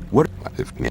What if me?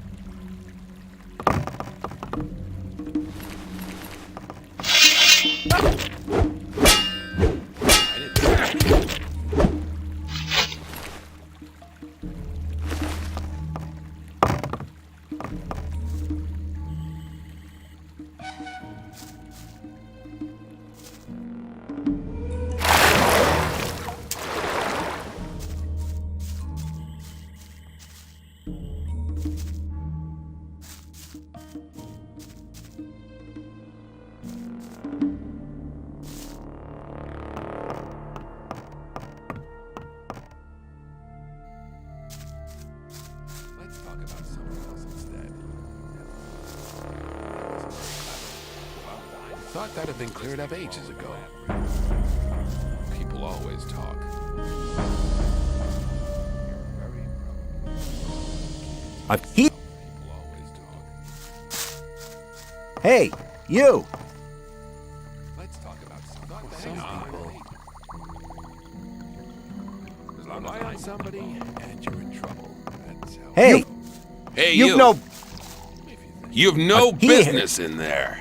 Thought that had been cleared up ages ago. People always talk. People always talk. Hey, you! Let's talk about some people. As long as I find somebody and you're in trouble. That's how. Hey! Hey, You've you! no... You've no Here. business in there.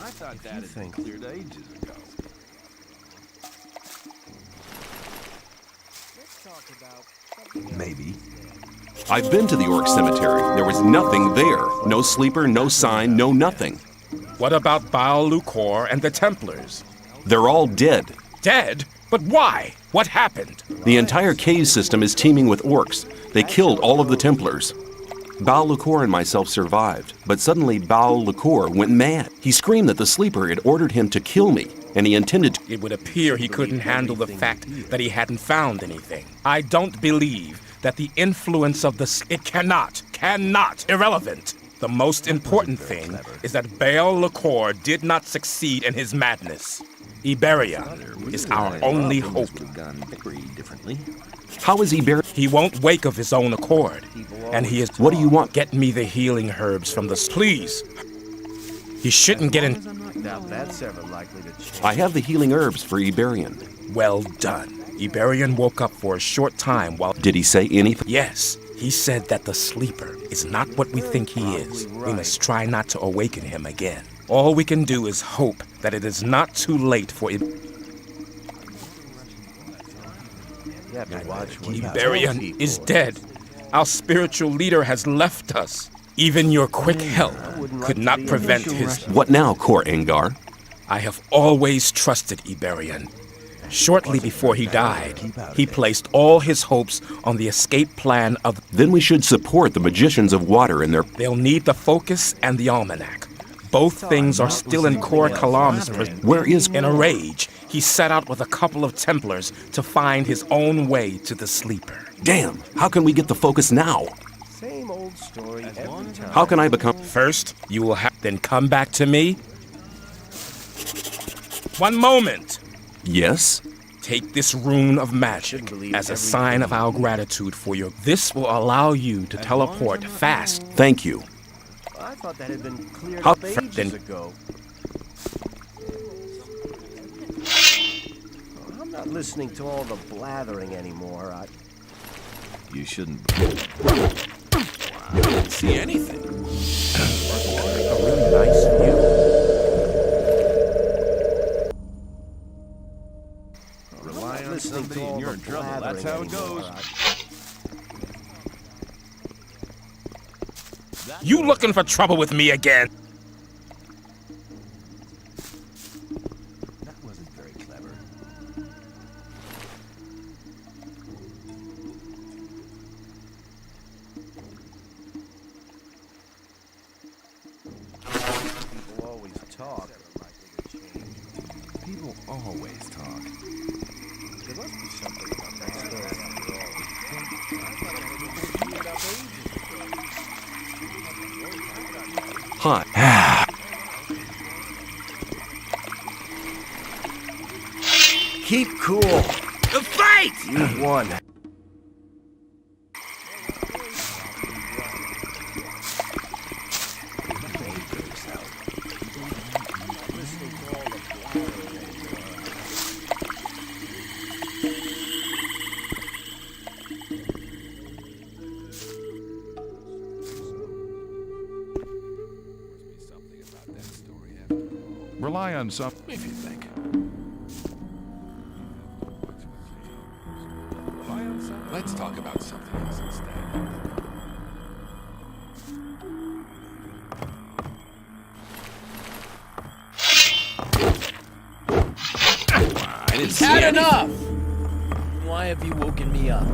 I thought that had been cleared ages ago. Maybe. I've been to the Orc Cemetery. There was nothing there. No sleeper, no sign, no nothing. What about Baal Lucor and the Templars? They're all dead. Dead? But why? What happened? The entire cave system is teeming with orcs. They killed all of the Templars. Baal Lucor and myself survived, but suddenly Baal Lucor went mad. He screamed that the sleeper had ordered him to kill me, and he intended to... It would appear he couldn't handle the fact that he hadn't found anything. I don't believe that the influence of the... It cannot, irrelevant. The most important thing is that Baal Lucor did not succeed in his madness. Iberia is our only hope. How is he buried? He won't wake of his own accord, and he is... What do you want? Get me the healing herbs from the... Please! He shouldn't get in... I have the healing herbs for Iberian. Well done. Iberian woke up for a short time while... Did he say anything? Yes, he said that the sleeper is not what we think he is. We must try not to awaken him again. All we can do is hope that it is not too late for Iberian is dead. Our spiritual leader has left us. Even your quick help could not prevent his... What now, Kor Angar? I have always trusted Iberian. Shortly before he died, he placed all his hopes on the escape plan of... Then we should support the magicians of water in their... They'll need the focus and the almanac. Both things are still in Kor Kalam's... Where is... In a rage, he set out with a couple of Templars to find his own way to the sleeper. Damn, how can we get the focus now? Same old story every time. How can I become... First, you will have... Then come back to me. One moment. Yes? Take this rune of magic as a sign of our gratitude for your... This will allow you to teleport fast. Thank you. I thought that had been cleared How- up ages then- ago. I'm not listening to all the blathering anymore. You shouldn't. Wow, I didn't see anything. A really nice view. Rely on listening to somebody all and you're the in trouble. blathering That's how it anymore. goes. You looking for trouble with me again? That wasn't very clever. People always talk. always talk. There must be something about that story after all. I thought I had made it up ages ago. Hi. Keep cool. The fight! You've won. Something about that story after all. Rely on some. If you think. Let's talk about something else instead. I didn't see Had anything. enough! Why have you woken me up?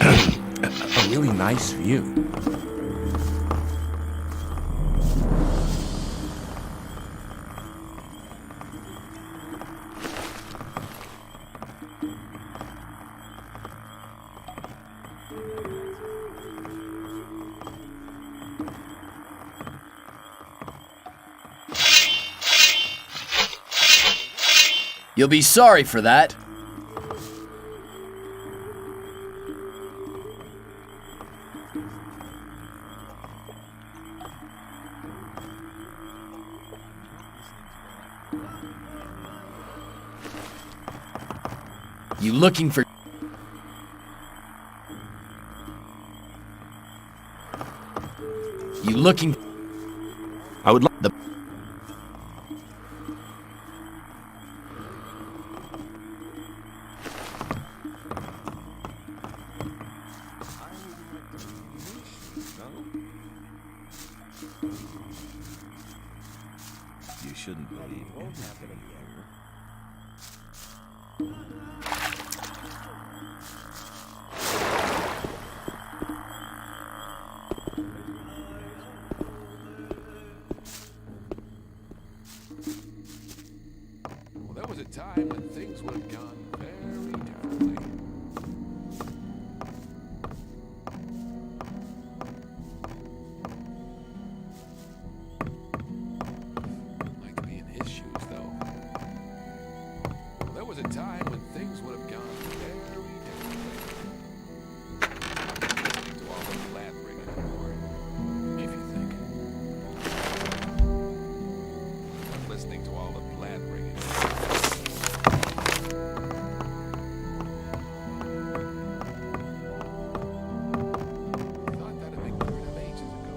A really nice view. You'll be sorry for that. You looking for... You looking... I would like The... You shouldn't believe anything here. Well, there was a time when things would have gone very differently. I'd like to be in his shoes, though. Well, there was a time when things would have gone very differently. Listening to all the blathering anymore, if you think. I'm listening to all the blathering anymore. Thought that'd been cleared up ages ago.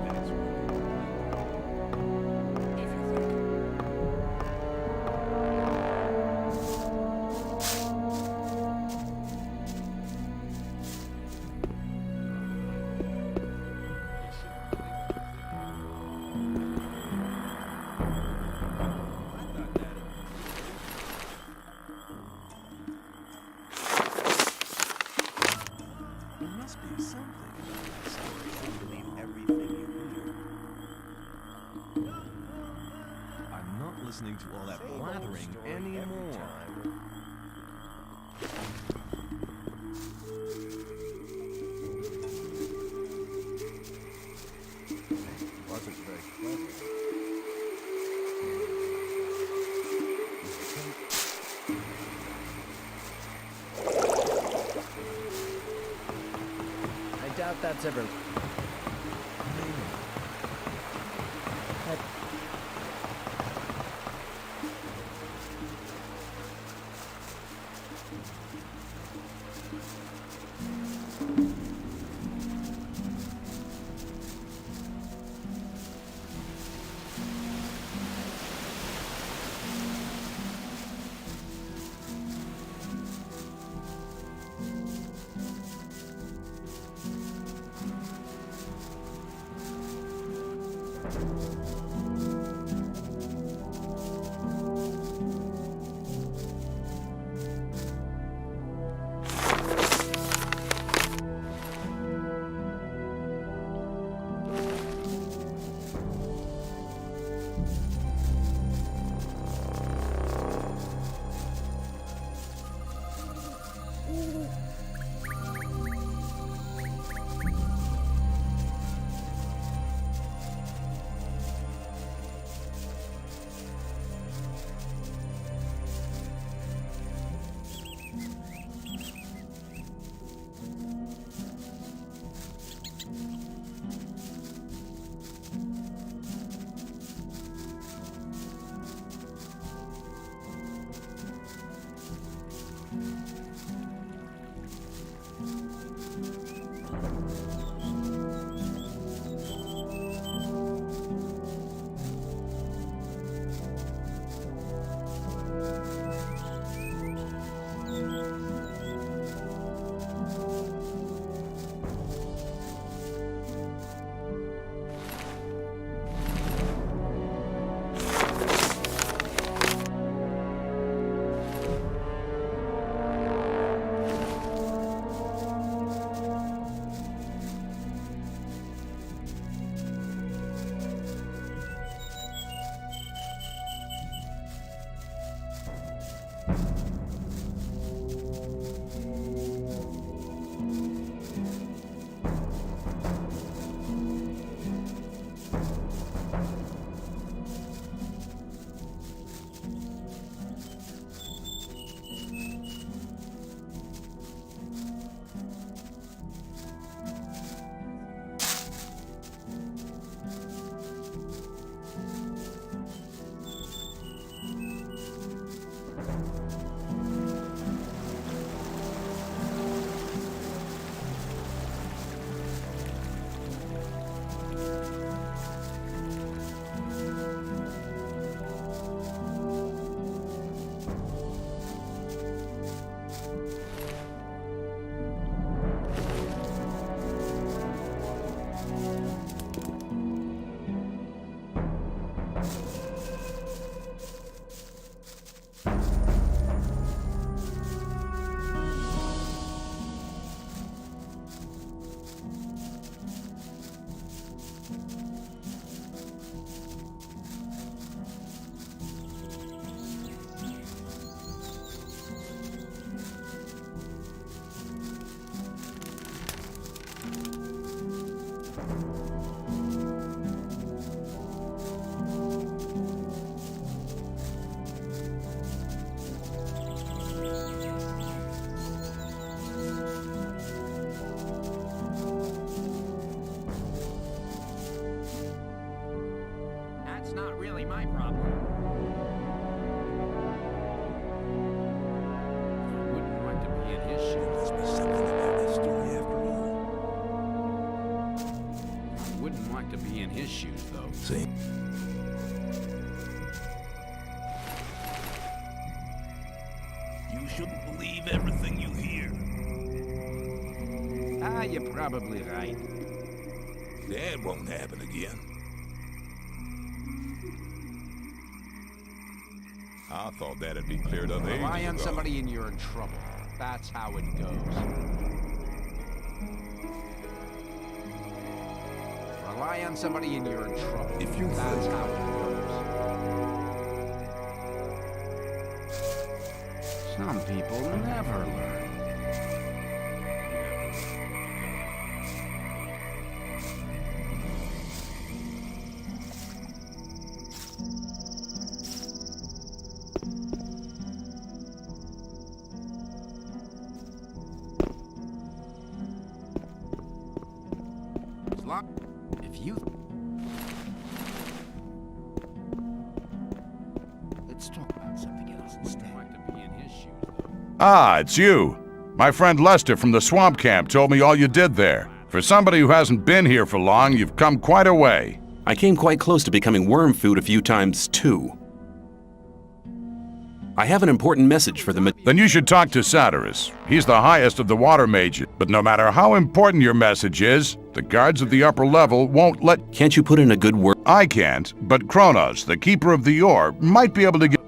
That's right. If you think. There must be something about that story. You believe everything you hear. I'm not listening to all that Same old blathering story anymore. every time. Wasn't very clever. I doubt that's ever. That's not really my problem. Wouldn't like to be in his shoes. Must be something about this story after all. Wouldn't like to be in his shoes, though. See? You shouldn't believe everything you hear. Ah, you're probably right. That won't happen again. I thought that'd be cleared up ages Rely on ago. somebody and you're in trouble. That's how it goes. Rely on somebody and you're in trouble. If you That's think- how it goes. Some people never learn. If you... Let's talk about something else instead. Like to be in his shoes, though. Ah, it's you. My friend Lester from the swamp camp told me all you did there. For somebody who hasn't been here for long, you've come quite a way. I came quite close to becoming worm food a few times, too. I have an important message for the... Then you should talk to Satyrus. He's the highest of the water mages. But no matter how important your message is, the guards at the upper level won't let... Can't you put in a good word? I can't, but Kronos, the keeper of the ore, might be able to get...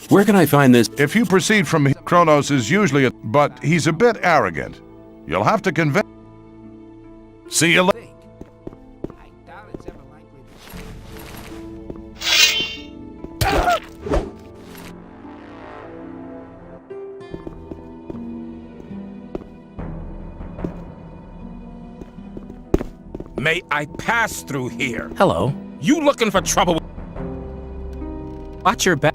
Where can I find this? If you proceed from Kronos is usually a... But he's a bit arrogant. You'll have to convince... See you later. I doubt it's ever likely to change. May I pass through here? Hello. You looking for trouble? Watch your back.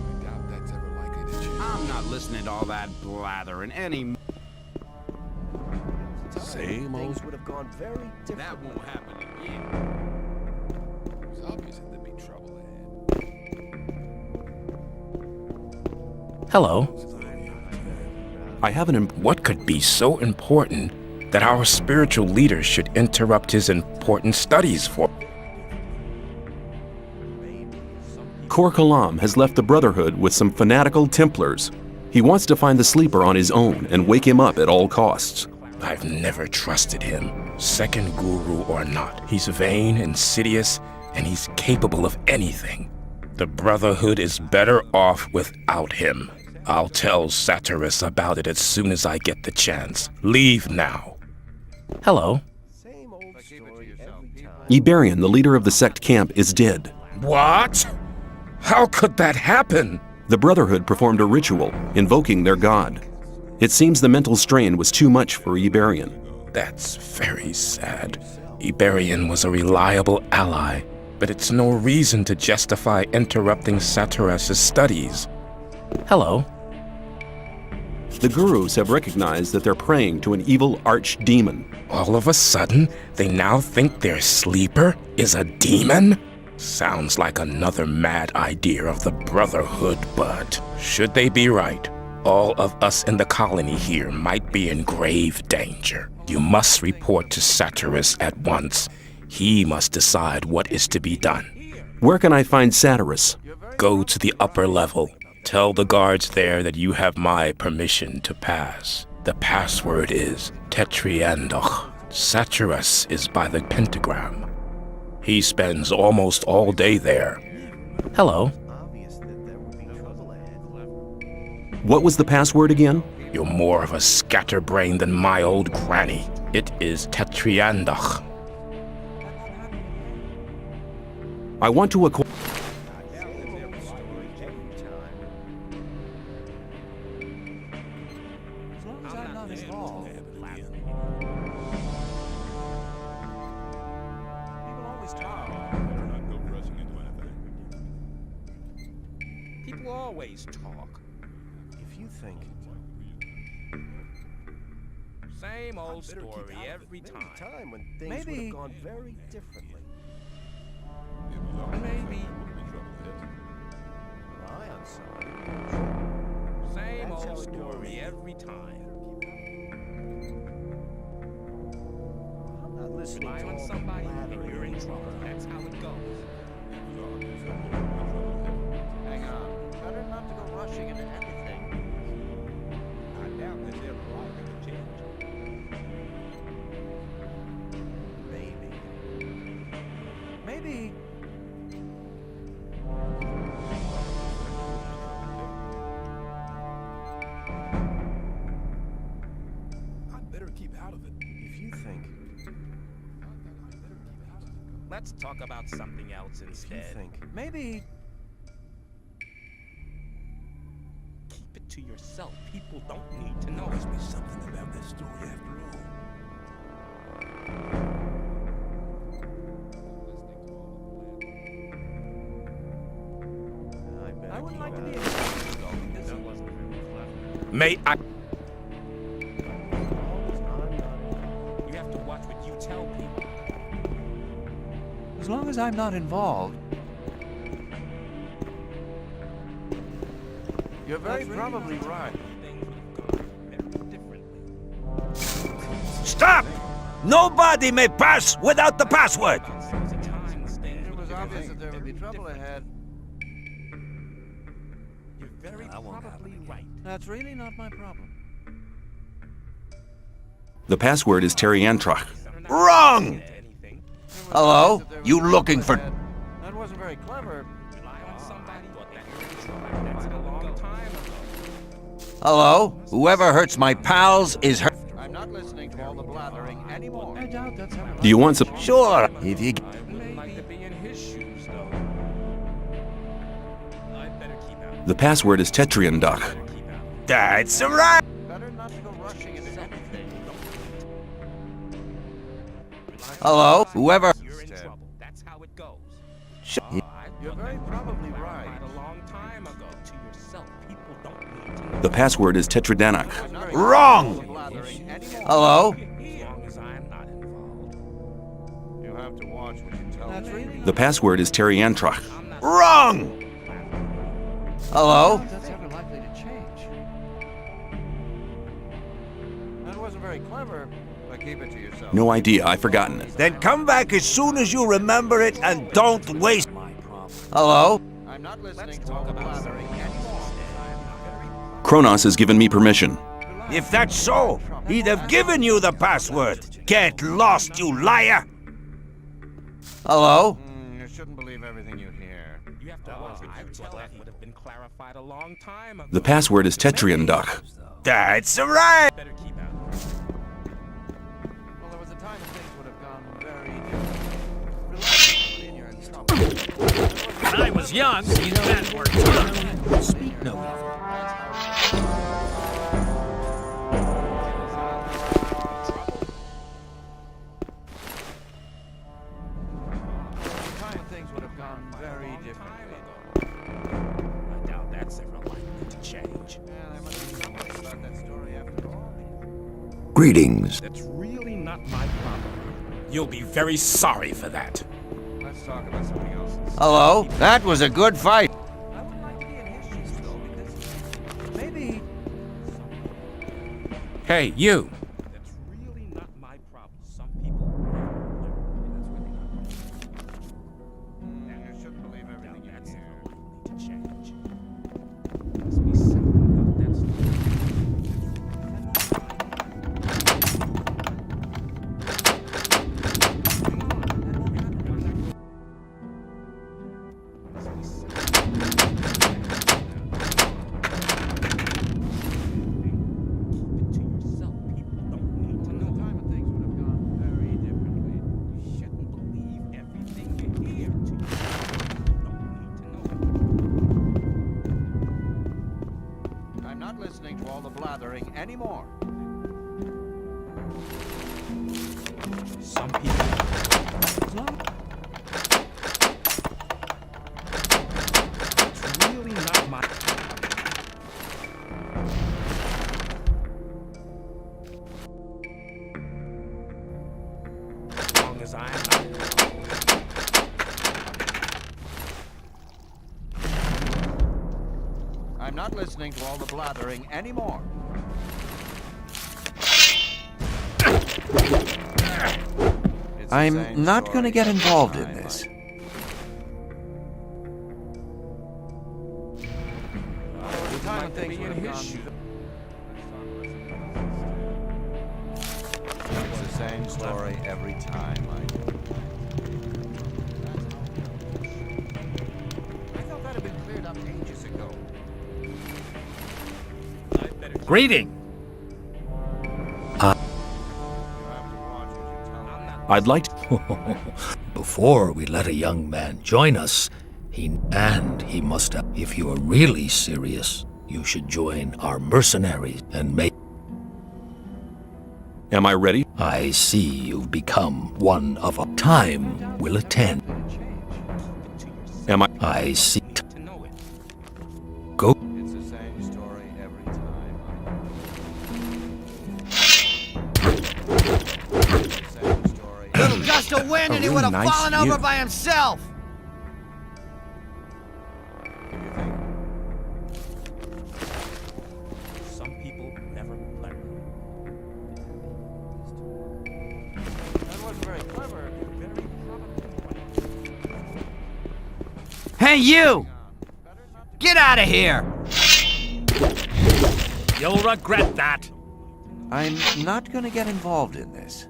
I doubt that's ever likely to change. I'm not listening to all that blathering anymore. Same old. Things would have gone very different. That won't happen again. It was obvious that there'd be trouble ahead. Hello. I have an... What could be so important that our spiritual leader should interrupt his important studies for? Kor Kalam has left the Brotherhood with some fanatical Templars. He wants to find the sleeper on his own and wake him up at all costs. I've never trusted him, second guru or not. He's vain, insidious, and he's capable of anything. The Brotherhood is better off without him. I'll tell Satyrus about it as soon as I get the chance. Leave now. Hello. Same old story every time. Iberian, the leader of the sect camp, is dead. What? How could that happen? The Brotherhood performed a ritual, invoking their god. It seems the mental strain was too much for Iberian. That's very sad. Iberian was a reliable ally, but it's no reason to justify interrupting Satyrus' studies. Hello. The gurus have recognized that they're praying to an evil archdemon. All of a sudden, they now think their sleeper is a demon? Sounds like another mad idea of the Brotherhood, but should they be right, all of us in the colony here might be in grave danger. You must report to Satyrus at once. He must decide what is to be done. Where can I find Satyrus? Go to the upper level. Tell the guards there that you have my permission to pass. The password is Tetriandoch. Satyrus is by the pentagram. He spends almost all day there. Hello. What was the password again? You're more of a scatterbrain than my old granny. It is Tetriandoch. I want to acquire... People always talk. If you think... Same old story every time. time when things would have gone very differently. Maybe. Rely on somebody. Same That's how old it story goes. every time. I'm not listening Rely to on all the somebody and blathering. you're in trouble. That's how it goes. Hang on. Better not to go rushing into anything. I doubt that they're going to change. Maybe. I'd better keep out of it. If you think... Let's talk about something else If you instead. think... Maybe... Keep it to yourself. People don't need to know. Must be something about this story after all. I would like to be... May I? You You have to watch what you tell people. As long as I'm not involved. You're very probably right. Things would have gone very differently. Stop! Nobody may pass without the password! It was obvious that there would be trouble ahead. You're very probably right. That's really not my problem. The password is Teriantrach. Wrong! Hello? You looking for... That wasn't very clever. Rely on somebody. That's a long time ago. Hello? Whoever hurts my pals is hurt. I'm not listening to all the blathering anymore. I doubt that's how... Do you want some... Sure, if you... I wouldn't like to be in his shoes, though. I'd better keep out. The password is Tetriandoch. Keep out. That's right! Better not to go rushing into anything. Hello? Whoever... You're in trouble. That's how it goes. You're very probably right. A long time ago. To yourself, people don't need to know. The password is Tetridanach. I'm not Wrong! blathering anymore. Hello? As long as I'm not involved. You have to watch what you tell me. The password is Teriantrach. Wrong! Hello? That's ever likely to change. That wasn't very clever, but keep it to yourself. No idea, I've forgotten it. Then come back as soon as you remember it and don't waste... Hello? I'm not listening to all the blathering anymore. Kronos has given me permission. If that's so, he'd have given you the password. Get lost, you liar! Hello? You shouldn't believe everything you hear. You have to watch what you tell. That would have been clarified a long time ago. The password is Tetriandoch. That's right! Better keep out. Well, there was a time when things would have gone very differently. You're in trouble. When I was young, these men were tough. Speak no evil. gone very differently. I doubt that's ever likely to change. Yeah, there must be something about that story after all. Greetings. That's really not my problem. You'll be very sorry for that. Let's talk about something else. Hello? That was a good fight. I would like to be in his shoes, though, because maybe... Hey, you. That's really not my problem. Some people. You shouldn't believe everything you That's hear. never likely to change. Must be something about that story. I'm not listening to all the blathering anymore. Some people. It's really not my. As long as I am not involved. I'm not listening to all the blathering anymore. I'm not going to get involved in this. The time when things would have gone... It's the same story every time. I thought that had been cleared up ages ago. Greeting. I'd like to. Before we let a young man join us, he must have. If you are really serious, you should join our mercenaries and make. Am I ready? I see you've become one of a time will attend. Am I? I see. To know it. Go. It's the same story every time. Same story. Little gust of wind and he really would have nice fallen view. over by himself. Some people never learn. That wasn't very clever. Very probably. Hey, you! Get out of here! You'll regret that. I'm not going to get involved in this.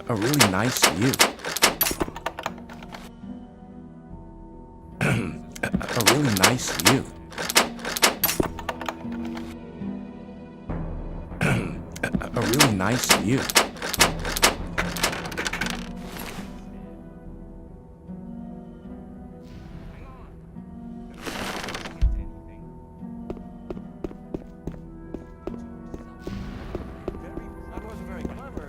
A really nice view. A really nice view. A really nice view. That wasn't very clever.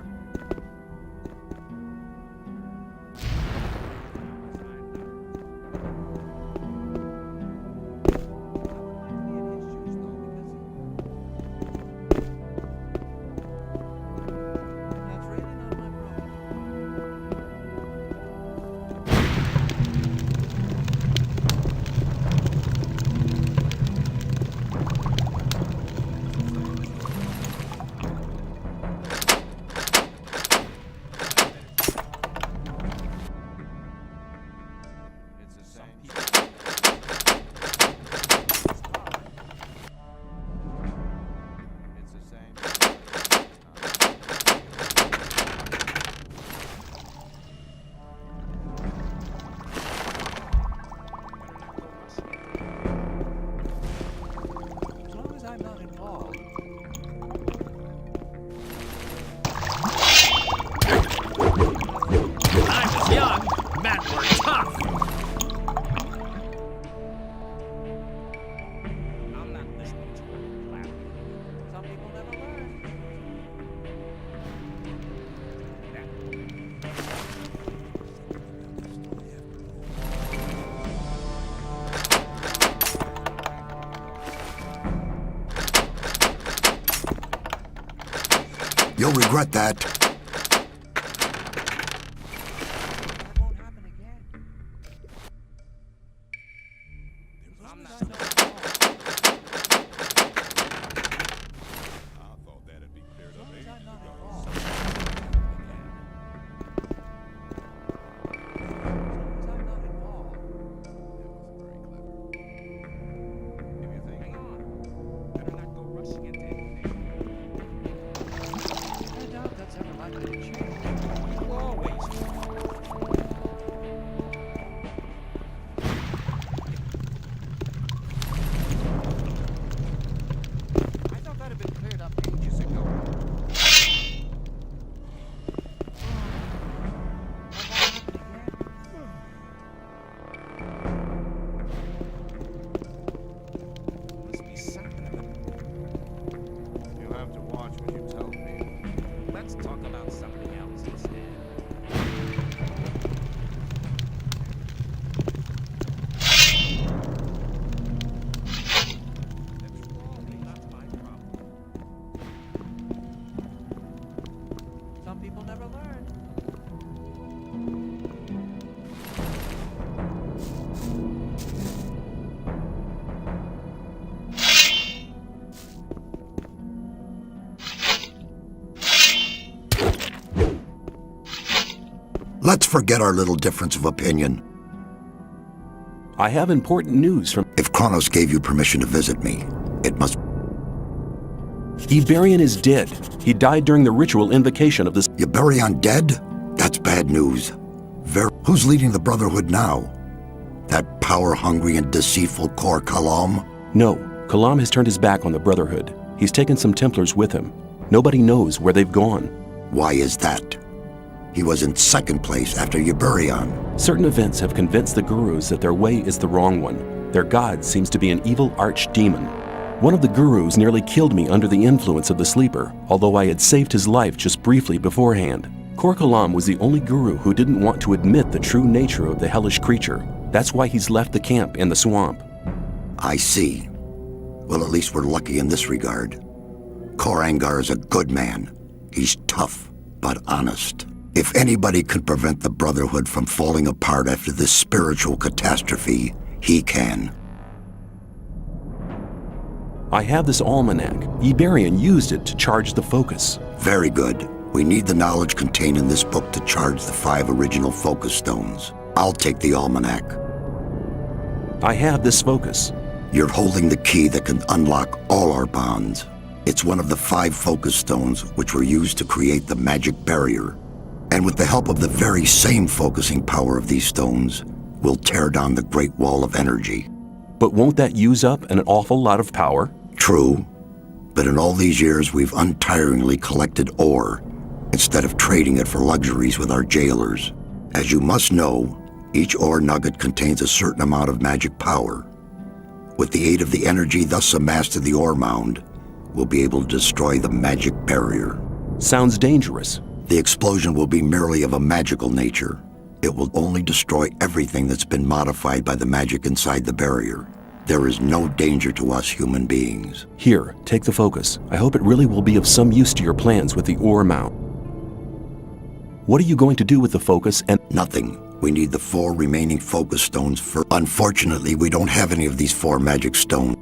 As long as I'm not involved. You'll regret that. That won't happen again. I'm not I thought that'd be cleared up ages I'm not ago. involved. Hang on. Better not go rushing into anything. I doubt that's ever likely to change. You always. I thought that had been cleared up ages ago. Must be something about it. You'll have to watch what you tell me. Let's talk about something else instead. That's probably not my problem. Some people never learn. Let's forget our little difference of opinion. I have important news from. If Kronos gave you permission to visit me, it must... Iberian is dead. He died during the ritual invocation of the. Iberion dead? That's bad news. Who's leading the Brotherhood now? That power-hungry and deceitful Kor Kalam? No, Kalam has turned his back on the Brotherhood. He's taken some Templars with him. Nobody knows where they've gone. Why is that? He was in second place after Iberion. Certain events have convinced the gurus that their way is the wrong one. Their god seems to be an evil archdemon. One of the gurus nearly killed me under the influence of the sleeper, although I had saved his life just briefly beforehand. Kor Kalam was the only guru who didn't want to admit the true nature of the hellish creature. That's why he's left the camp in the swamp. I see. Well, at least we're lucky in this regard. Korangar is a good man. He's tough, but honest. If anybody could prevent the Brotherhood from falling apart after this spiritual catastrophe, he can. I have this almanac. Iberian used it to charge the focus. Very good. We need the knowledge contained in this book to charge the 5 original focus stones. I'll take the almanac. I have this focus. You're holding the key that can unlock all our bonds. It's one of the 5 focus stones which were used to create the magic barrier. And with the help of the very same focusing power of these stones, we'll tear down the Great Wall of Energy. But won't that use up an awful lot of power? True. But in all these years, we've untiringly collected ore instead of trading it for luxuries with our jailers. As you must know, each ore nugget contains a certain amount of magic power. With the aid of the energy thus amassed in the ore mound, we'll be able to destroy the magic barrier. Sounds dangerous. The explosion will be merely of a magical nature. It will only destroy everything that's been modified by the magic inside the barrier. There is no danger to us human beings. Here, take the focus. I hope it really will be of some use to your plans with the ore mount. What are you going to do with the focus and— Nothing. We need the 4 remaining focus stones for— Unfortunately, we don't have any of these 4 magic stones.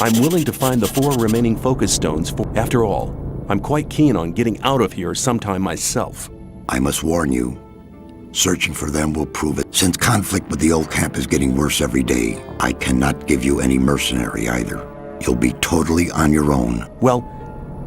I'm willing to find the 4 remaining focus stones for— After all, I'm quite keen on getting out of here sometime myself. I must warn you, searching for them will prove it. Since conflict with the old camp is getting worse every day, I cannot give you any mercenary either. You'll be totally on your own. Well,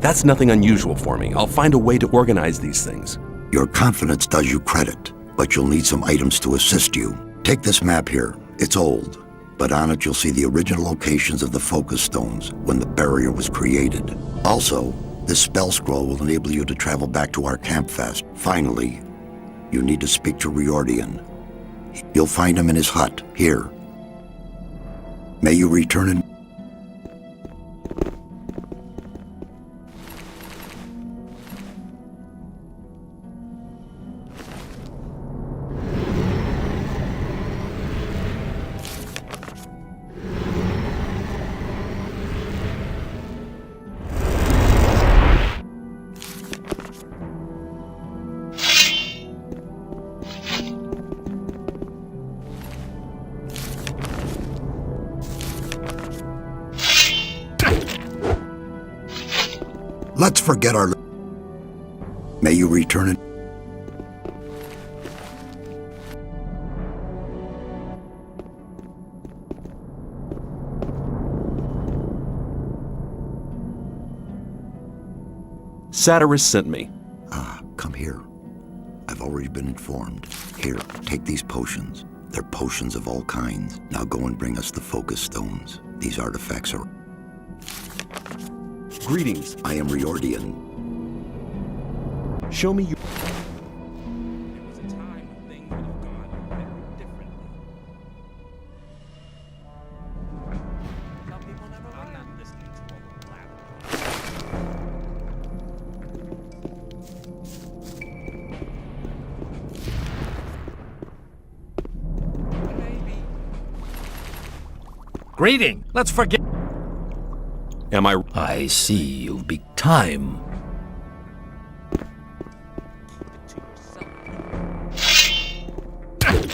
that's nothing unusual for me. I'll find a way to organize these things. Your confidence does you credit, but you'll need some items to assist you. Take this map here. It's old, but on it you'll see the original locations of the focus stones when the barrier was created. Also, this spell scroll will enable you to travel back to our camp fast. Finally, you need to speak to Riordian. You'll find him in his hut, here. May you return in... Let's forget our... May you return it. Satirus sent me. Ah, come here. I've already been informed. Here, take these potions. They're potions of all kinds. Now go and bring us the focus stones. These artifacts are... Greetings. I am Riordian. Show me your... There was a time when things would have gone very differently. Some people never I'm learn. not listening to all the blather. Maybe. Greeting! Let's forget. Am I... I see you've be time.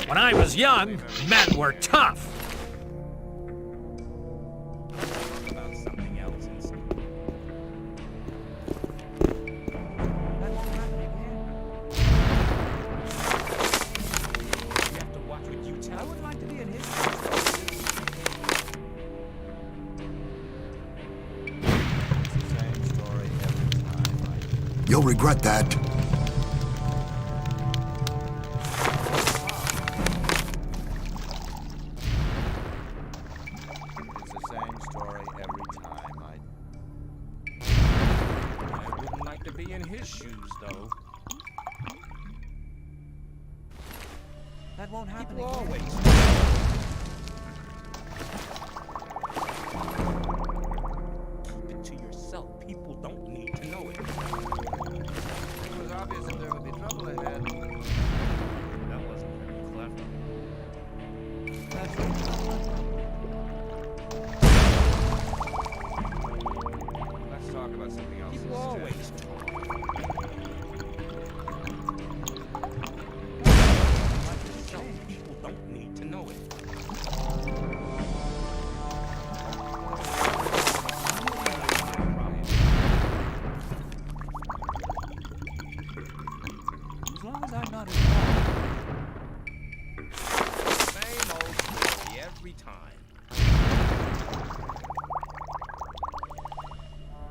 When I was young, men were tough. About something else instead. That won't happen again. You have to watch what you I tell. would like to be in his shoes. It's the same story every time. You'll regret that. It's the same story every time. I wouldn't like to be in his shoes, though. That won't happen People again. always. Keep it to yourself. People don't need to know it. It was obvious that there would be trouble ahead. That wasn't very clever. That's right. Let's talk about something else. People instead. always talk. People don't need to know it. As long as I'm not involved. Same old story every time.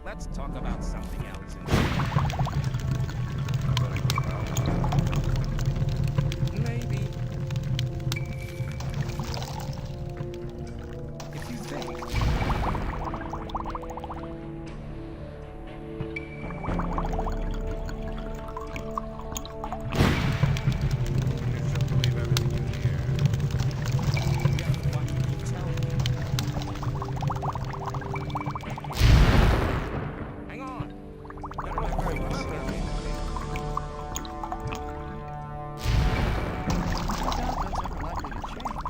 Let's talk about something else instead. Maybe. If you think. You should believe everything you hear. You have to watch what you tell me. Hang on. Better not hurt myself. I doubt that's ever likely to change.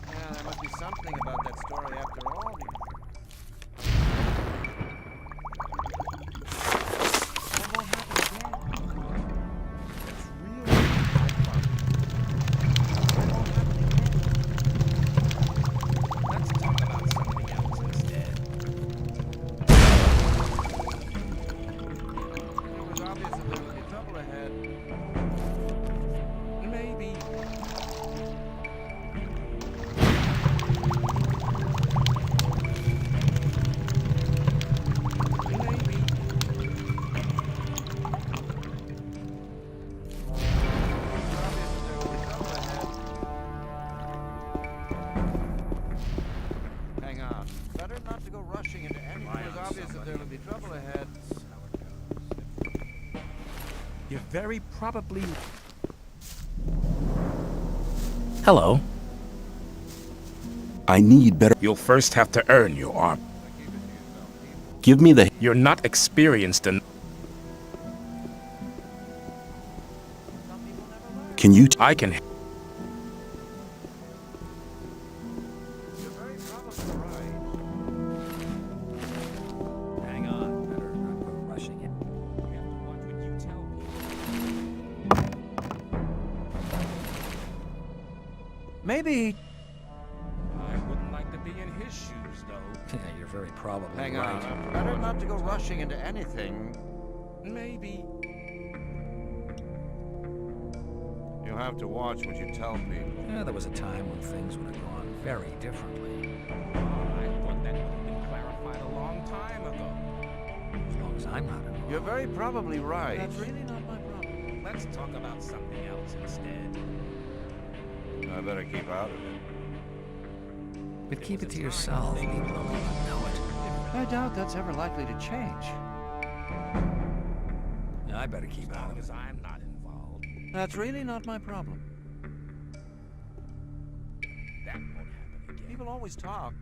Yeah, there must be something about that story after all. That won't happen again. That's really my problem. That won't happen again. Let's talk about something else instead. It was obvious that there would be trouble ahead. Maybe. Maybe. Hang on. Better not to go rushing into anything. It was obvious that there would be trouble ahead. You're very probably. Hello. I need better... You'll first have to earn your arm. Give me the... You're not experienced enough. Can you... I can. You're very probably right. Hang on. Better not go rushing it. You have to watch what you tell people. Maybe I wouldn't like to be in his his shoes, though. Yeah, you're very probably Hang right. on. Better not to go rushing into anything. Maybe. You have to watch what you tell people. Yeah, there was a time when things would have gone very differently. I thought that would have been clarified a long time ago. As long as I'm not involved. You're very probably right. That's really not my problem. Let's talk about something else instead. I better keep out of it. But keep it to yourself. People don't even know it. I doubt that's ever likely to change. I better keep As out long of it. as I'm not involved, That's really not my problem. that won't happen again. People always talk.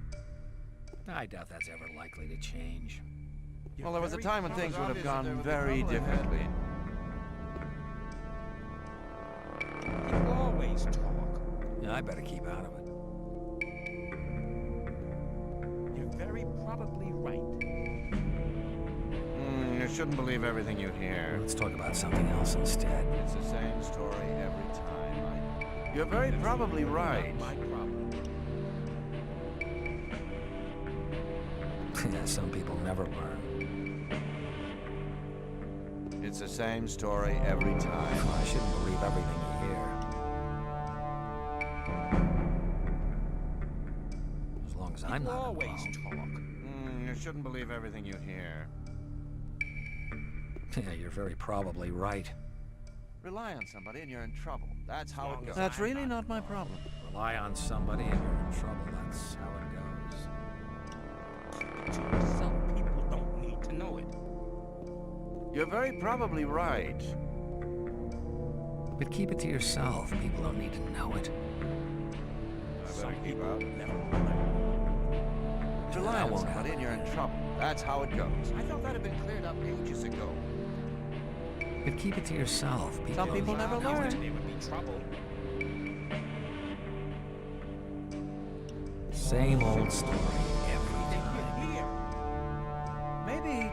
I doubt that's ever likely to change. Well, there was a time when things would have obvious that there gone would be very trouble ahead. differently. People always talk. I better keep out of it. You're very probably right. You shouldn't believe everything you hear. Let's talk about something else instead. It's the same story every time. You're very probably right. My problem. Yeah, some people never learn. It's the same story every time. I shouldn't believe everything you hear. As long as I'm People not always involved. talk. You shouldn't believe everything you hear. Yeah, you're very probably right. Rely on somebody and you're in trouble. That's how long it goes. as That's I'm really not not my problem. Rely on somebody and you're in trouble. That's how it goes. To yourself, people don't need to know it. You're very probably right. But keep it to yourself. People don't need to know it. I better keep out of it. Never learn. Rely I on won't somebody happen and you're in again. trouble. That's how it goes. I thought that had been cleared up ages ago. But keep it to yourself. Some people never There learn. would be trouble. Same old story every time. Here. Maybe.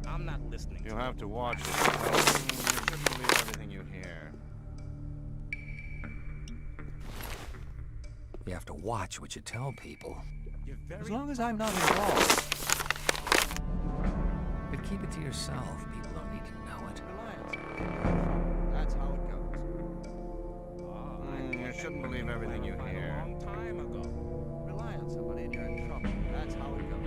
I'm not listening. You have to watch it. You shouldn't believe everything you hear. You have to watch what you tell people. You're very As long as I'm not involved. But keep it to yourself. People don't need to know it. Rely on somebody and you're in trouble. That's how it goes. You shouldn't believe everything you a hear. long time ago. Rely on somebody and you're in trouble. That's how it goes.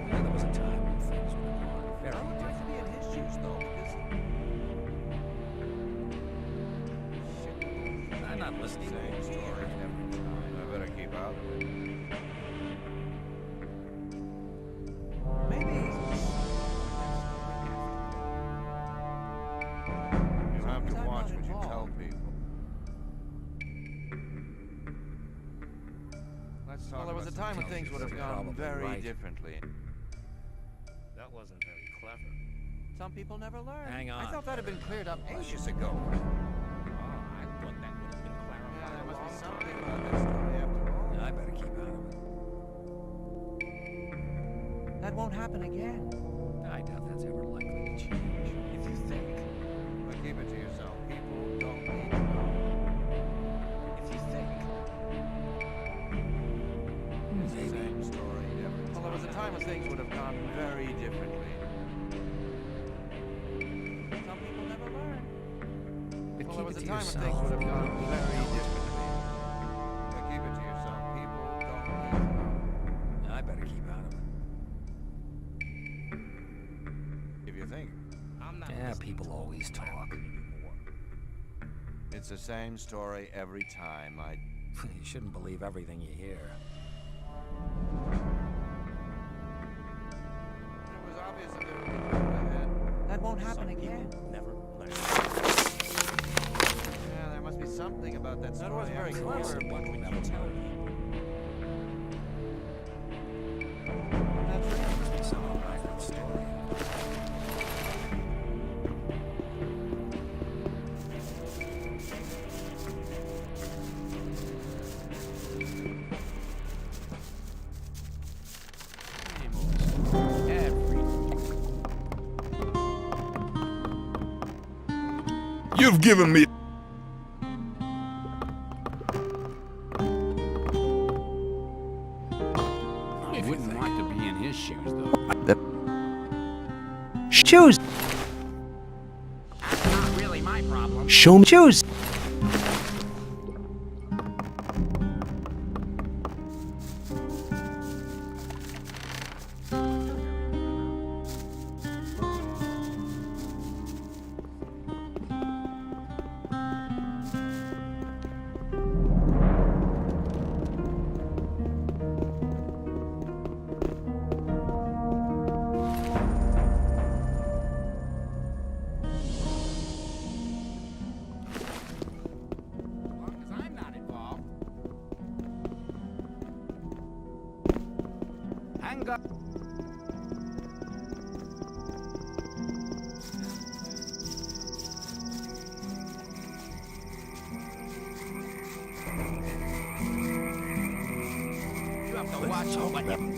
Yeah, there was a time when things would have gone I very would like to be in his shoes, though, because... different. I'm not listening to Same you. story every time. I better keep out of it. Maybe. You have to I'm watch not what you tell involved. people. Let's talk Well, there was a about time when something things else. would have gone Probably very right. differently. That wasn't very clever. Some people never learn. Hang on. I thought that had been cleared up ages ago. I thought that would have been clarified. Yeah, there a must be long something time about ago. that story after all. I better keep out of it. That won't happen again. I doubt that's ever likely to change. If you think, But keep it to yourself. People don't need to know. if you think, It's the same story every Well, there was a time when things would have gone very differently. Some people never learn. But Well, keep there was it a to time when yourself. things would have People gone don't need to very know it. differently. But keep it to yourself. People don't need to know. I better keep out of it. If you think. I'm not Yeah, listening people to always talk. anymore. It's the same story every time. You shouldn't believe everything you hear. It was obvious that there would be trouble ahead. That won't happen again. Never learn. Yeah, there must be something about that story. That was very after clever. all. Some people never Tell learn. people. That's There right. must be some behind that story. You've given me issues, though. Choose. That's not really my problem. Show me. Choose. As long as I'm not involved. Hang up. You have to watch what you...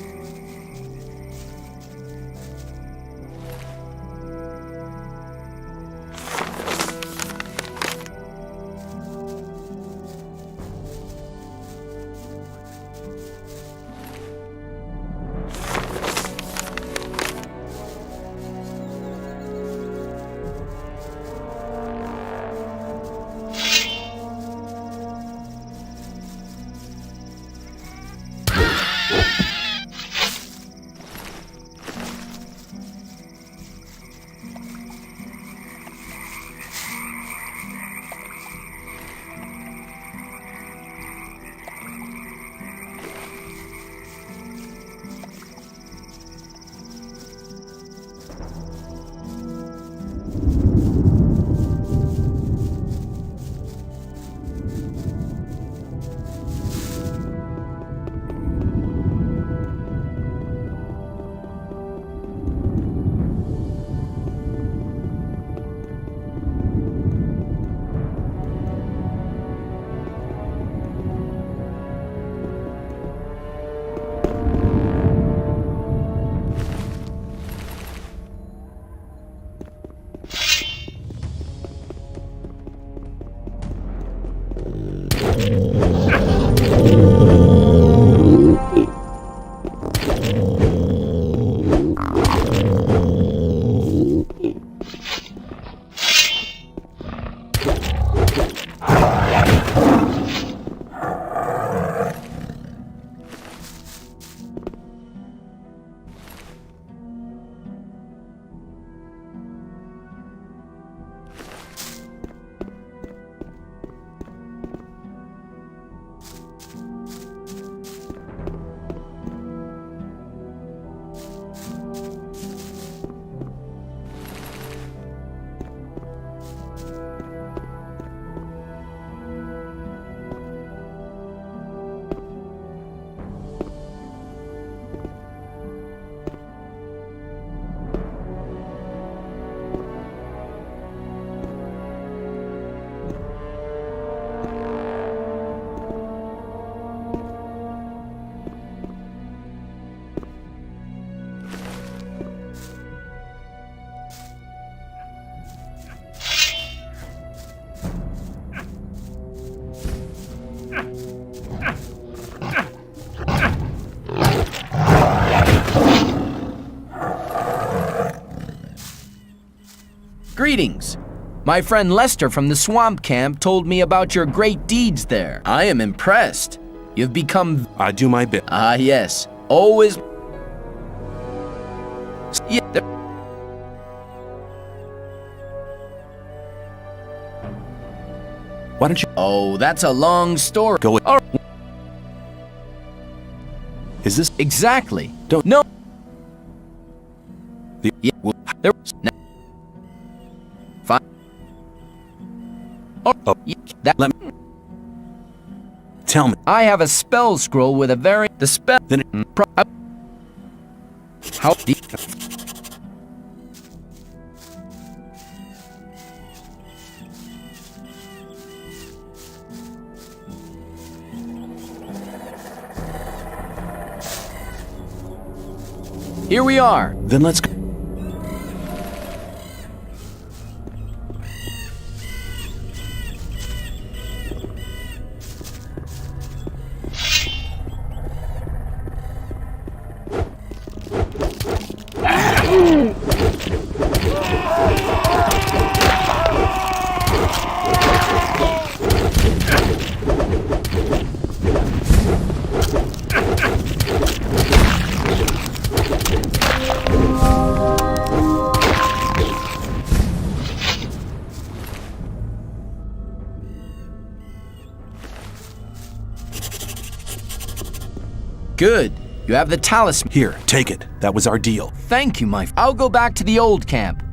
Greetings. My friend Lester from the swamp camp told me about your great deeds there. I am impressed. You've become... I do my bit. Ah, yes. Always... Yeah, Why don't you... Oh, that's a long story. Go All right. Is this... Exactly. Don't... No. The... Yeah, well, there was... Fine. Oh, yeah, that... Let me... Tell me. I have a spell scroll with a very... The spell... Then... How deep... Here we are. Then let's go. Good. You have the talisman. Here, take it. That was our deal. Thank you, I'll go back to the old camp.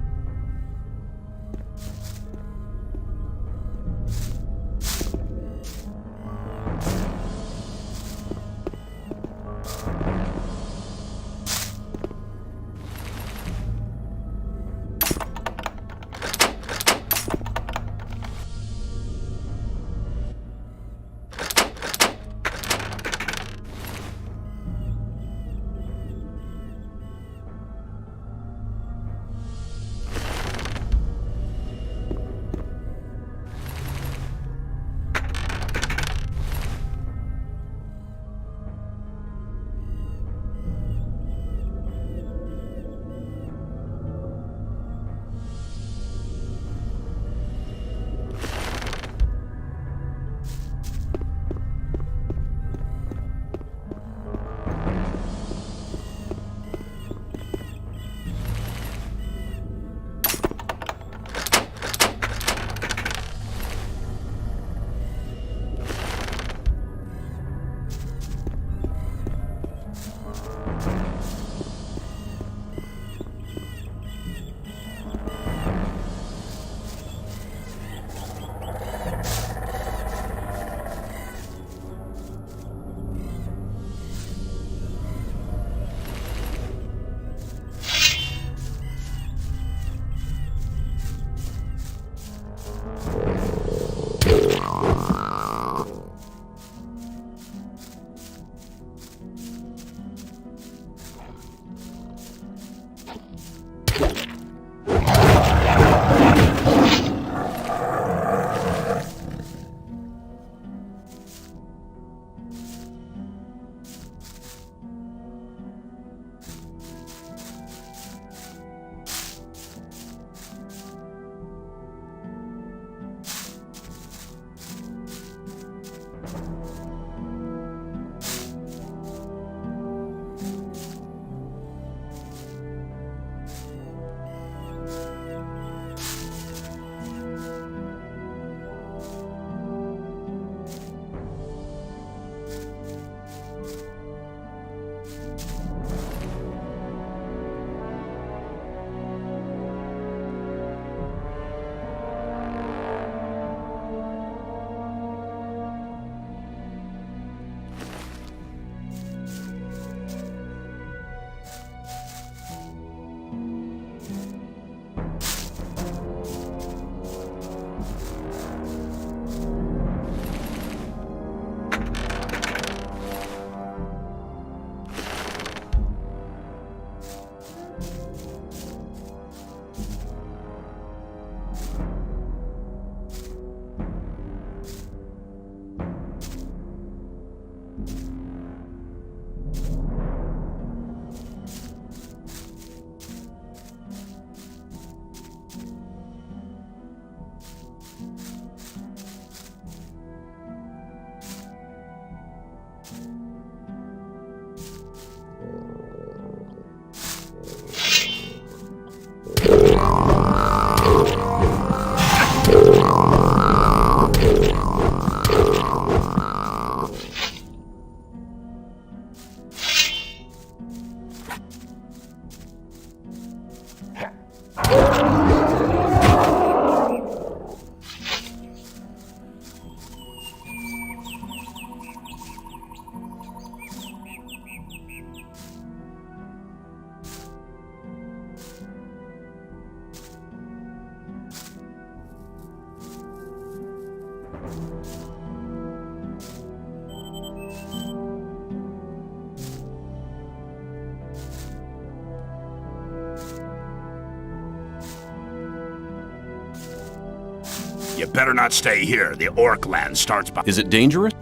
You better not stay here. The orc land starts by... Is it dangerous?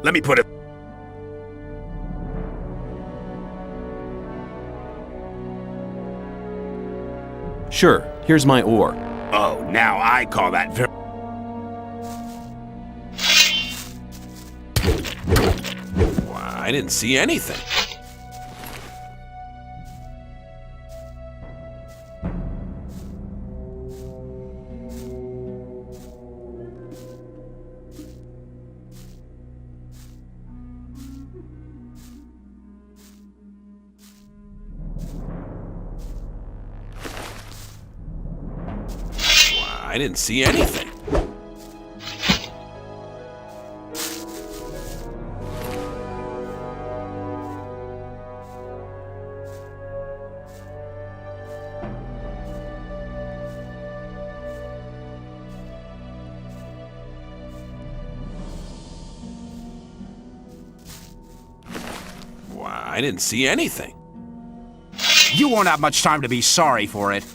Let me put it... Sure, here's my ore. Oh, now I call that very... Why, I didn't see anything. I didn't see anything. Why, I didn't see anything. You won't have much time to be sorry for it.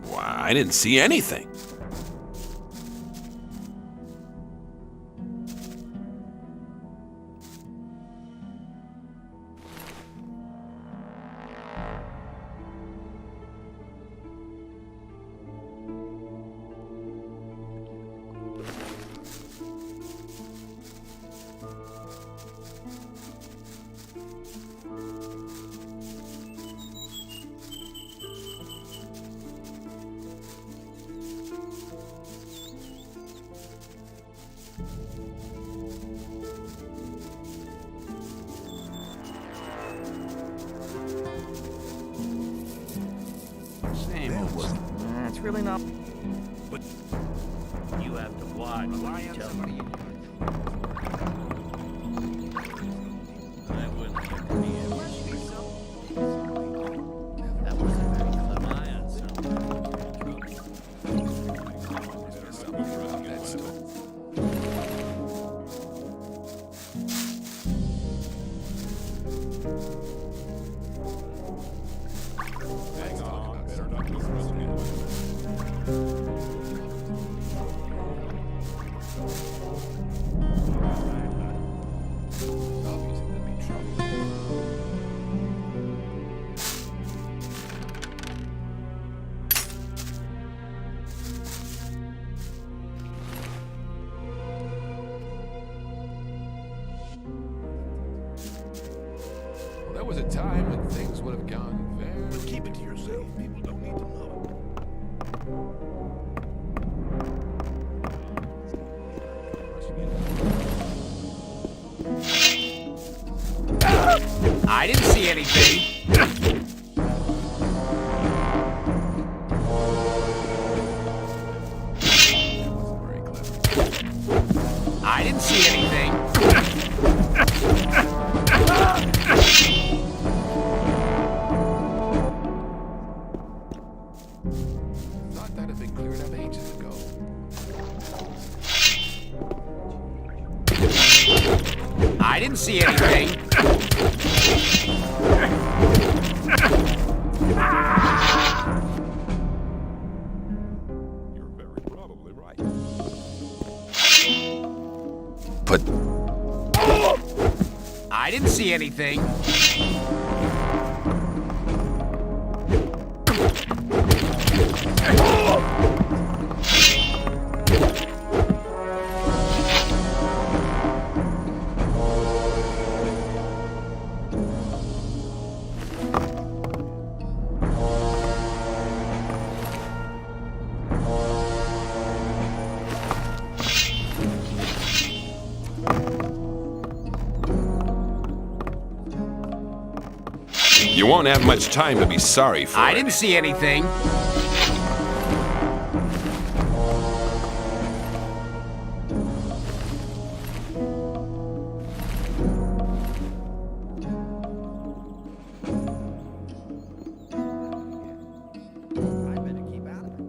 Why, I didn't see anything. It's really not. But you have to watch what you tell me. I wouldn't like to be in. That was a very clever eye on There was a time when things would have gone very... But keep it to yourself. People don't need to know. I didn't see anything. Very clever. I didn't see anything. Thought that had been cleared up ages ago. I didn't see anything. You're very probably right. But I didn't see anything. You won't have much time to be sorry for I it. didn't see anything. I better keep out of it.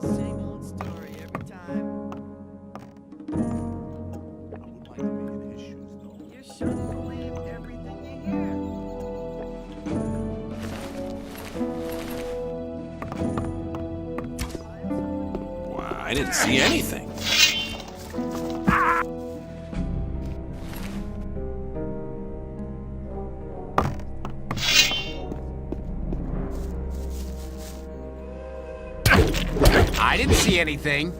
Same old story every time. I would like to be in his shoes, though. You shouldn't believe everything you hear. Why, I didn't see anything. I didn't see anything.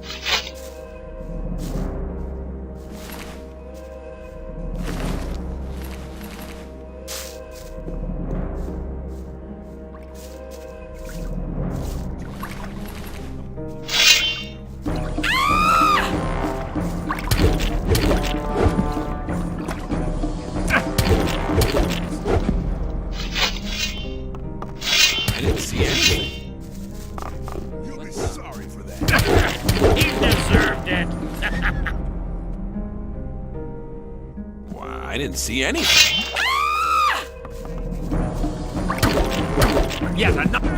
didn't see anything. You'll be sorry for that. He deserved it. Why, I didn't see anything. Yet another.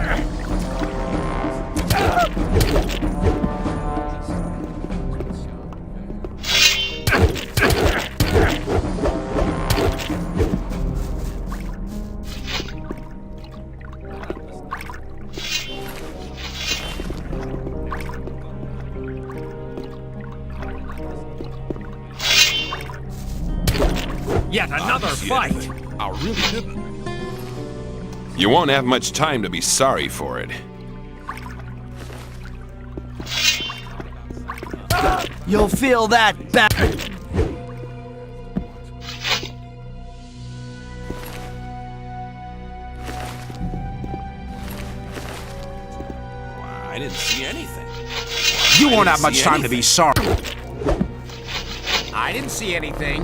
Yet another fight. I really didn't. You won't have much time to be sorry for it. You'll feel that back. I didn't see anything. You won't have much time to be sorry. I didn't see anything.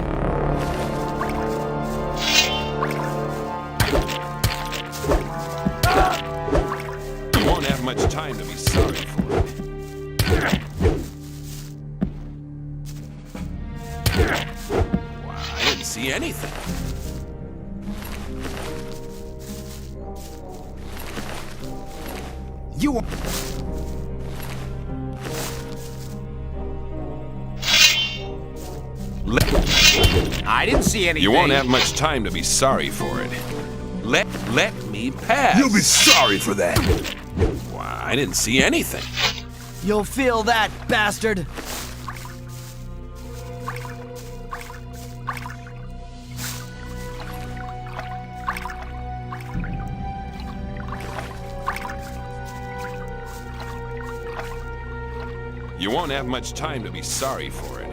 You won't have much time to be sorry for it. Why, I didn't see anything. You won't. I didn't see anything. You won't have much time to be sorry for it. Let me pass. You'll be sorry for that. Why, I didn't see anything. You'll feel that, bastard. You won't have much time to be sorry for it.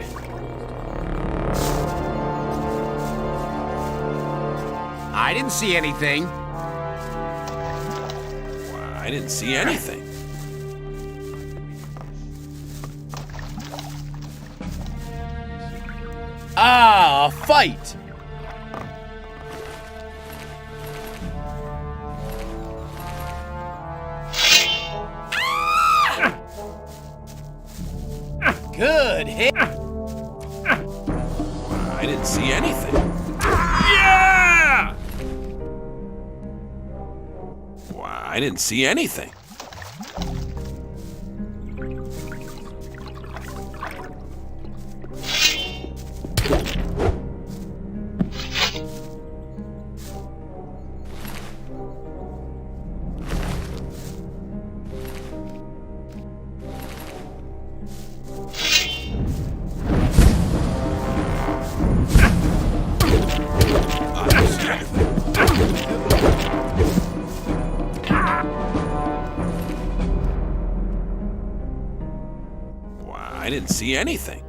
I didn't see anything. Why, I didn't see anything. Ah, a fight. Good hit. Why, I didn't see anything. Yeah! Why, I didn't see anything. I didn't see anything.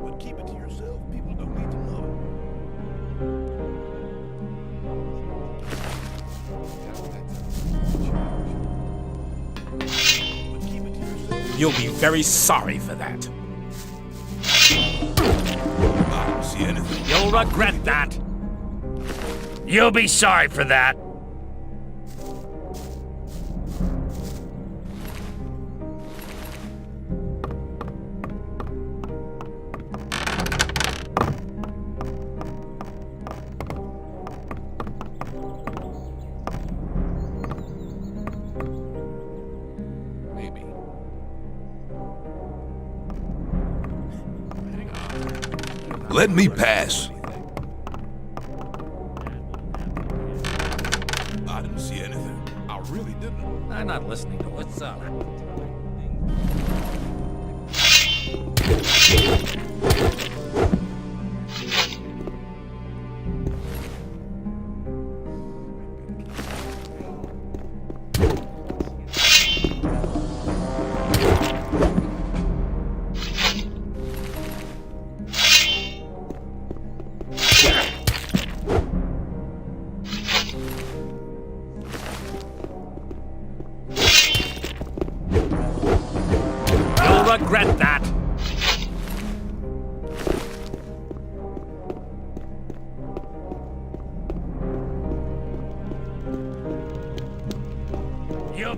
But keep it to yourself. People don't need to know You'll be very sorry for that. I don't see anything. You'll regret that. You'll be sorry for that. Maybe. Let me pass. I didn't see anything. I really didn't. I'm not listening to what's up.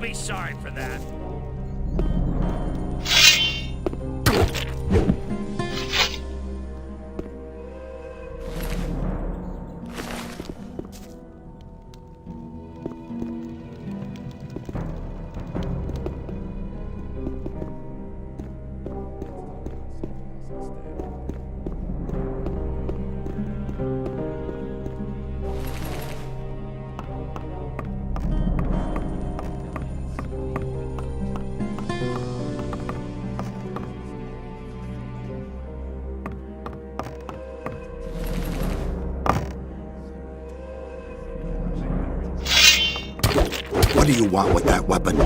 be sorry for that. What do you want with that weapon?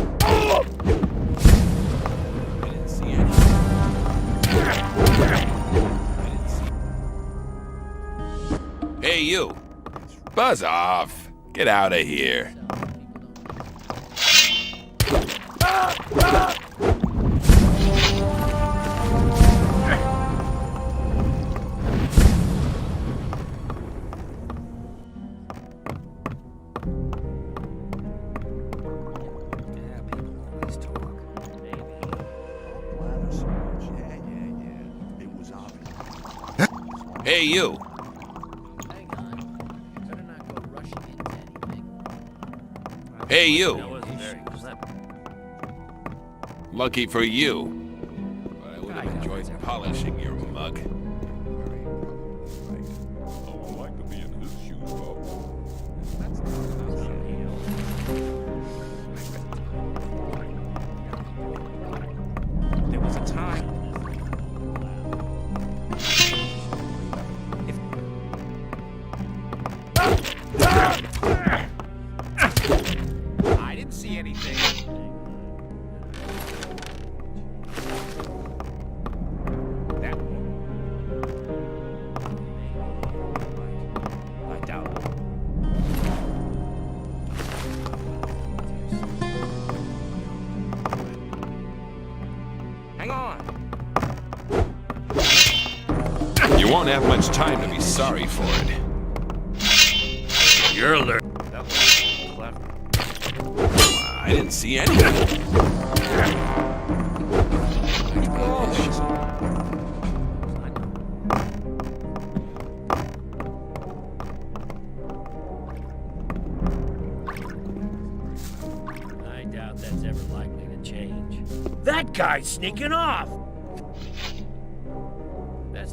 Hey, you! Buzz off! Get out of here! Hey, you! Hey, you! Lucky for you. But I would have enjoyed polishing your mug. I would like to be in his shoes, There was a time. I didn't see anything. That I doubt it. Hang on. You won't have much time to be sorry for it. You're alert. That was clever. I didn't see anything. I doubt that's ever likely to change. That guy's sneaking off! That's...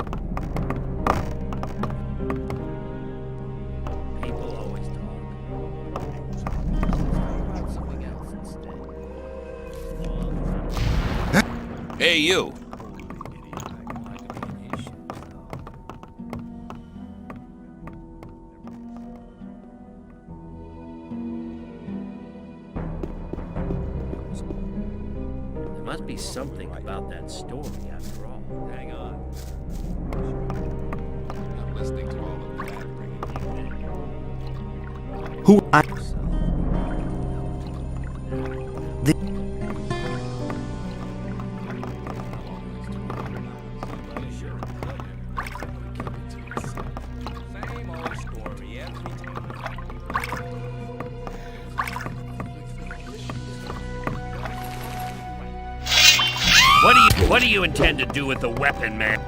People always talk. About something else instead. Hey, you! There must be something about that story after all. Hang on. I'm listening to all of that. Who I... Same old story every time. What do you intend to do with the weapon, man?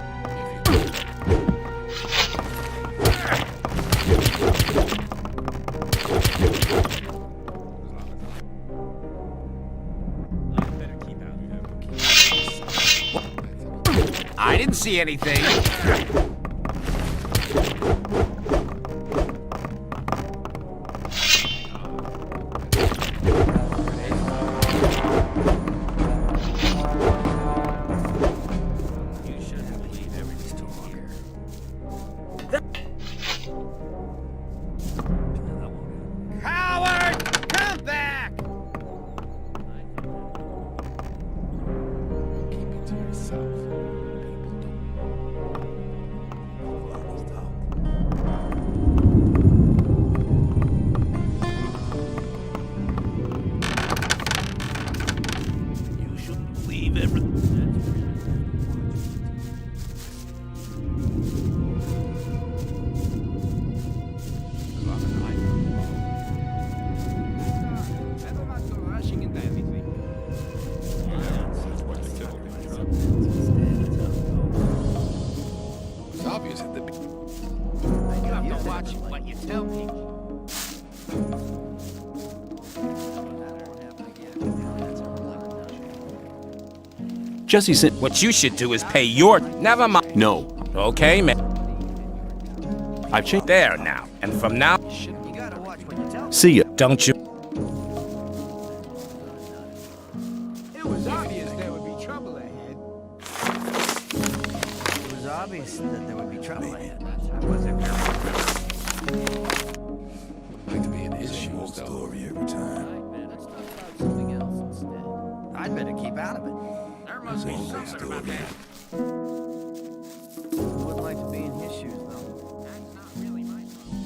I didn't see anything. You shouldn't believe everything here. Howard, come back! Keep it to yourself. You shouldn't believe everything. You have to watch what you tell people. Jesse said, What you should do is pay your... Never mind. no. Okay, man. I've changed. There now. And from now... You gotta watch what you tell See ya. Don't you... It was obvious there would be trouble ahead. It was obvious that there would be trouble ahead. Was it? Like to be in his shoes, though. every time. Let's talk about something else instead. I'd better keep out of it. There must be something about that. Wouldn't like to be in his shoes, though. That's not really my fault.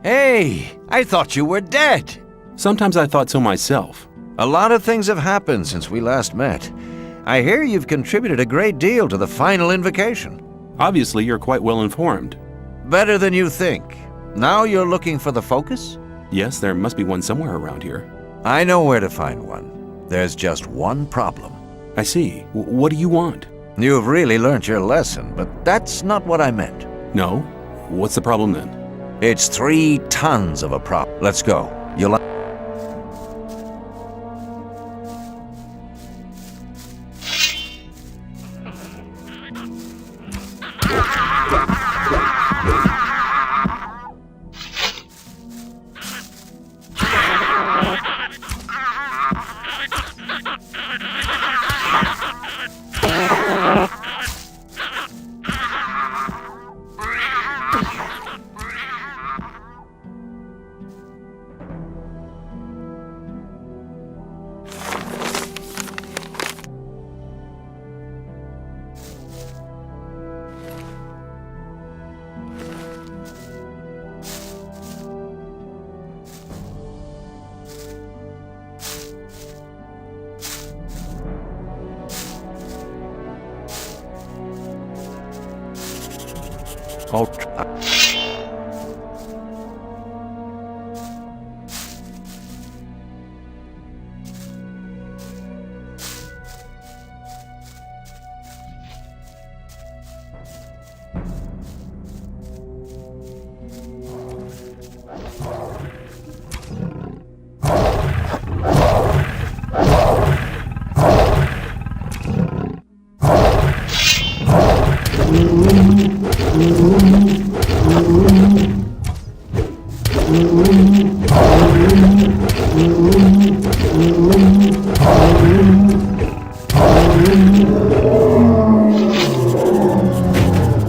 Hey, I thought you were dead. Sometimes I thought so myself. A lot of things have happened since we last met. I hear you've contributed a great deal to the final invocation. Obviously, you're quite well informed. Better than you think. Now you're looking for the focus? Yes, there must be one somewhere around here. I know where to find one. There's just one problem. I see. What do you want? You've really learnt your lesson, but that's not what I meant. No? What's the problem then? It's 3 tons of a prop. Let's go. You'll...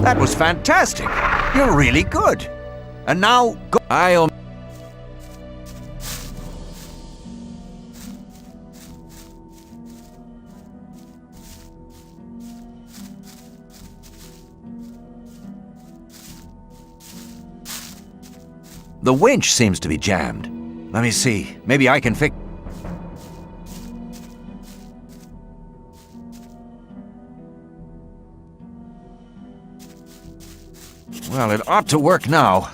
That was fantastic. You're really good. And now, go... The winch seems to be jammed. Let me see. Maybe I can fix... Well, it ought to work now.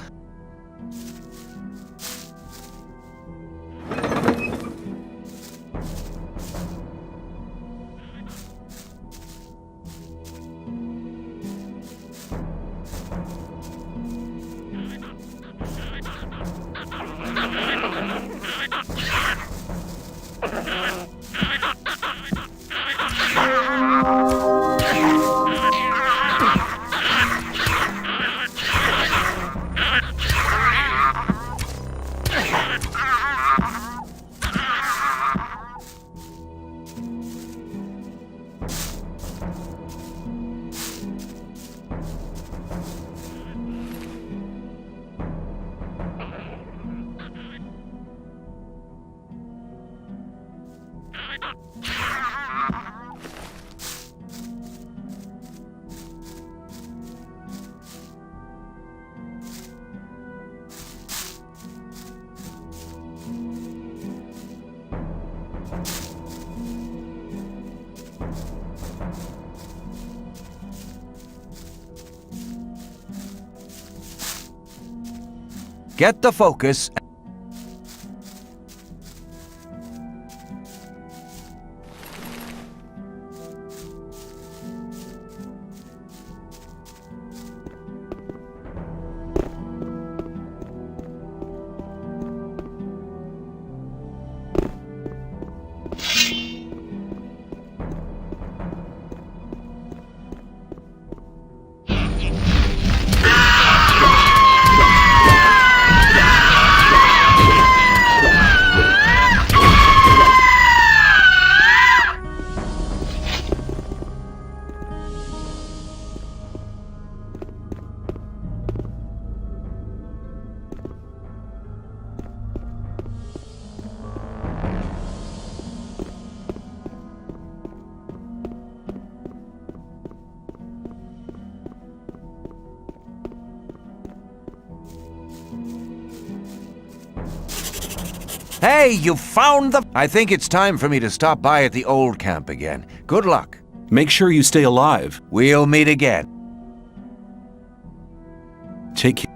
Get the focus. Hey, you found the... I think it's time for me to stop by at the old camp again. Good luck. Make sure you stay alive. We'll meet again. Take care.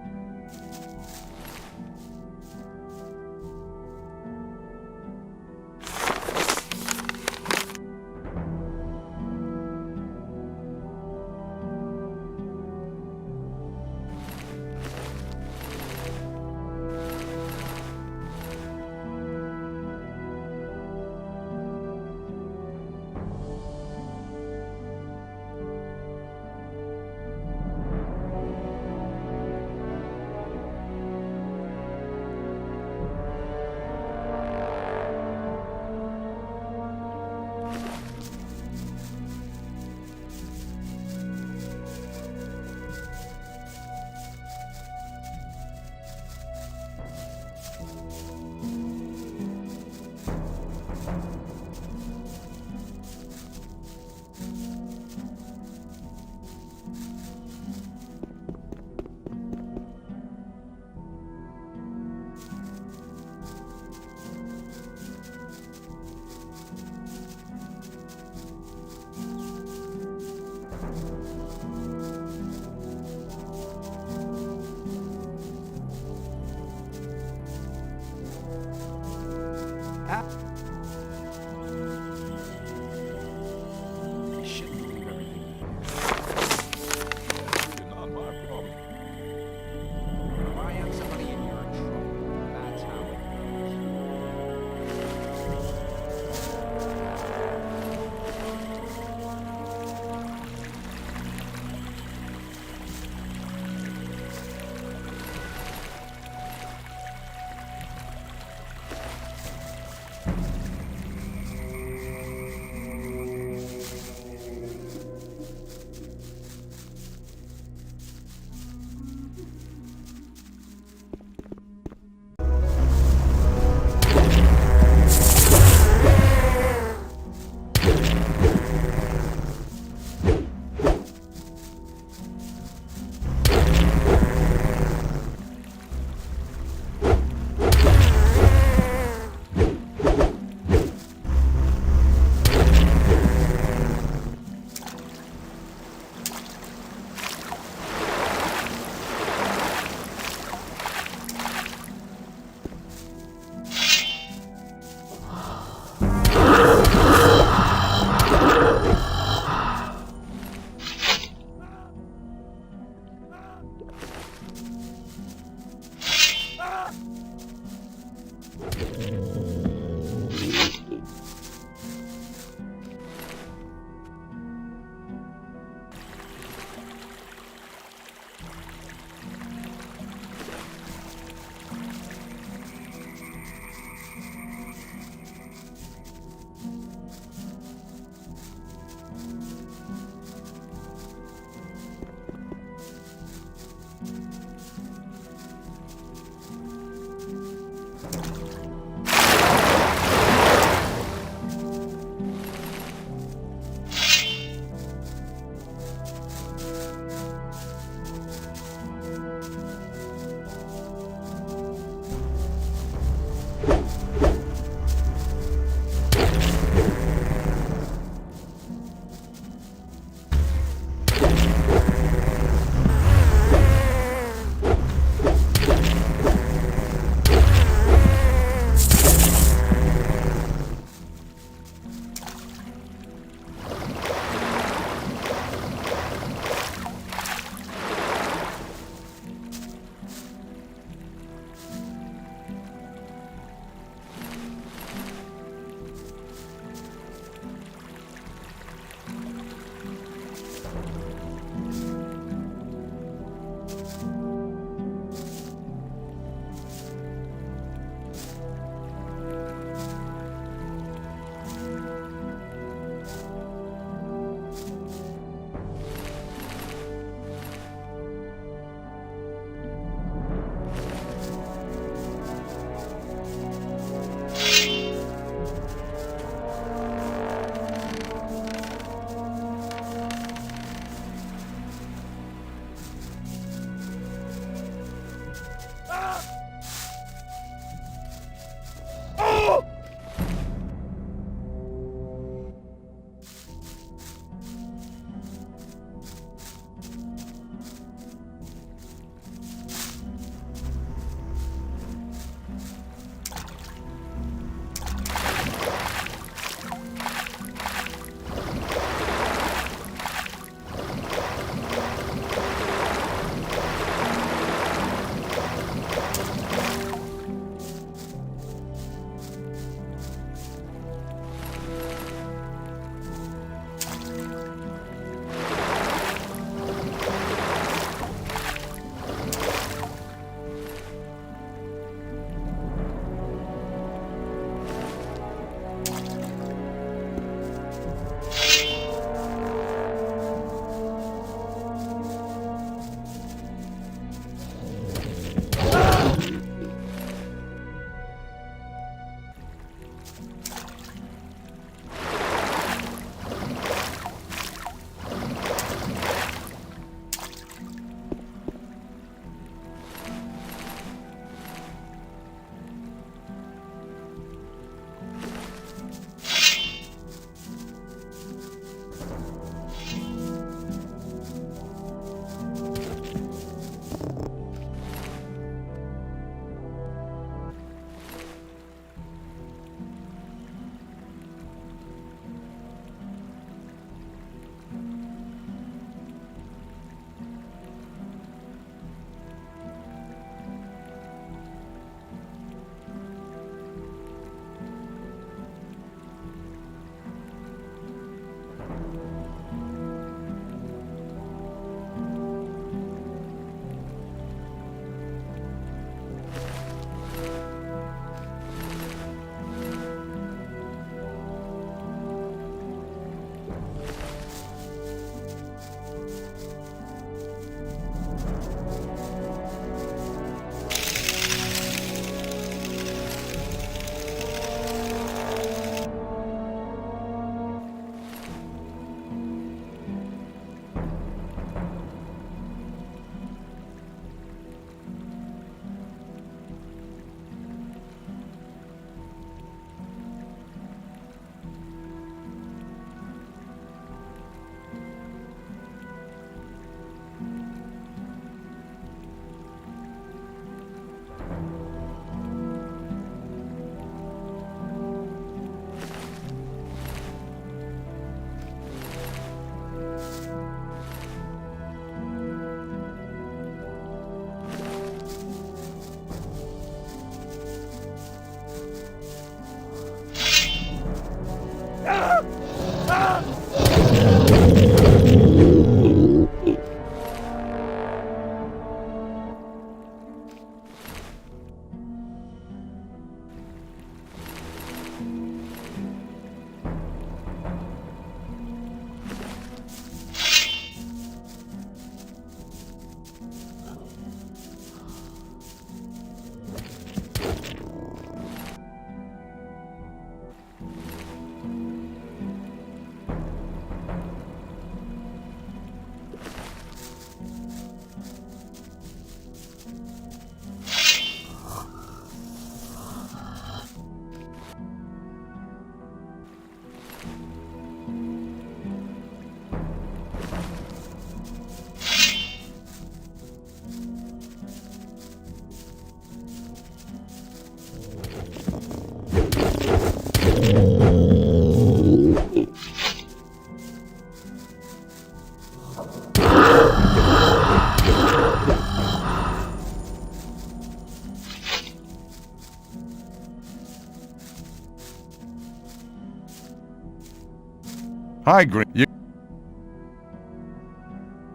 Hi, Green.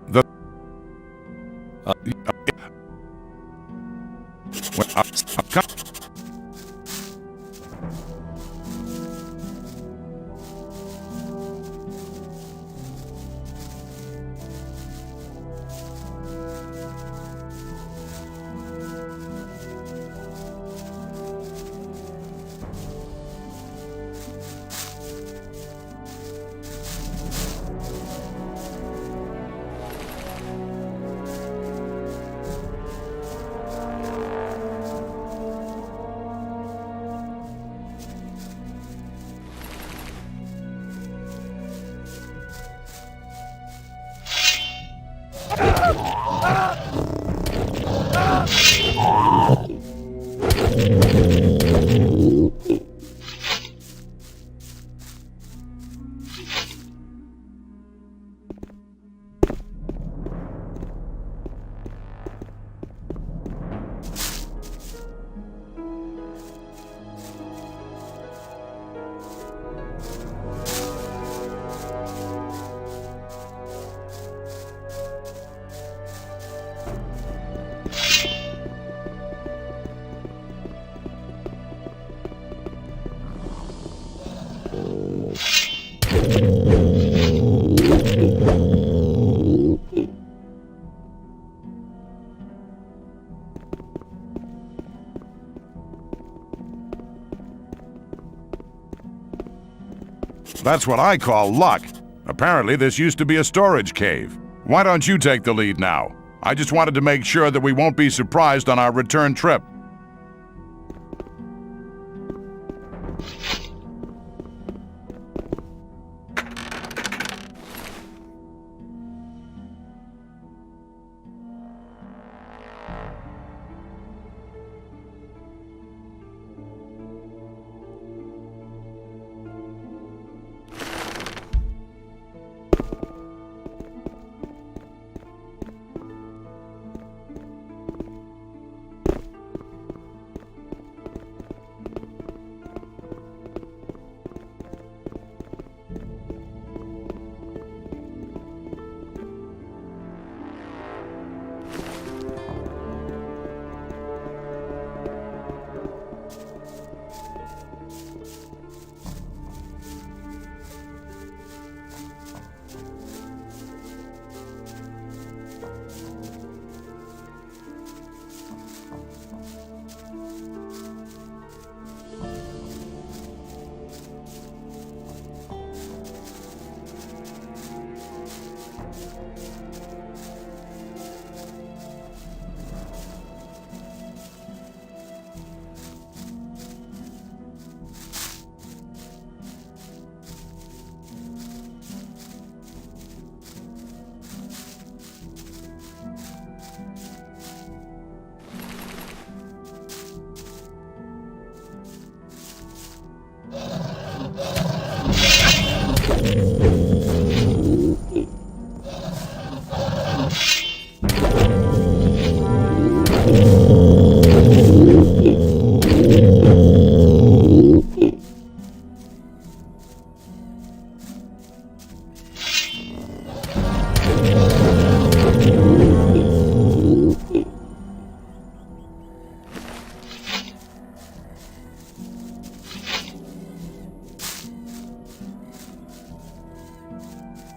The. That's what I call luck. Apparently, this used to be a storage cave. Why don't you take the lead now? I just wanted to make sure that we won't be surprised on our return trip.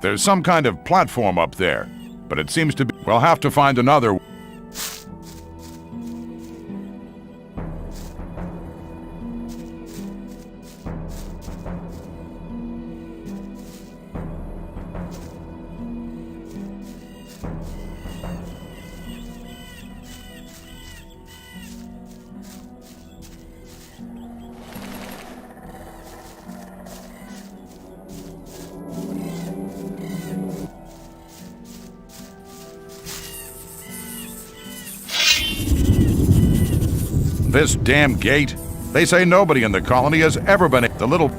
There's some kind of platform up there, but it seems to be... We'll have to find another... This damn gate? They say nobody in the colony has ever been... The little...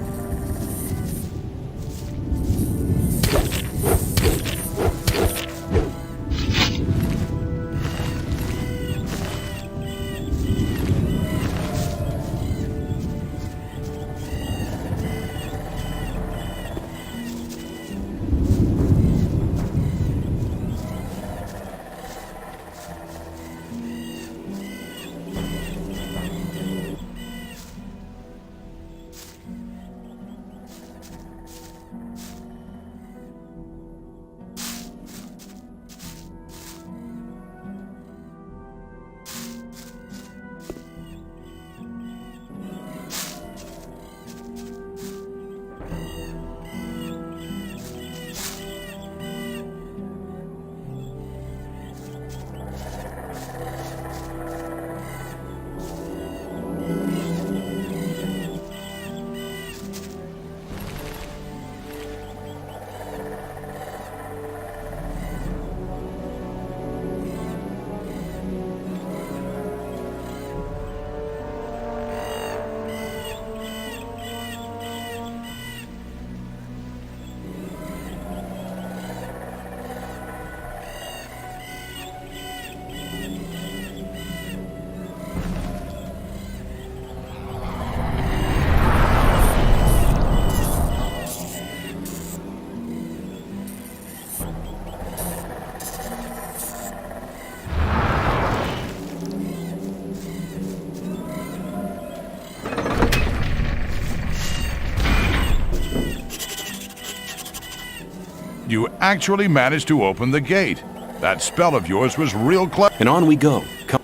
You actually managed to open the gate. That spell of yours was real clever. And on we go. Come.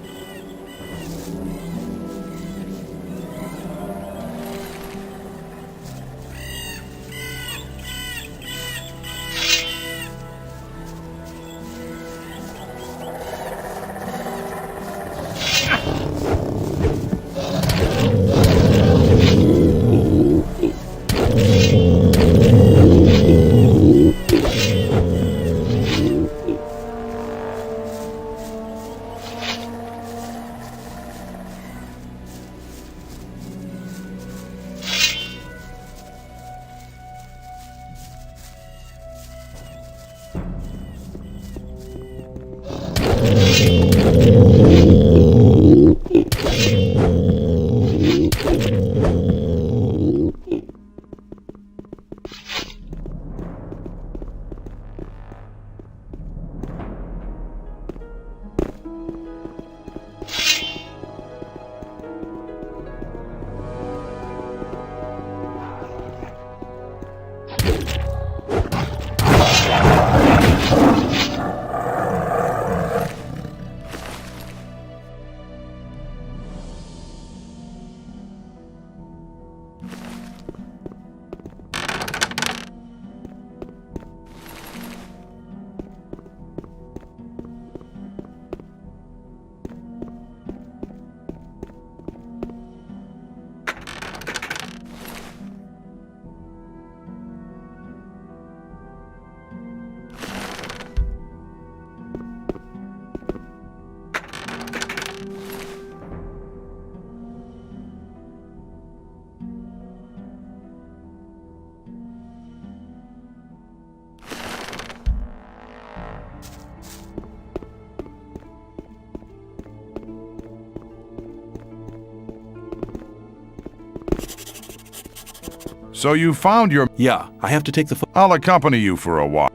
So you found your... Yeah, I have to take the... I'll accompany you for a while.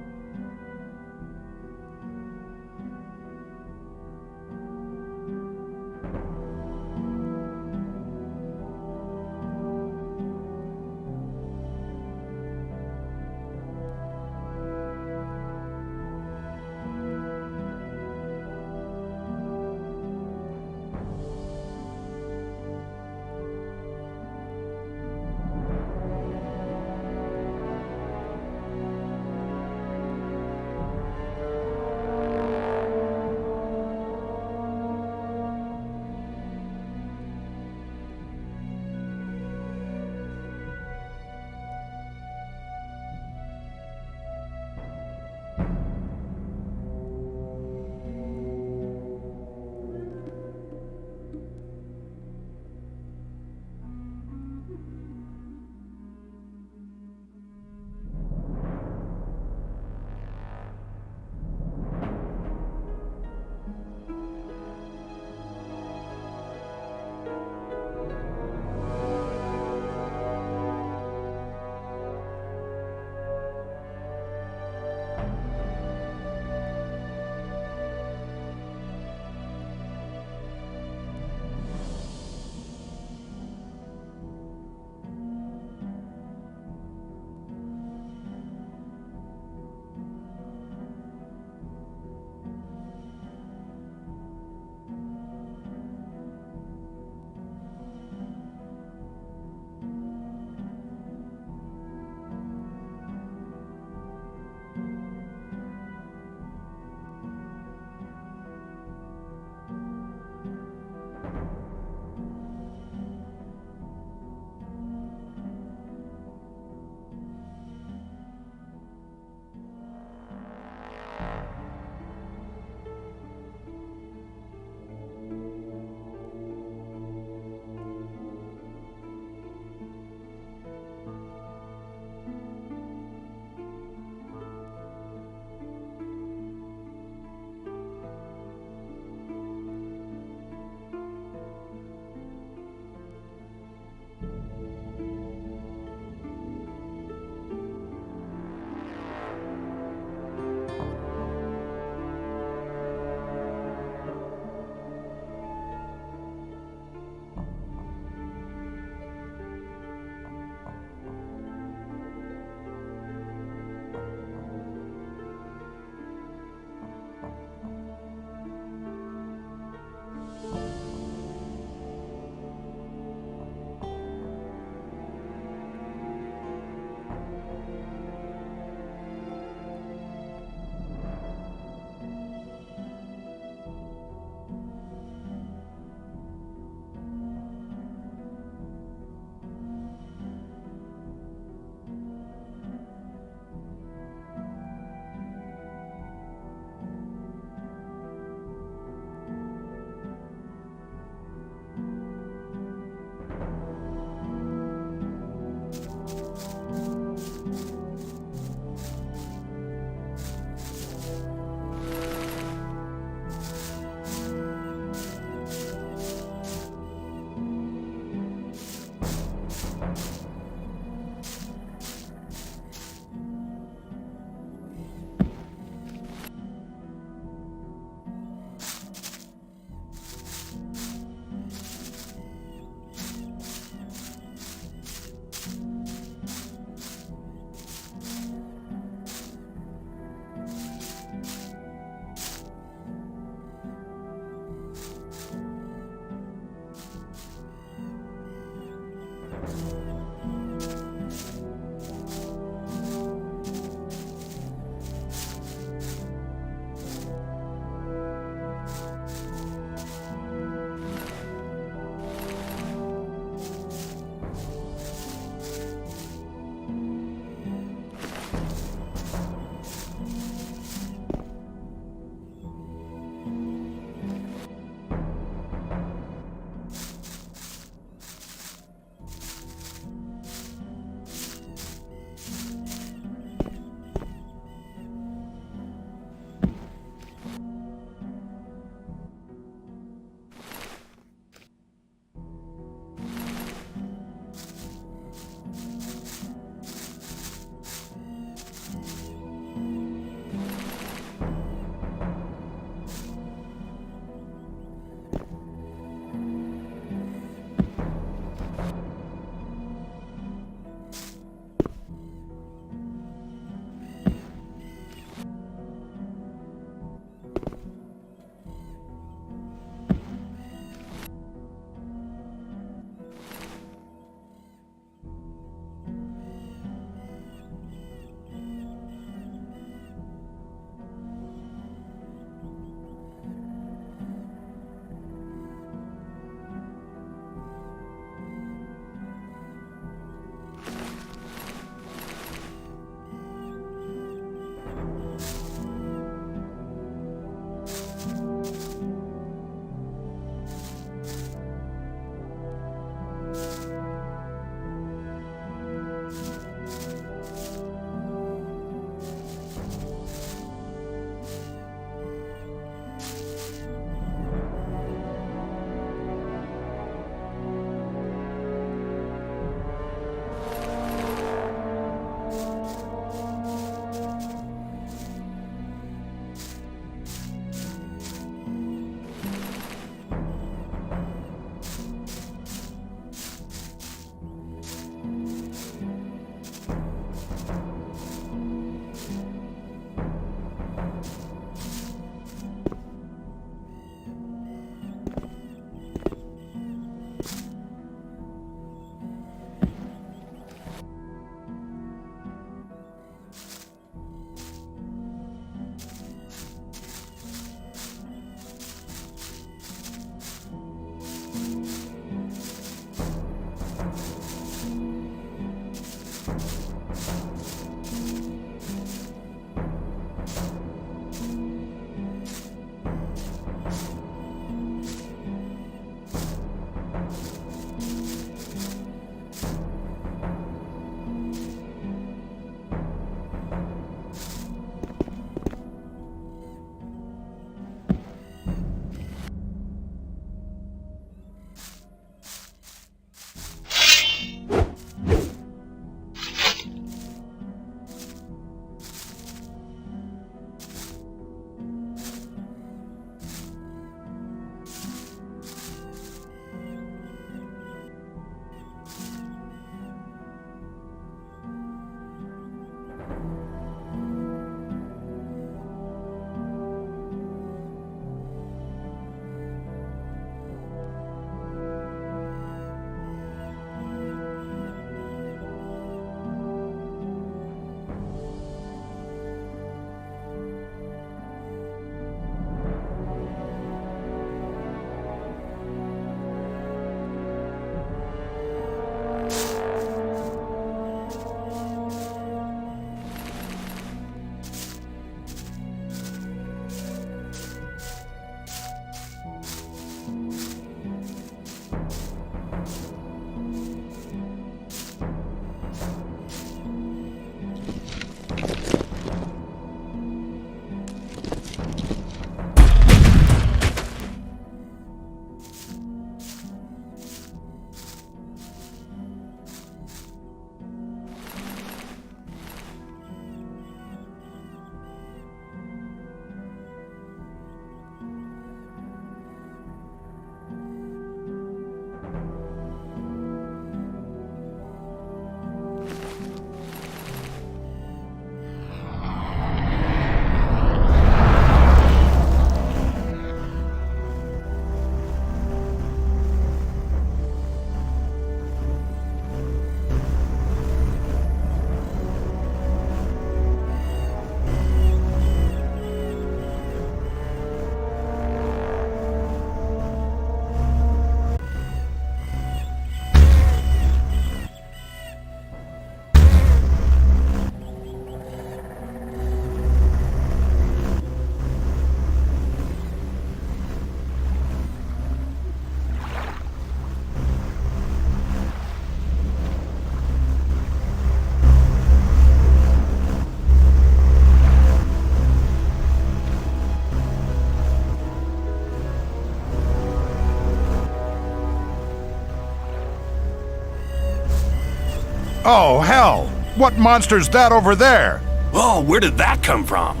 Oh, hell! What monster's that over there? Oh, where did that come from?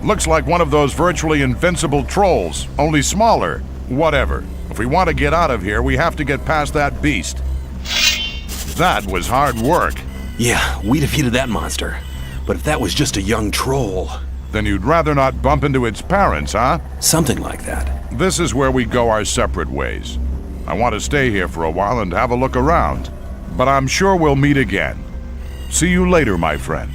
Looks like one of those virtually invincible trolls, only smaller. Whatever. If we want to get out of here, we have to get past that beast. That was hard work. Yeah, we defeated that monster. But if that was just a young troll... Then you'd rather not bump into its parents, huh? Something like that. This is where we go our separate ways. I want to stay here for a while and have a look around. But I'm sure we'll meet again. See you later, my friend.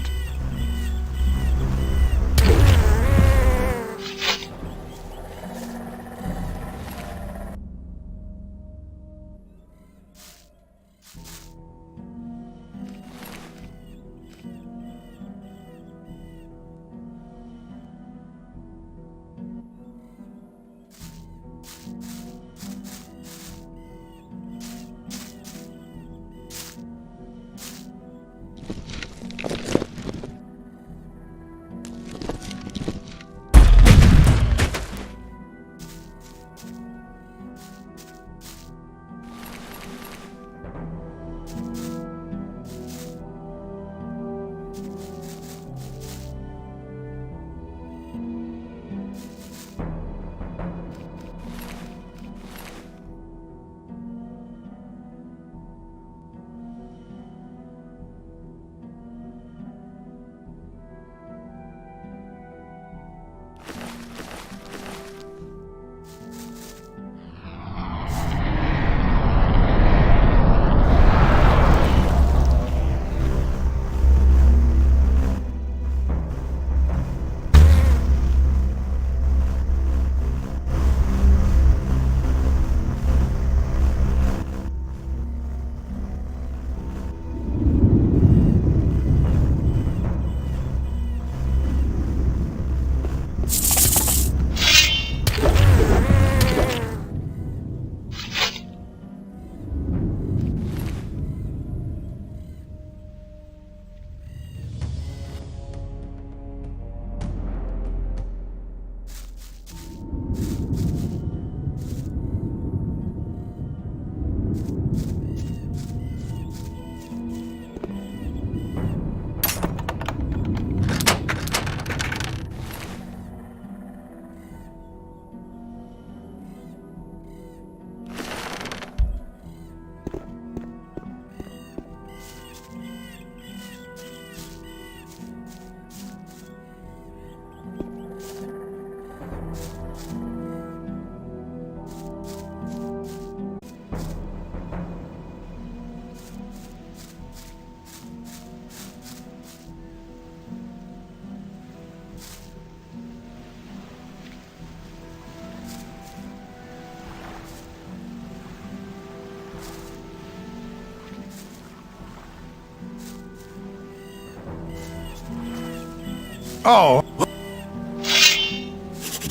Oh!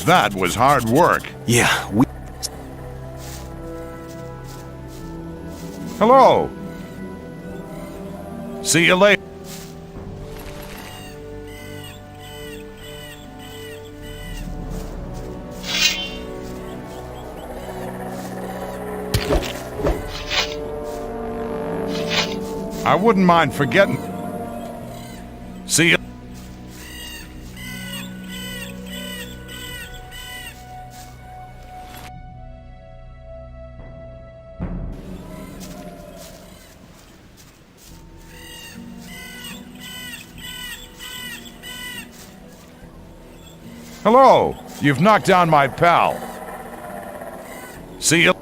That was hard work. Yeah, we... Hello! See you later. I wouldn't mind forgetting. See you. Hello! You've knocked down my pal. See you.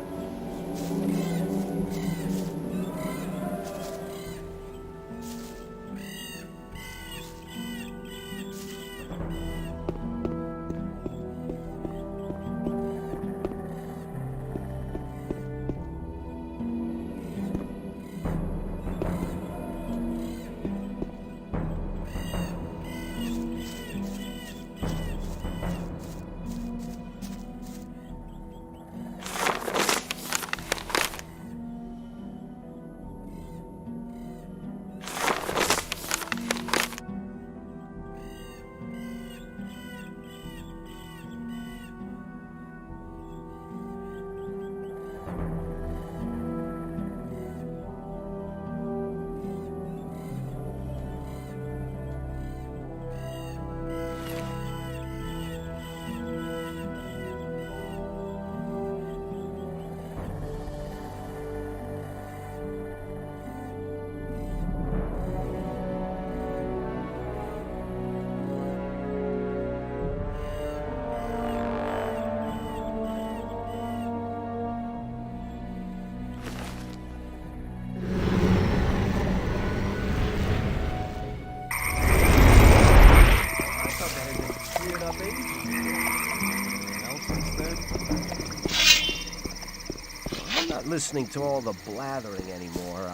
listening to all the blathering anymore.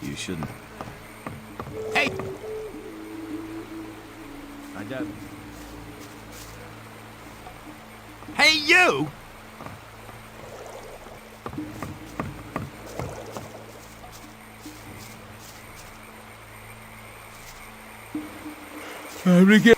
You shouldn't. Hey! I got. Hey, you! Time to get.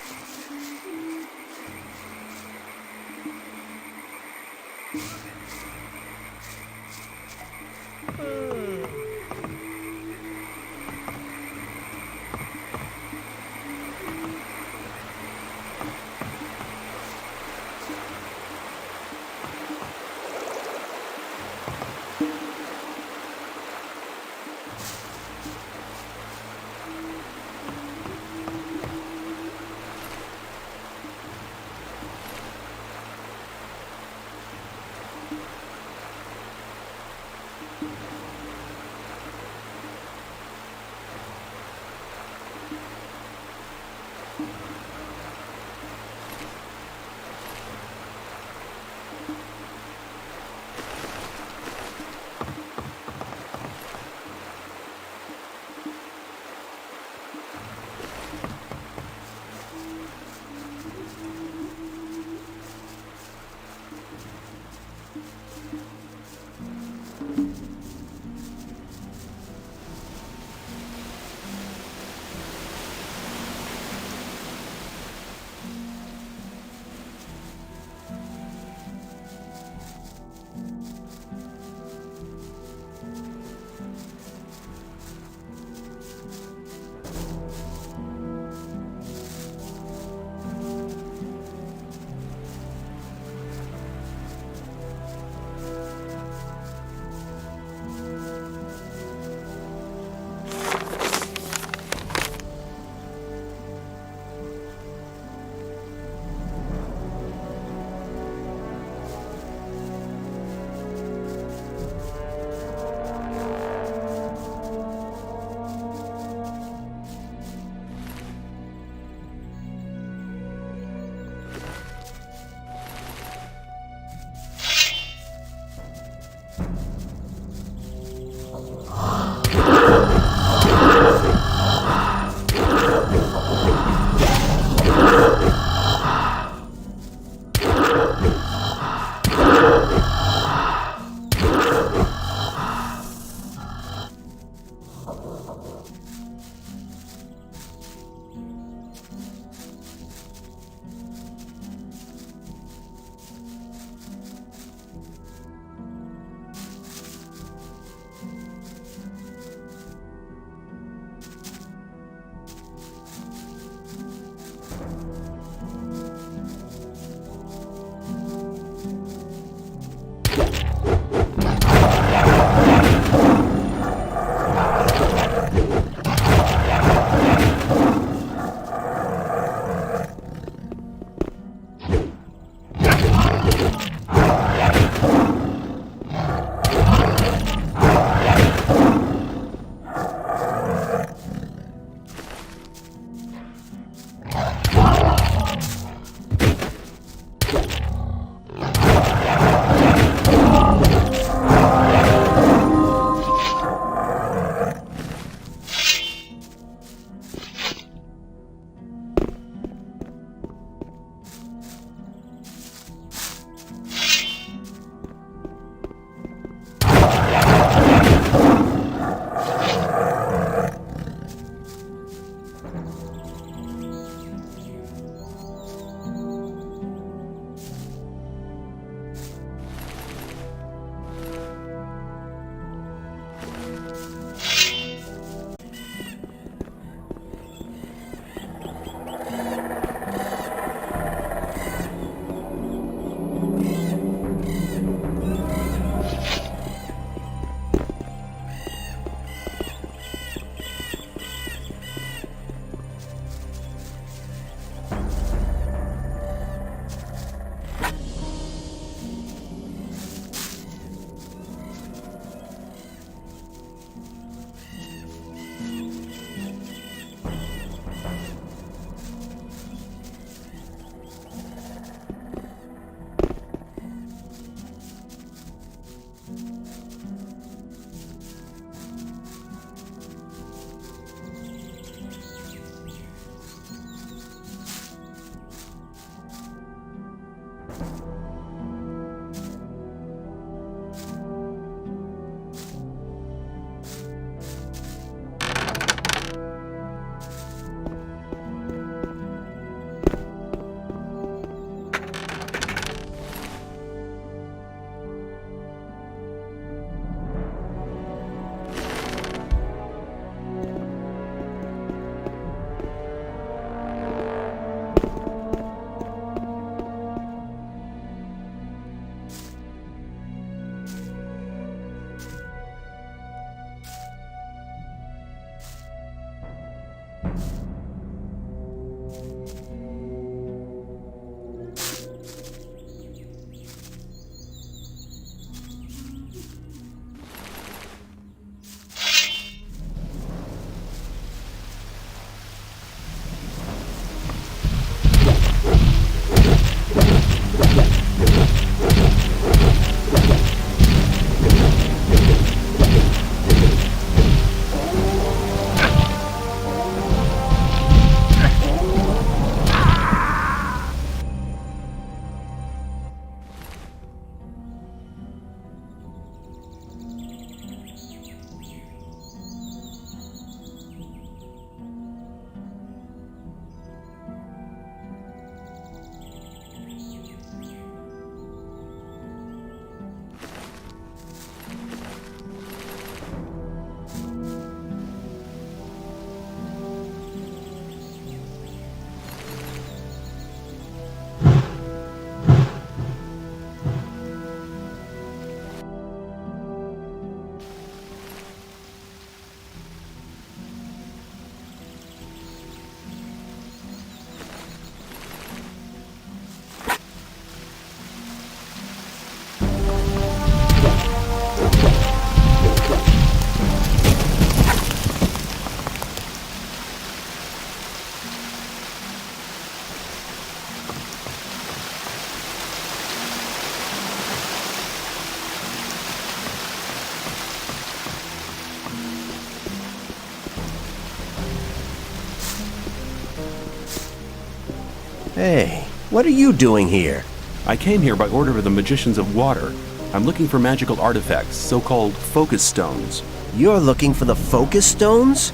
Hey, what are you doing here? I came here by order of the Magicians of Water. I'm looking for magical artifacts, so-called focus stones. You're looking for the focus stones?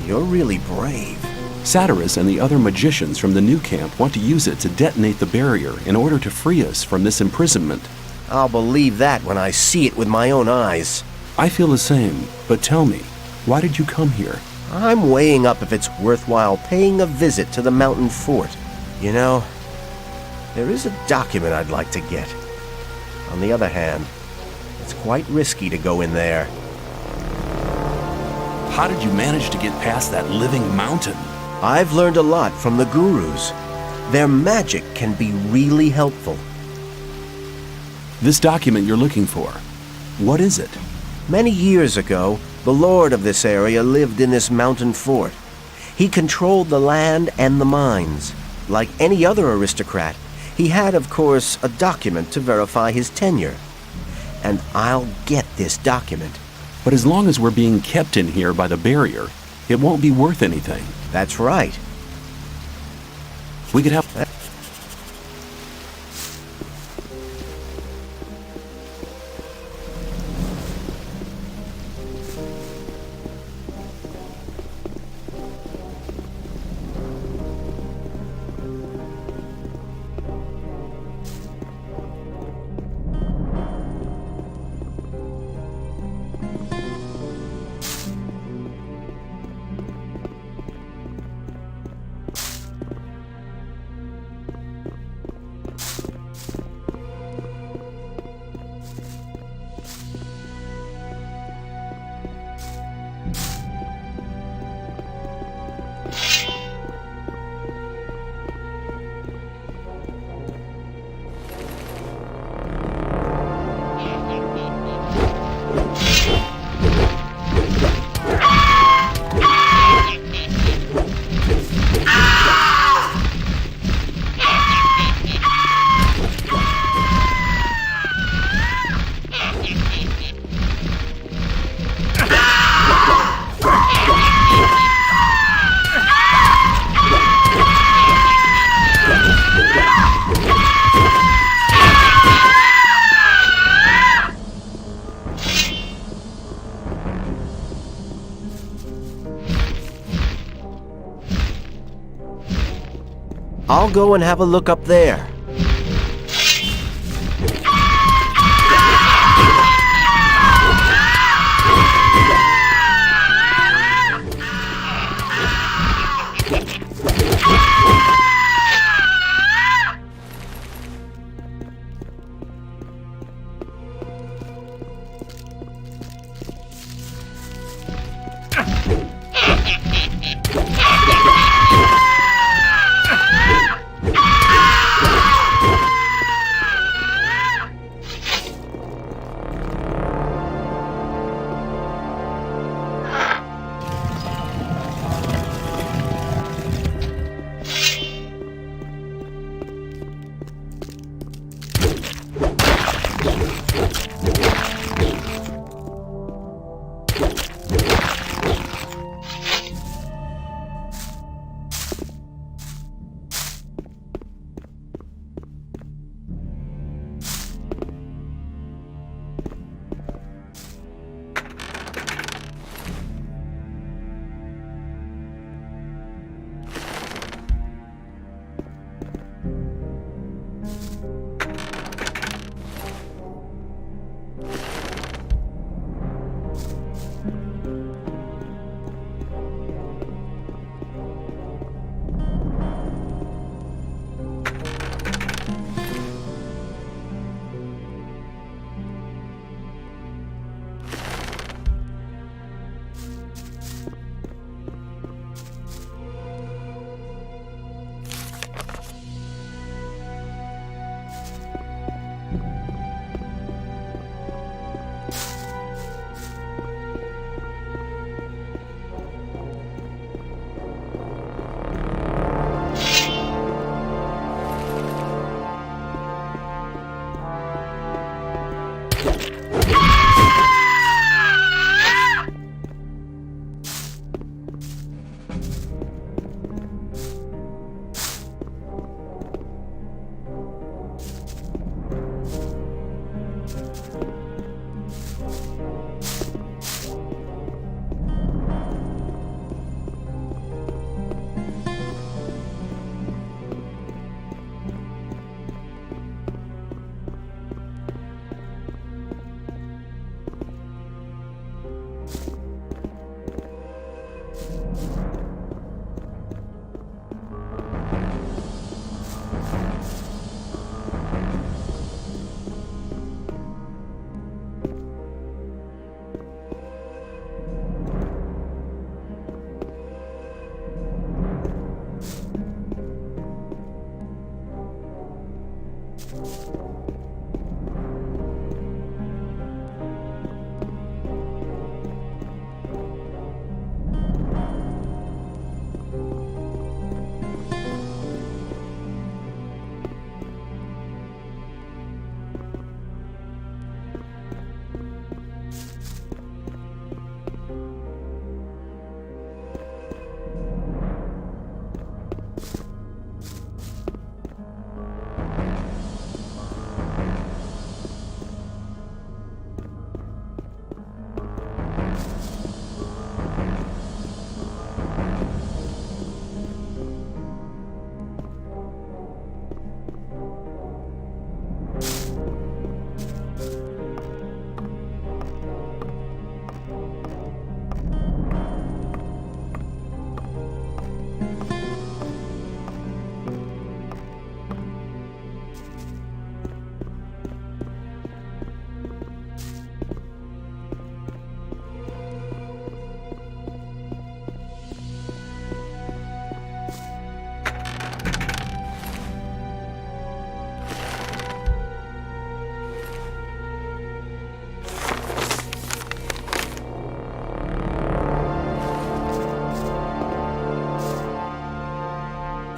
You're really brave. Satyrus and the other magicians from the new camp want to use it to detonate the barrier in order to free us from this imprisonment. I'll believe that when I see it with my own eyes. I feel the same, but tell me, why did you come here? I'm weighing up if it's worthwhile paying a visit to the mountain fort. You know, there is a document I'd like to get. On the other hand, it's quite risky to go in there. How did you manage to get past that living mountain? I've learned a lot from the gurus. Their magic can be really helpful. This document you're looking for, what is it? Many years ago, the lord of this area lived in this mountain fort. He controlled the land and the mines. Like any other aristocrat, he had, of course, a document to verify his tenure. And I'll get this document. But as long as we're being kept in here by the barrier, it won't be worth anything. That's right. We could have... I'll go and have a look up there.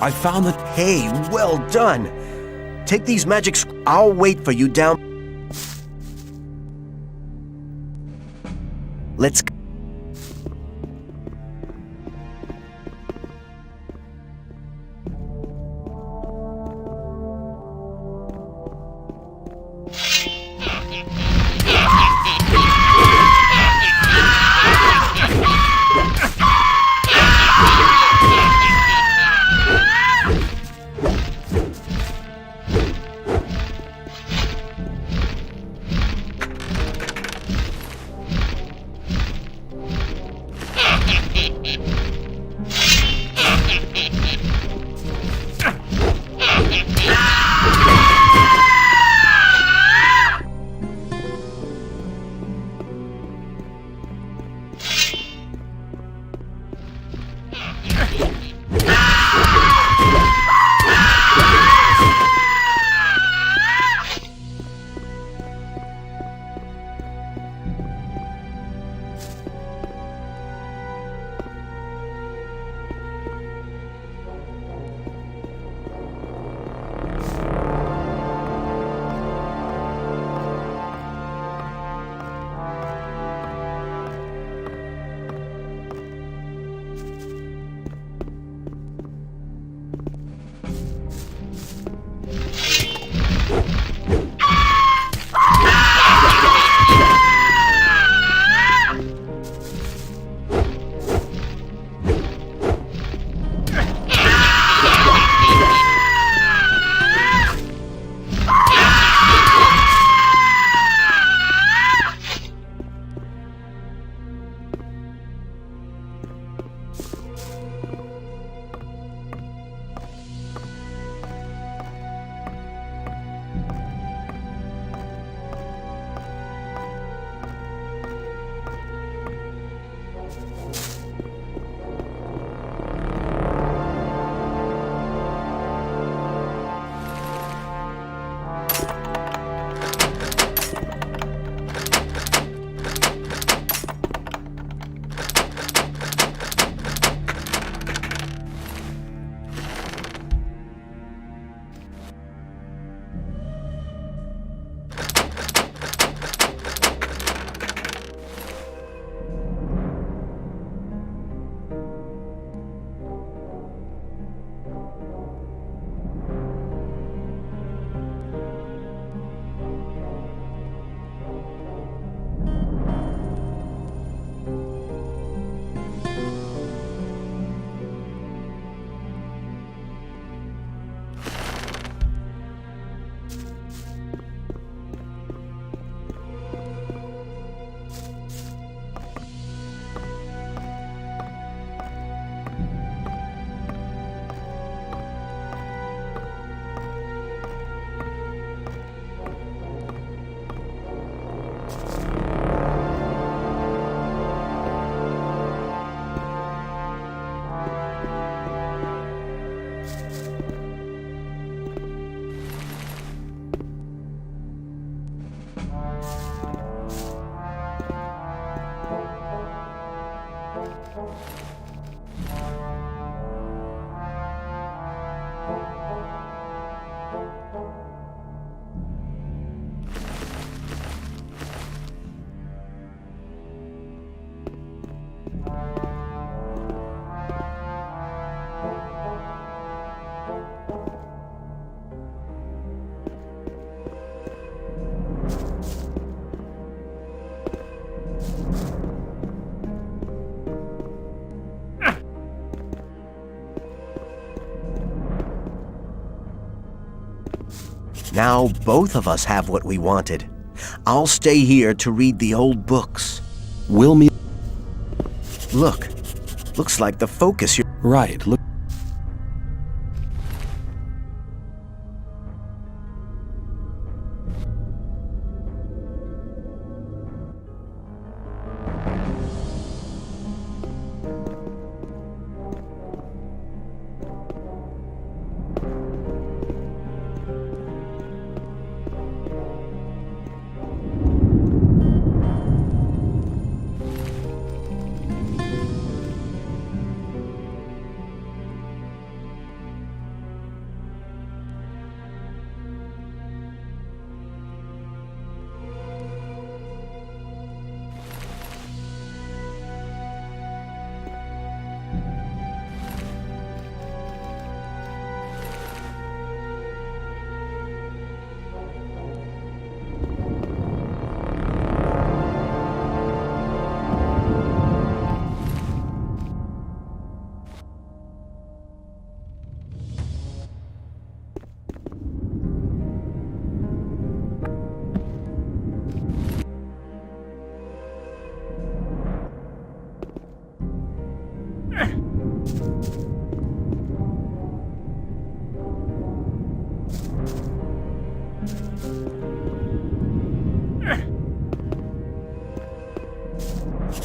I found the... Hey, well done. Take these magic I'll wait for you down. Let's... Now both of us have what we wanted. I'll stay here to read the old books. Will me... Look. Looks like the focus you're... Right, look...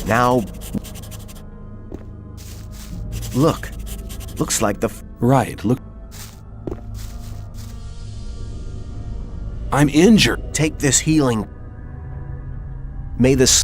Now, look. Looks like the... Right, look. I'm injured. Take this healing. May this...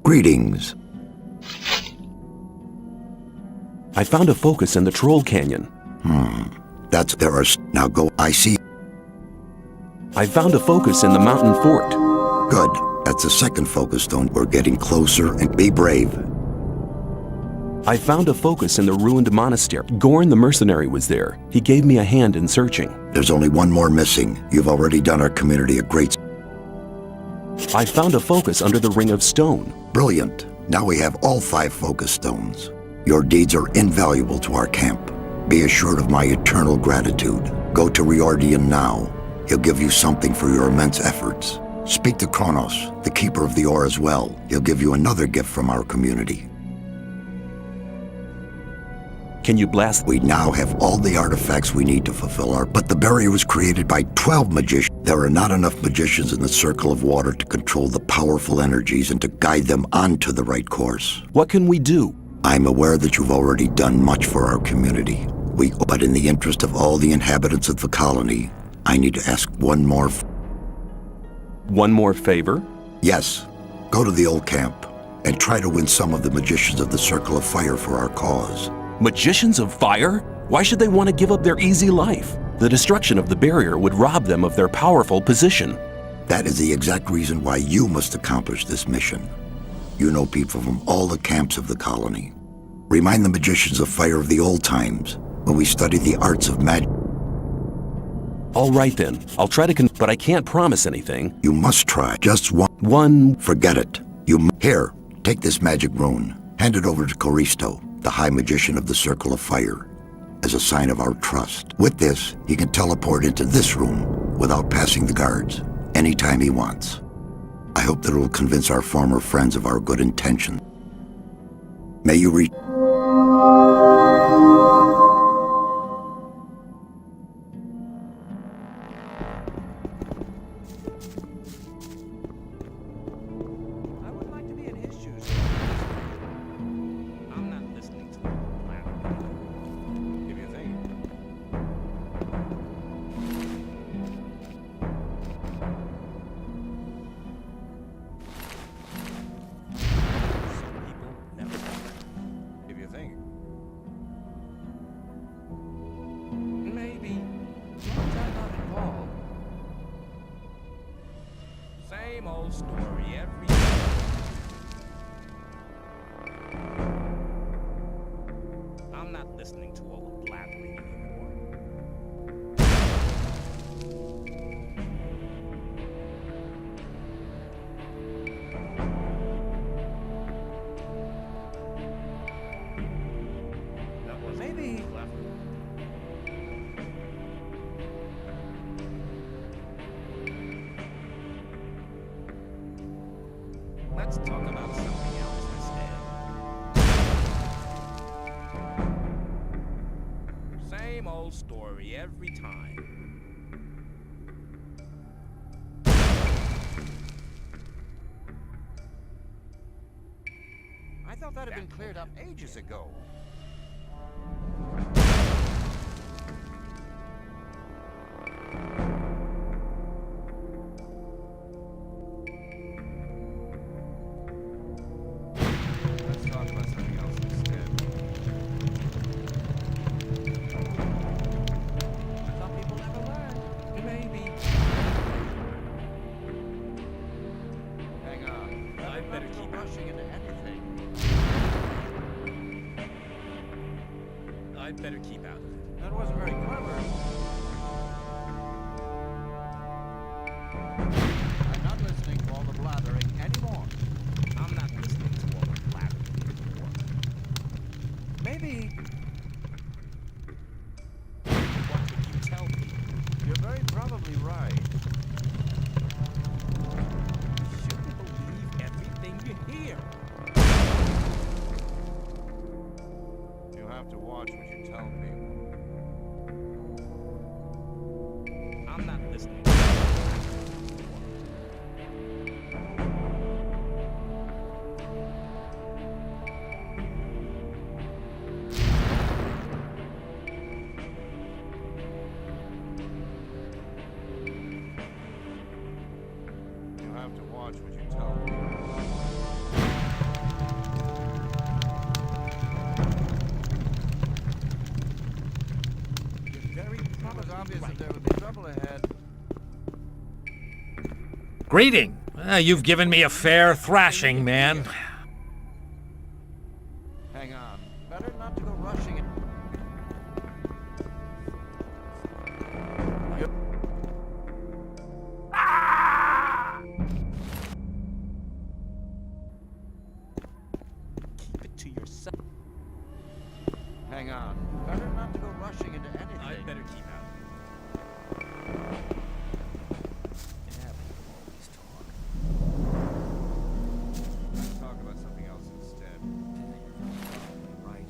Greetings. I found a focus in the Troll Canyon. That's there are... Now go... I see. I found a focus in the mountain fort. Good. That's the second focus stone. We're getting closer, and be brave. I found a focus in the ruined monastery. Gorn the mercenary was there. He gave me a hand in searching. There's only one more missing. You've already done our community a great... I found a focus under the Ring of Stone. Brilliant. Now we have all 5 focus stones. Your deeds are invaluable to our camp. Be assured of my eternal gratitude. Go to Riordian now. He'll give you something for your immense efforts. Speak to Kronos, the keeper of the ore as well. He'll give you another gift from our community. Can you blast? We now have all the artifacts we need to fulfill our... But the barrier was created by 12 magicians. There are not enough magicians in the circle of water to control the powerful energies and to guide them onto the right course. What can we do? I'm aware that you've already done much for our community. But in the interest of all the inhabitants of the colony, I need to ask one more... One more favor? Yes. Go to the old camp and try to win some of the magicians of the Circle of Fire for our cause. Magicians of fire? Why should they want to give up their easy life? The destruction of the barrier would rob them of their powerful position. That is the exact reason why you must accomplish this mission. You know people from all the camps of the colony. Remind the magicians of fire of the old times, when we studied the arts of magic. All right then, I'll try to but I can't promise anything. You must try. Just one. Forget it. Here, take this magic rune. Hand it over to Coristo, the High Magician of the Circle of Fire, as a sign of our trust. With this, he can teleport into this room without passing the guards, anytime he wants. I hope that it will convince our former friends of our good intention. May you reach... Same old story every I'm not listening to all the blabbering anymore. That was maybe clever. Let's talk about something else instead. Same old story every time. I thought that had been cleared up ages ago. Let's talk about something else instead. Some people never learn. Maybe. Hang on. I better keep rushing into anything. I'd better keep out of it. That wasn't very clever. I'm not listening to all the blathering anymore. I'm not listening to all the blabbering anymore. Maybe What would you tell me? you're very probably right. You shouldn't believe everything you hear. You have to watch what you tell people. I'm not listening. You have to watch what you tell people. Very It was probably obvious right. that there would be trouble ahead. Greeting. You've given me a fair thrashing, man. Hang on. Better not to go rushing it. Keep it to yourself. Hang on. Better not to go rushing into anything. I'd better keep out of it. Yeah, people always talk. Let's talk about something else instead. Right.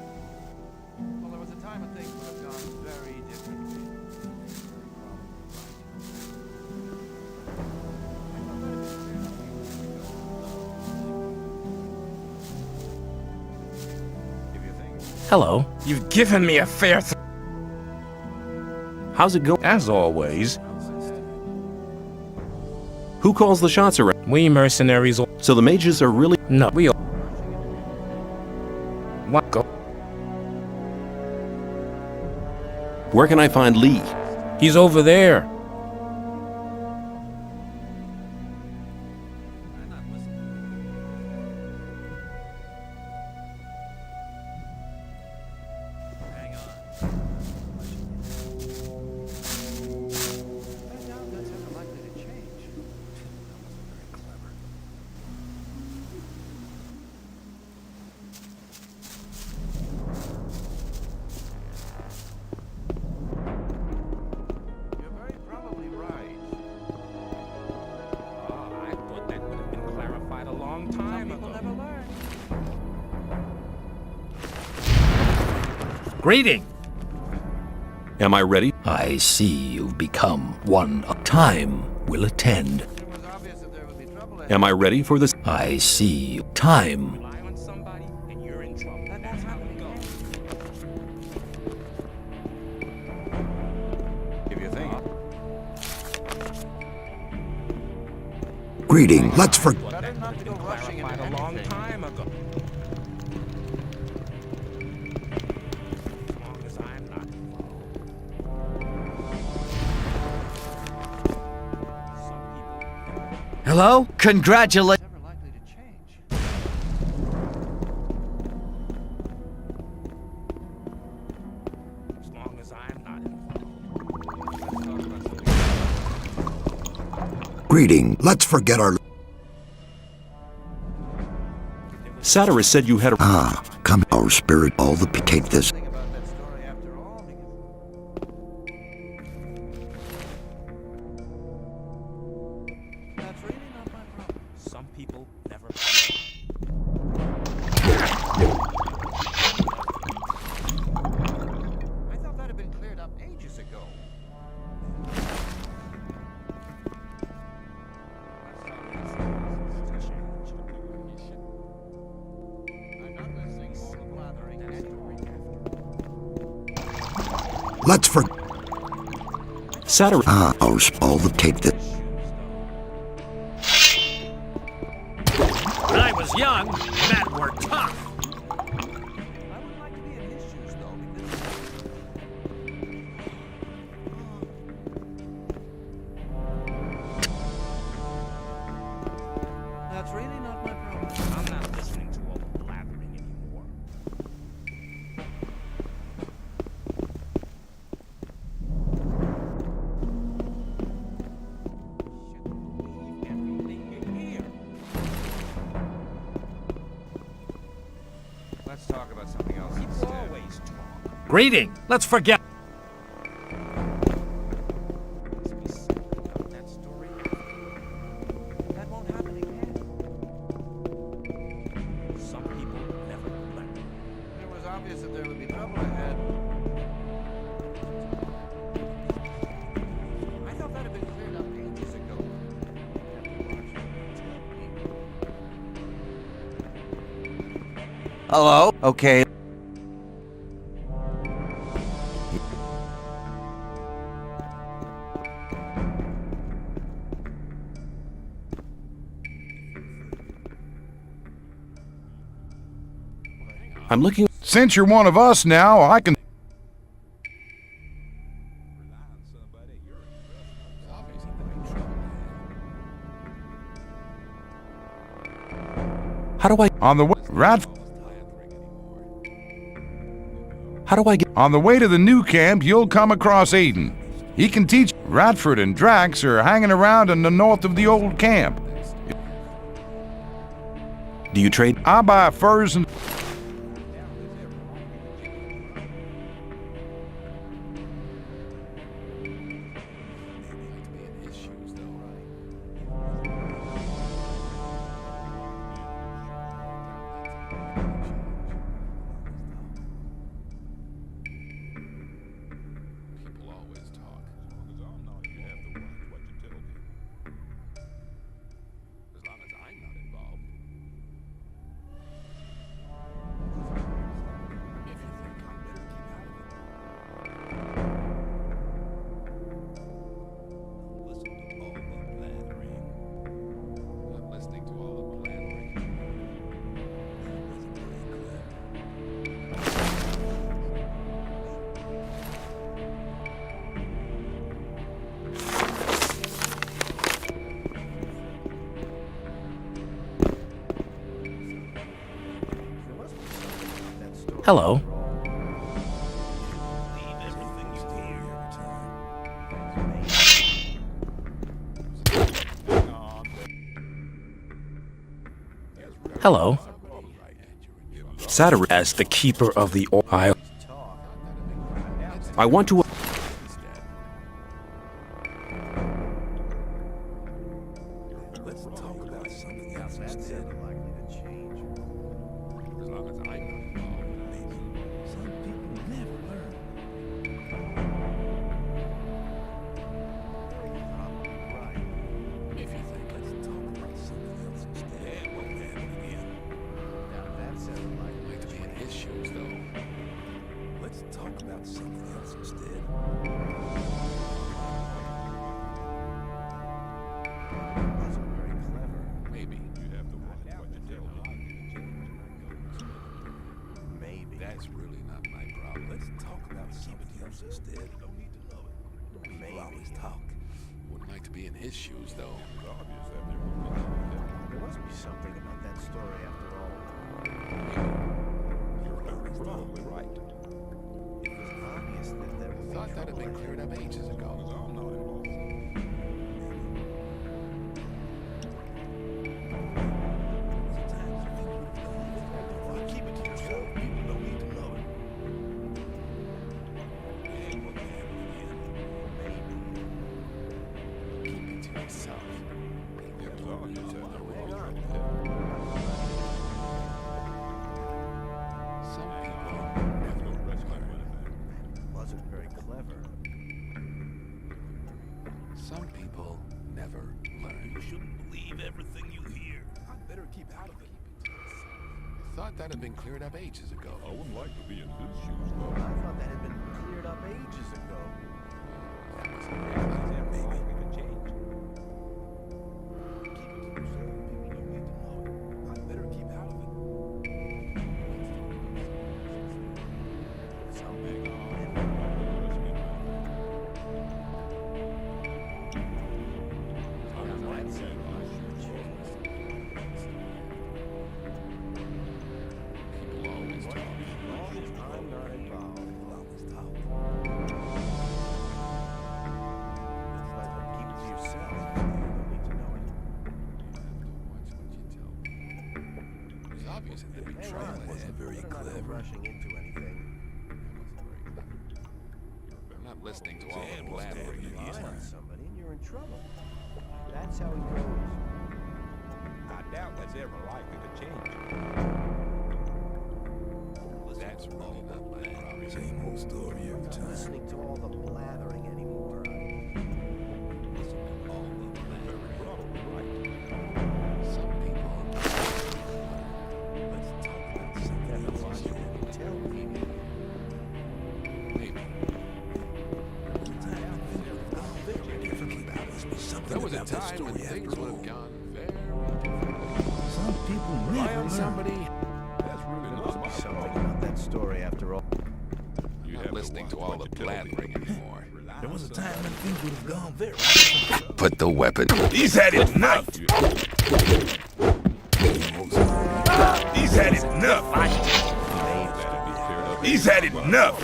Well, there was a time when things would have gone very differently. If you think Hello. You've given me a fair How's it going? As always, Who calls the shots around? we mercenaries. So the mages are really... No, we all. What go? Where can I find Lee? He's over there. I'm not listening. Hang on. I doubt that's ever likely to change. Very clever. You're very probably right. Oh, I thought that would have been clarified a long time People ago. never learn. Greeting. Am I ready? I see you've become one. Time will attend. It was obvious that there would be trouble ahead. Am I ready for this? I see time. Rely on somebody and you're in trouble. That's how it goes. If you think Greeting. Let's forget. Better not to go rushing into Clarified a long anything. time ago. As long as I'm not involved. Some people. Hello? Congratulations. Never likely to change. As long as I'm not involved. let's talk about something Greeting. Let's forget our. Satyrus said you had a... Ah, come, our spirit. All the. Take this. Think about that story after all, because that's really not my problem. Some people never. I thought that had been cleared up ages ago. Let's for... Saturday. All the take that... When I was young, men were tough. I would like to be in his shoes, though, because... That's really not my problem. I'm not listening to all the blathering anymore. Let's talk about something else instead. Always talk. Greeting. Let's forget. That story. That won't happen again. Some people never learn. It was obvious that there would be trouble ahead. I thought that had been cleared up ages ago. Hello? Okay. I'm looking. Since you're one of us now, I can... How do I? On the way... How do I get? On the way to the new camp, you'll come across Aiden. He can teach... Radford and Drax are hanging around in the north of the old camp. Do you trade? I buy furs and... People always talk. You have to watch what you tell people. As long as I'm not involved. If you think I better keep out of it. Not listening to all the blathering. Hello. Hello. Saturday. As the keeper of the I want to. Let's talk about something else instead. Likely to change. As long as I'm not involved, maybe. Some people never learn. Right. If you think, let's talk about something else instead. Yeah, it won't happen again. Now that sounded like to be in his shoes, though. Let's talk about something else instead. Wasn't very clever. Maybe. You have to watch what you tell Maybe. That's really not my problem. Let's talk about something else instead. You don't need to know it. Maybe. Always talk. Wouldn't like to be in his shoes, though. There must be something about that story after all. You're probably right. It was obvious that there was... Thought that had been cleared up ages ago. Keep it to yourself. People don't need to know it. Keep it to yourself. Some people never learn. Wasn't very clever. Some people never learn. You shouldn't believe everything you hear. I'd better keep out of it. thought that had been cleared up ages ago. I wouldn't like to be in his shoes, though. I thought that had been cleared up ages ago. Maybe. We could change. Keep it to yourself. People don't need to know it. I better keep out of it. Something People always talk. I'm not involved. It's like, keep it to yourself. You don't need to know it. Watch what you tell me. It was obvious that the betrayal wasn't very Better not go clever. rushing into anything. I'm not listening to all the blabbering you Rely on hear. somebody and you're in trouble. That's how it goes. I doubt that's ever likely to change. That's really not my problem. Same old story every I'm not time. listening to all the blathering anymore. Listen to all the Very probably right. Some people. Let's talk about something else. Tell me. Maybe. There was a time when things would have gone very differently. Some people Rely on somebody. That's really not my Something problem. about that story after all. I'm not listening to all the blabbering anymore. There was a time when things would have gone very Put the weapon. He's had enough. He's had enough. He's had enough.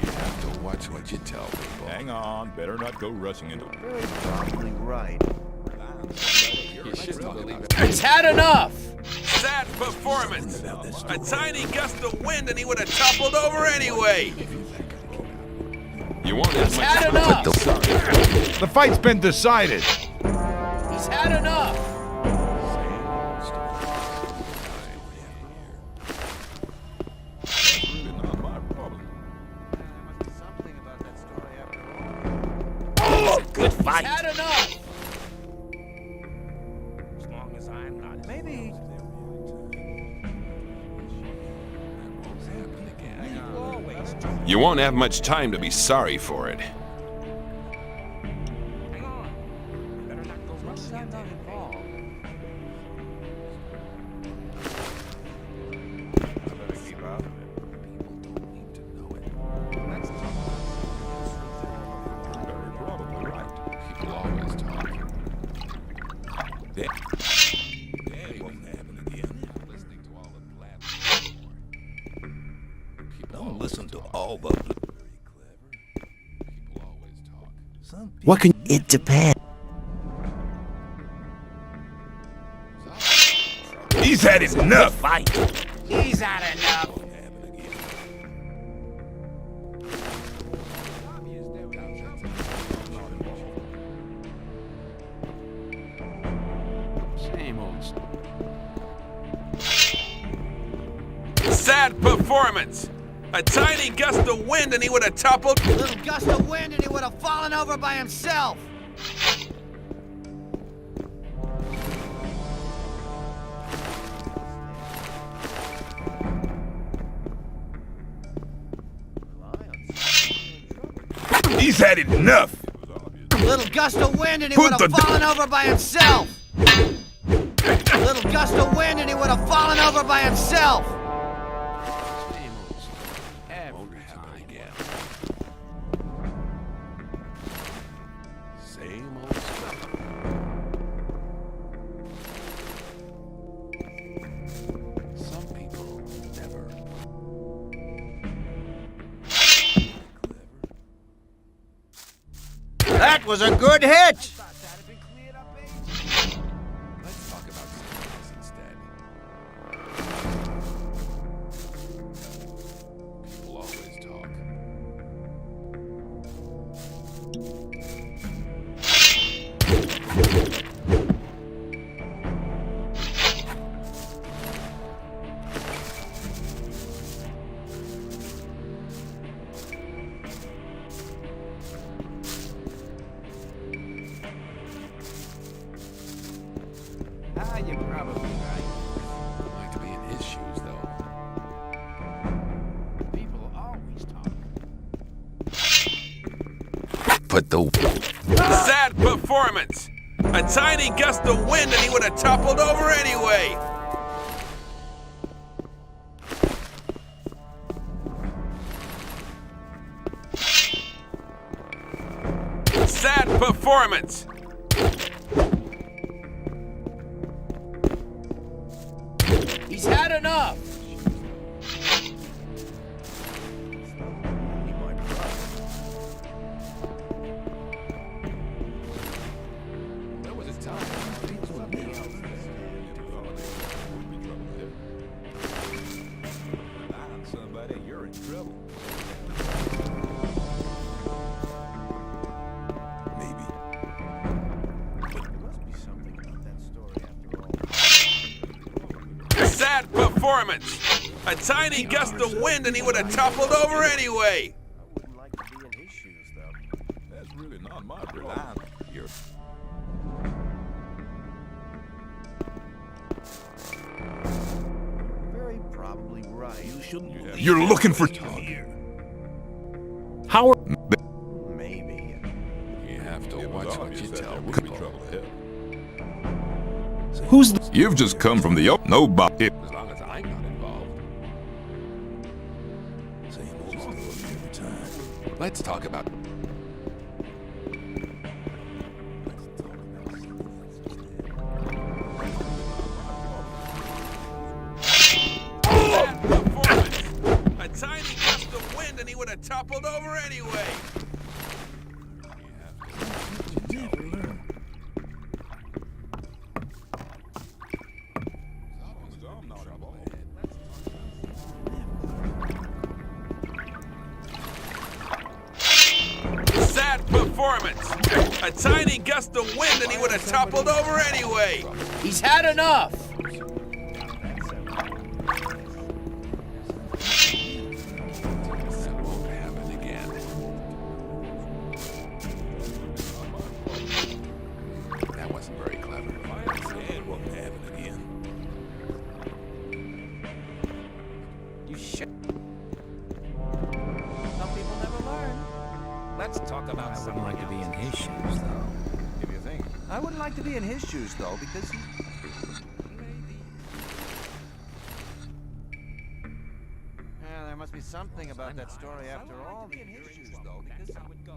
You have to watch what you tell people. Hang on, better not go rushing into it. Very probably right. You should believe it. It's had enough! Sad performance. A tiny gust of wind and he would have toppled over anyway. You won't have He's much had time enough! The fight's been decided. He's had enough! That's really not my problem. Something about that story after all. Good fight. He's had enough! As long as I'm not. Maybe You won't have much time to be sorry for it. Hang on. Better not go rushing I'm into not it. involved. I better keep out of it. People don't need to know it. Very probably right. People always talk. That won't happen again. Listening to all the blabbering anymore. People Don't always listen to talk. all the... Very clever. People always talk. Some people... What can... It depends. He's had enough. Fight. He's had enough. Won't happen again. Same old story. Sad performance. A tiny gust of wind and he would have toppled. A little gust of wind and he would have fallen over by himself. He's had enough. A little gust of wind and he Put would have the- fallen over by himself. A little gust of wind and he would have fallen over by himself. Same old story. Every time again. Same old story. Some people never. That was a good hit! Let's talk about something else instead. People always talk. Ah, you're probably right. put the... Sad performance! A tiny gust of wind and he would have toppled over anyway! Sad performance! He's had enough! There was a time somebody, you're in trouble. Maybe. There must be something about that story after all. Sad performance! A tiny gust of wind and he would have toppled over anyway! I wouldn't like to be in his shoes, though. That's really not my problem. You're... Very probably right. You shouldn't. You're looking for... How are... Maybe. You have to watch what you tell people. Who's the... You've just come from the... Nobody... As long as I'm not involved. Same old story every time. Let's talk about... Sad performance! A tiny gust of wind and he would have toppled over anyway! Sad performance! A tiny gust of wind and he would have toppled over anyway! He's had enough! That won't happen again. That wasn't very clever. It won't happen again. You shit. Some people never learn. Let's talk about I wouldn't like to be in his shoes, though. If you think. I wouldn't like to be in his shoes, though, because he... Yeah, there must be something about that story after all. I wouldn't like to be in his shoes, though, because how it goes.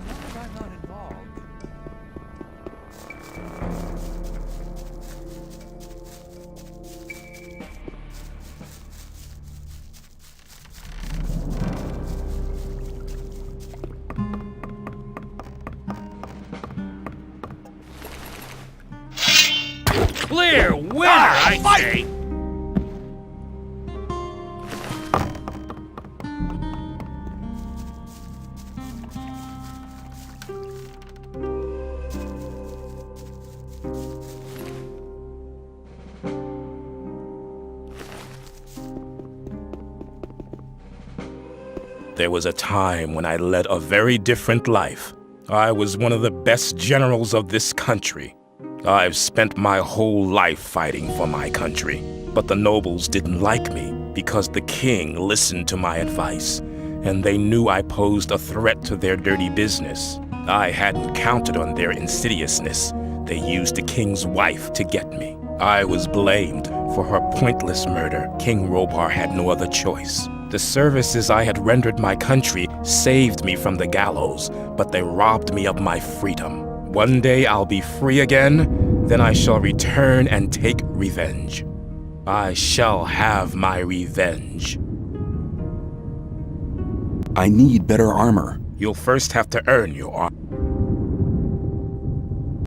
As long as I'm not involved. Clear winner, I say! There was a time when I led a very different life. I was one of the best generals of this country. I've spent my whole life fighting for my country, but the nobles didn't like me because the king listened to my advice, and they knew I posed a threat to their dirty business. I hadn't counted on their insidiousness. They used the king's wife to get me. I was blamed for her pointless murder. King Robar had no other choice. The services I had rendered my country saved me from the gallows, but they robbed me of my freedom. One day I'll be free again, then I shall return and take revenge. I shall have my revenge. I need better armor. You'll first have to earn your armor.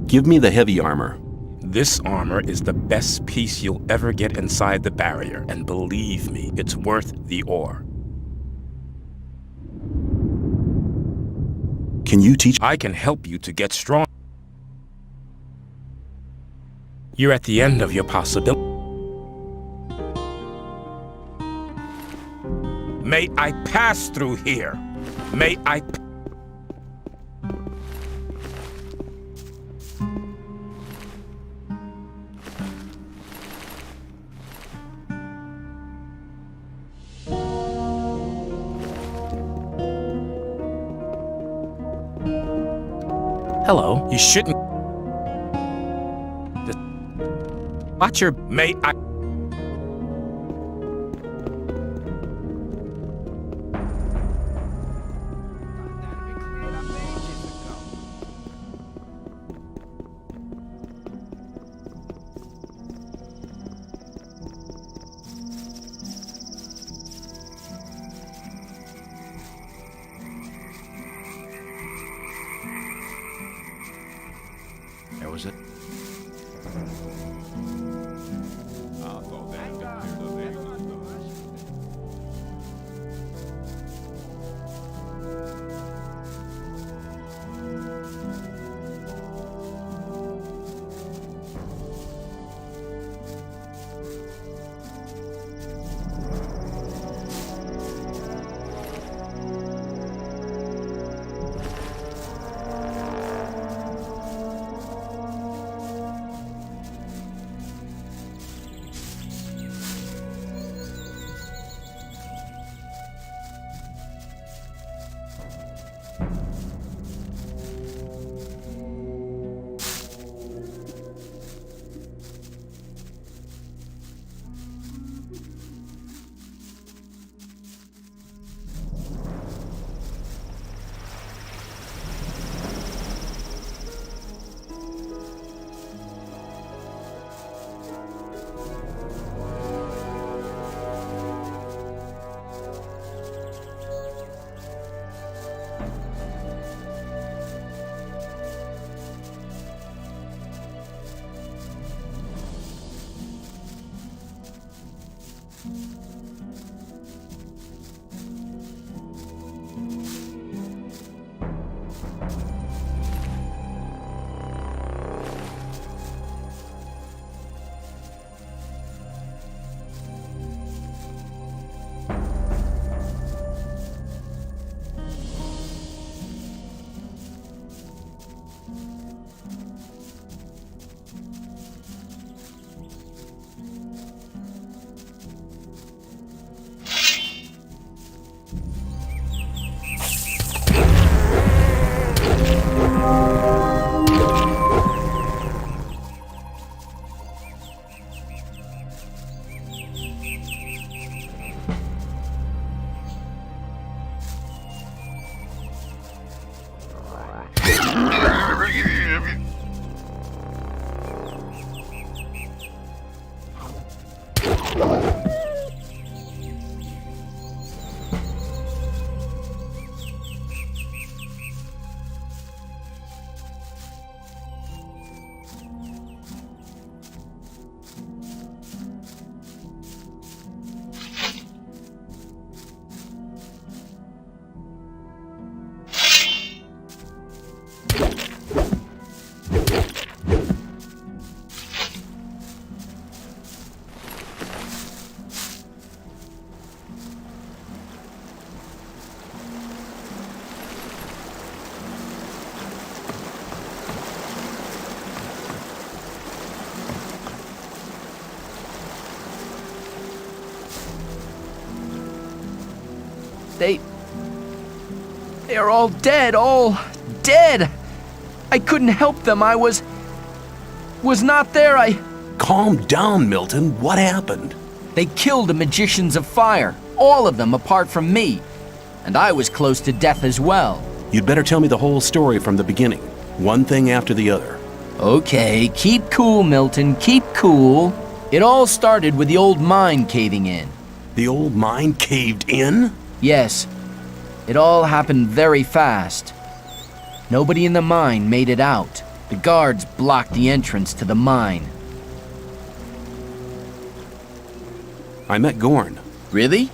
Give me the heavy armor. This armor is the best piece you'll ever get inside the barrier, and believe me, it's worth the ore. Can you teach? I can help you to get strong. You're at the end of your possibility. May I pass through here? May I... Hello. You shouldn't. Just watch your mate. There was it. They are all dead. I couldn't help them. I was not there. Calm down, Milton. What happened? They killed the magicians of fire, all of them apart from me. And I was close to death as well. You'd better tell me the whole story from the beginning, one thing after the other. Okay, keep cool, Milton, keep cool. It all started with the old mine caving in. The old mine caved in? Yes. It all happened very fast. Nobody in the mine made it out. The guards blocked the entrance to the mine. I met Gorn. Really?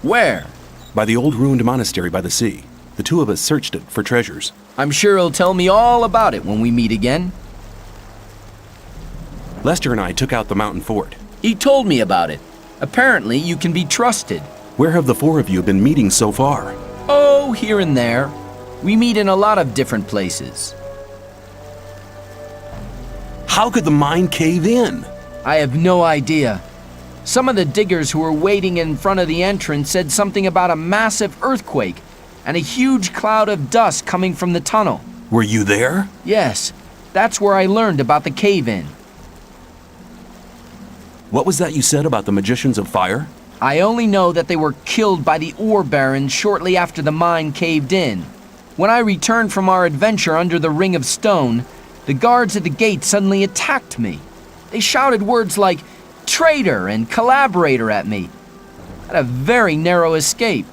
Where? By the old ruined monastery by the sea. The two of us searched it for treasures. I'm sure he'll tell me all about it when we meet again. Lester and I took out the mountain fort. He told me about it. Apparently, you can be trusted. Where have the four of you been meeting so far? Oh, here and there. We meet in a lot of different places. How could the mine cave in? I have no idea. Some of the diggers who were waiting in front of the entrance said something about a massive earthquake and a huge cloud of dust coming from the tunnel. Were you there? Yes, that's where I learned about the cave-in. What was that you said about the magicians of fire? I only know that they were killed by the ore barons shortly after the mine caved in. When I returned from our adventure under the Ring of Stone, the guards at the gate suddenly attacked me. They shouted words like traitor and collaborator at me. I had a very narrow escape.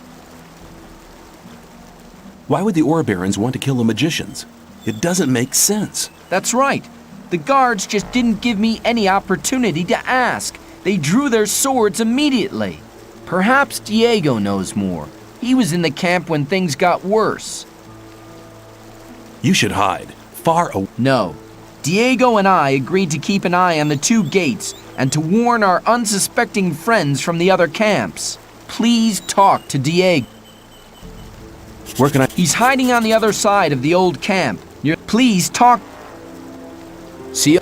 Why would the ore barons want to kill the magicians? It doesn't make sense. That's right. The guards just didn't give me any opportunity to ask. They drew their swords immediately. Perhaps Diego knows more. He was in the camp when things got worse. You should hide. Far away. No. Diego and I agreed to keep an eye on the two gates and to warn our unsuspecting friends from the other camps. Please talk to Diego. Where can I? He's hiding on the other side of the old camp. Please talk. See you.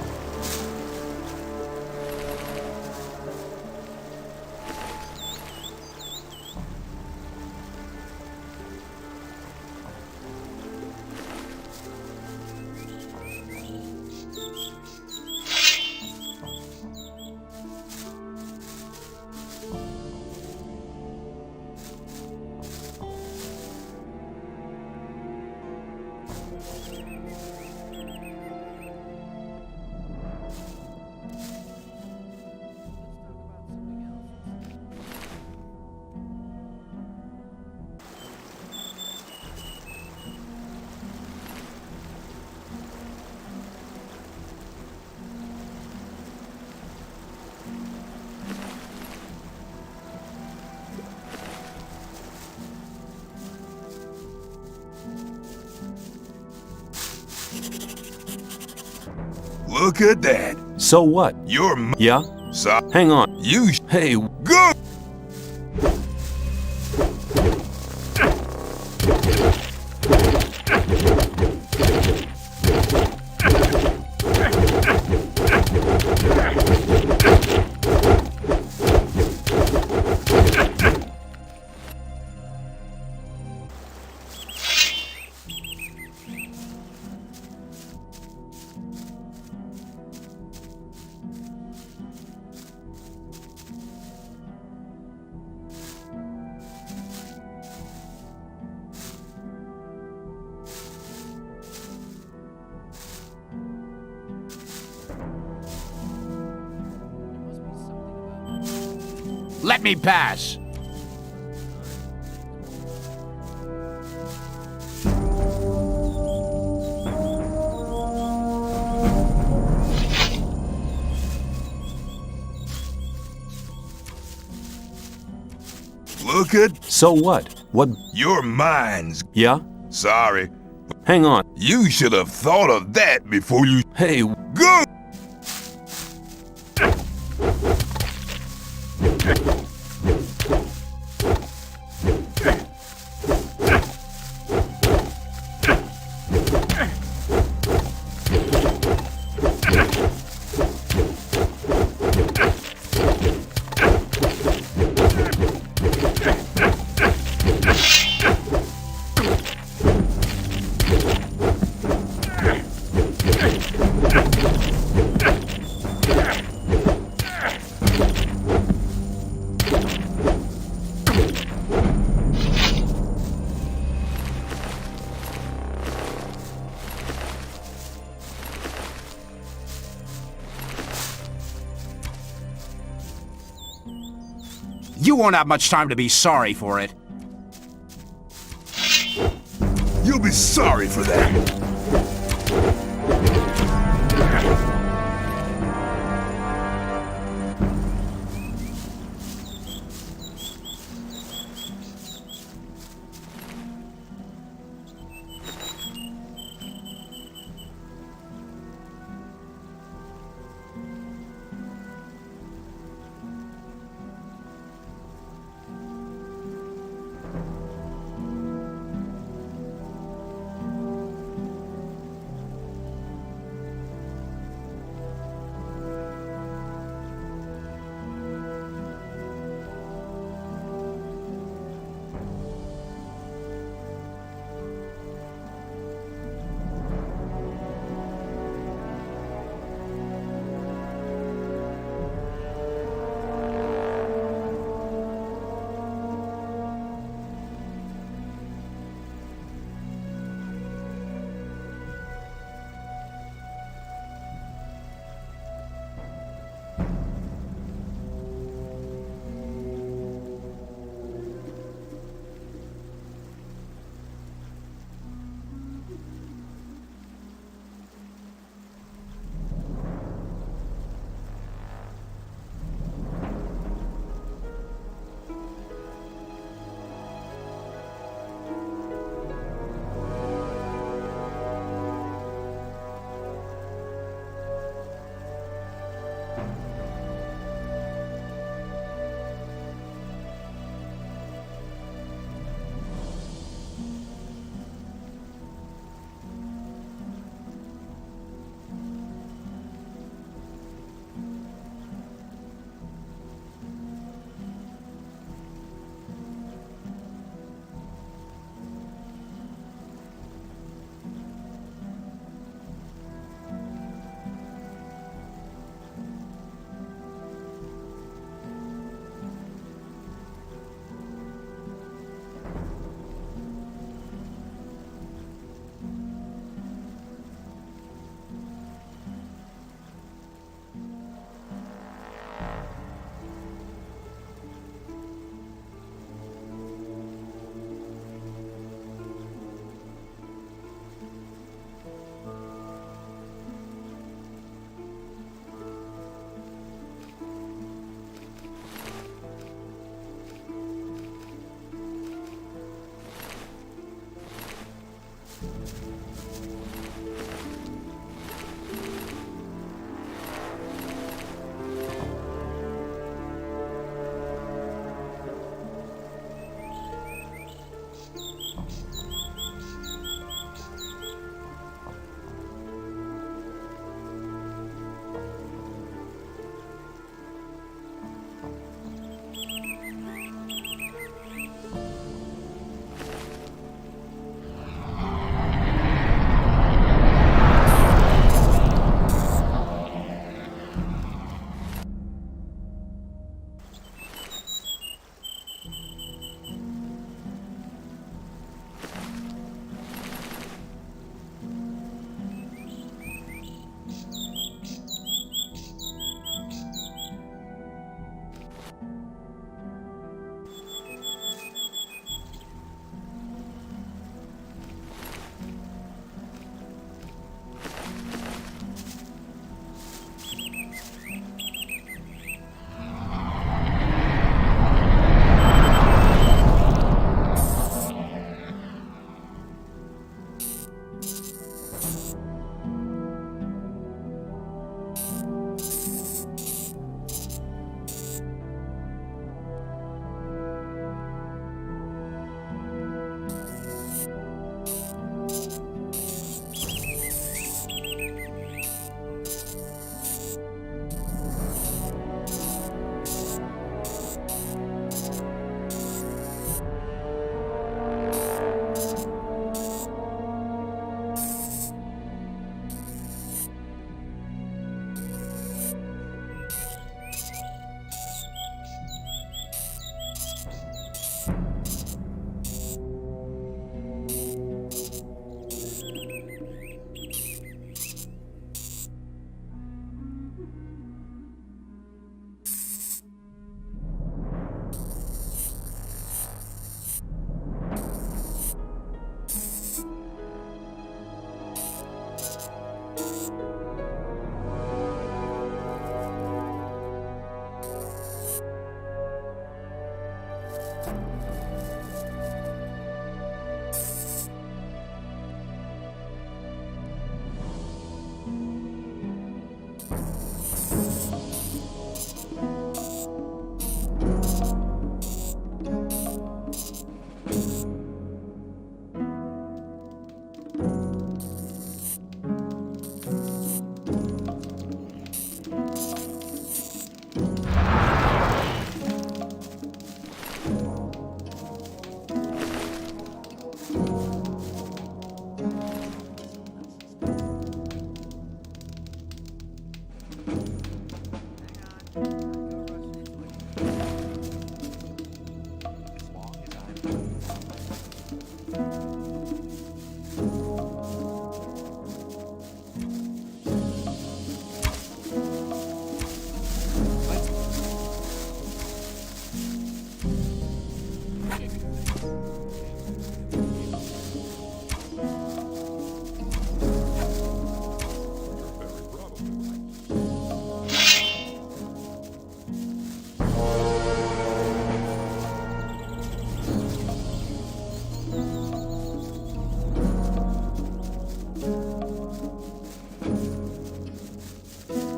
Look at that. So what? You're Yeah? Hang on. You Hey, go. Let me pass. Look at. so what? What? Your mind's. Yeah? Sorry. Hang on. You should have thought of that before you. Hey, Go. You won't have much time to be sorry for it. You'll be sorry for that.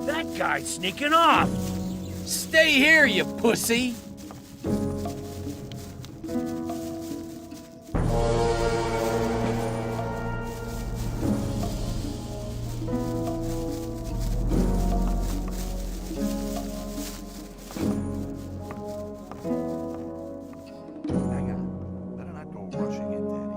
That guy's sneaking off! Stay here, you pussy! Hang on. Better not go rushing into anything.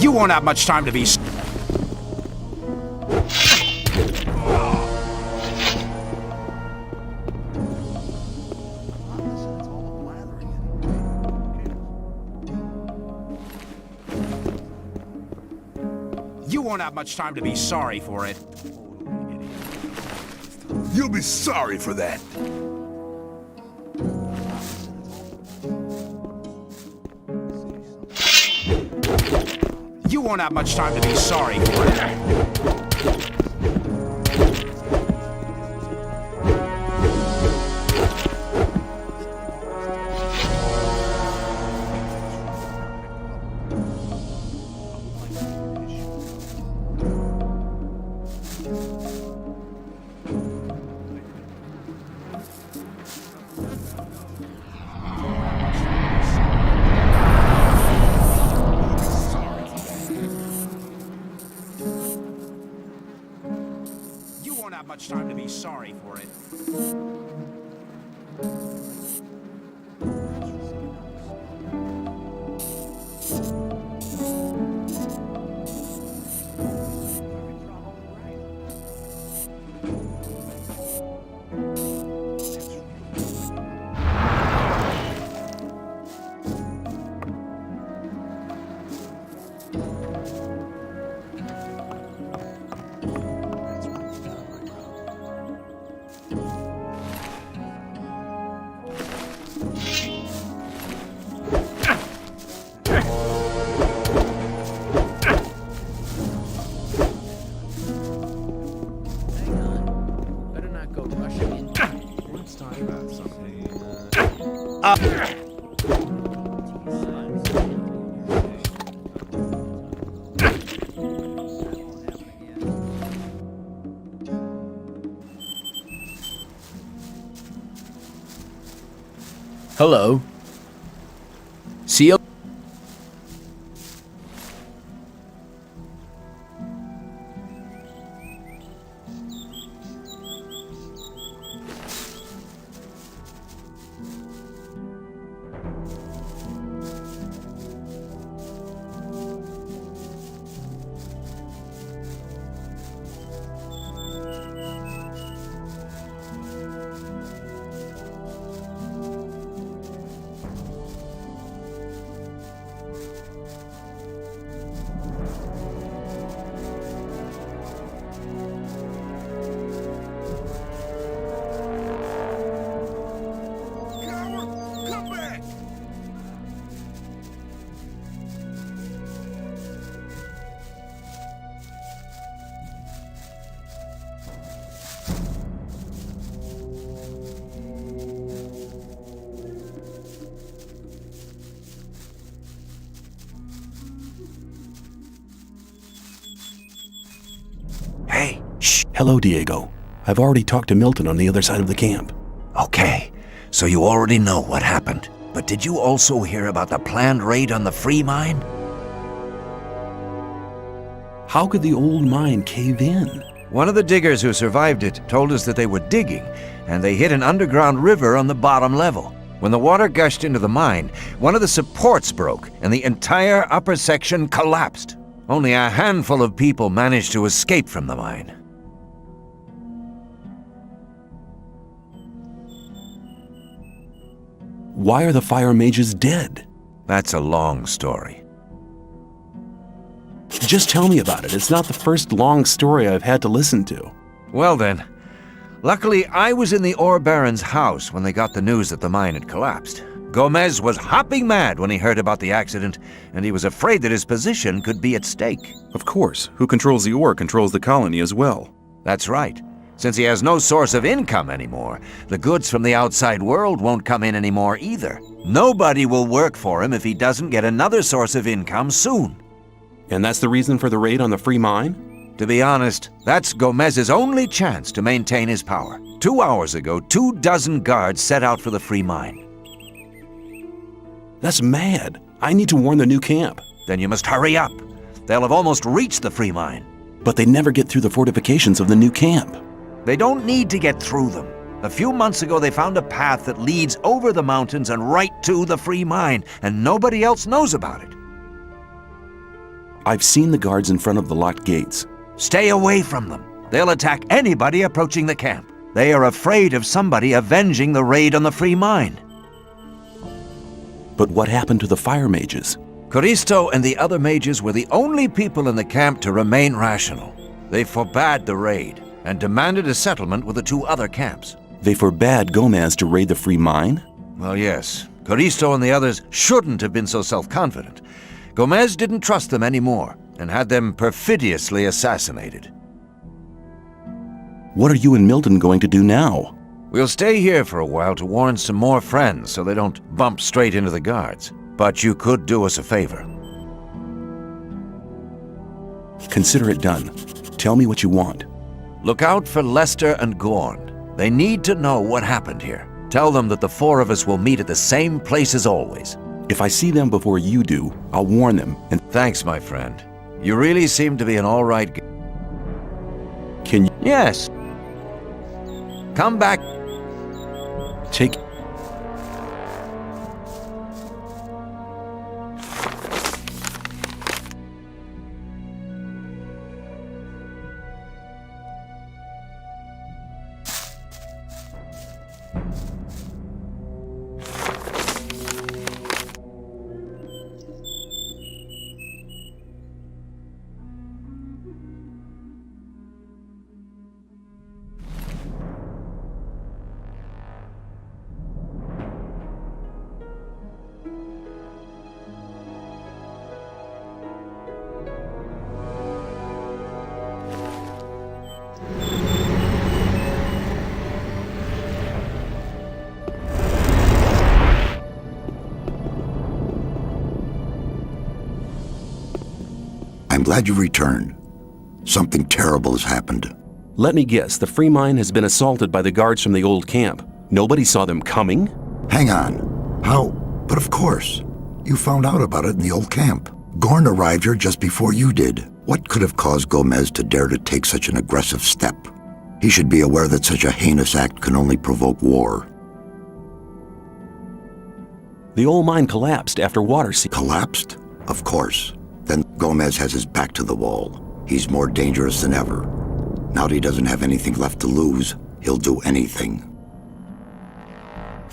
You won't have much time to be. You won't have much time to be sorry for it. You'll be sorry for that. You won't have much time to be sorry for it. You won't have much time to be sorry for it. Hello. See you. Hello, Diego. I've already talked to Milton on the other side of the camp. Okay, so you already know what happened. But did you also hear about the planned raid on the free mine? How could the old mine cave in? One of the diggers who survived it told us that they were digging, and they hit an underground river on the bottom level. When the water gushed into the mine, one of the supports broke, and the entire upper section collapsed. Only a handful of people managed to escape from the mine. Why are the fire mages dead? That's a long story. Just tell me about it. It's not the first long story I've had to listen to. Well then, luckily I was in the ore baron's house when they got the news that the mine had collapsed. Gomez was hopping mad when he heard about the accident, and he was afraid that his position could be at stake. Of course, who controls the ore controls the colony as well. That's right. Since he has no source of income anymore, the goods from the outside world won't come in anymore either. Nobody will work for him if he doesn't get another source of income soon. And that's the reason for the raid on the free mine? To be honest, that's Gomez's only chance to maintain his power. 2 hours ago, 24 guards set out for the free mine. That's mad. I need to warn the new camp. Then you must hurry up. They'll have almost reached the free mine. But they never get through the fortifications of the new camp. They don't need to get through them. A few months ago, they found a path that leads over the mountains and right to the free mine, and nobody else knows about it. I've seen the guards in front of the locked gates. Stay away from them. They'll attack anybody approaching the camp. They are afraid of somebody avenging the raid on the free mine. But what happened to the fire mages? Coristo and the other mages were the only people in the camp to remain rational. They forbade the raid and demanded a settlement with the 2 other camps. They forbade Gomez to raid the free mine? Well, yes. Coristo and the others shouldn't have been so self-confident. Gomez didn't trust them anymore and had them perfidiously assassinated. What are you and Milton going to do now? We'll stay here for a while to warn some more friends so they don't bump straight into the guards. But you could do us a favor. Consider it done. Tell me what you want. Look out for Lester and Gorn. They need to know what happened here. Tell them that the 4 of us will meet at the same place as always. If I see them before you do, I'll warn them and... Thanks, my friend. You really seem to be an all right guy. Can you... Yes. Come back. Take... I'm glad you returned. Something terrible has happened. Let me guess, the free mine has been assaulted by the guards from the old camp. Nobody saw them coming? Hang on. How? But of course. You found out about it in the old camp. Gorn arrived here just before you did. What could have caused Gomez to dare to take such an aggressive step? He should be aware that such a heinous act can only provoke war. The old mine collapsed after water Collapsed? Of course. Then Gomez has his back to the wall. He's more dangerous than ever. Now that he doesn't have anything left to lose, he'll do anything.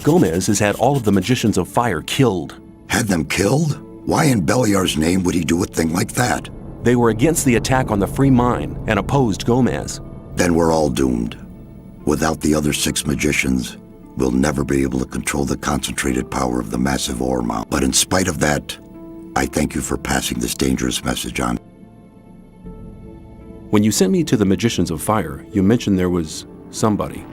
Gomez has had all of the Magicians of Fire killed. Had them killed? Why in Beliar's name would he do a thing like that? They were against the attack on the free mine and opposed Gomez. Then we're all doomed. Without the other 6 magicians, we'll never be able to control the concentrated power of the massive ore mount. But in spite of that, I thank you for passing this dangerous message on. When you sent me to the Magicians of Fire, you mentioned there was somebody.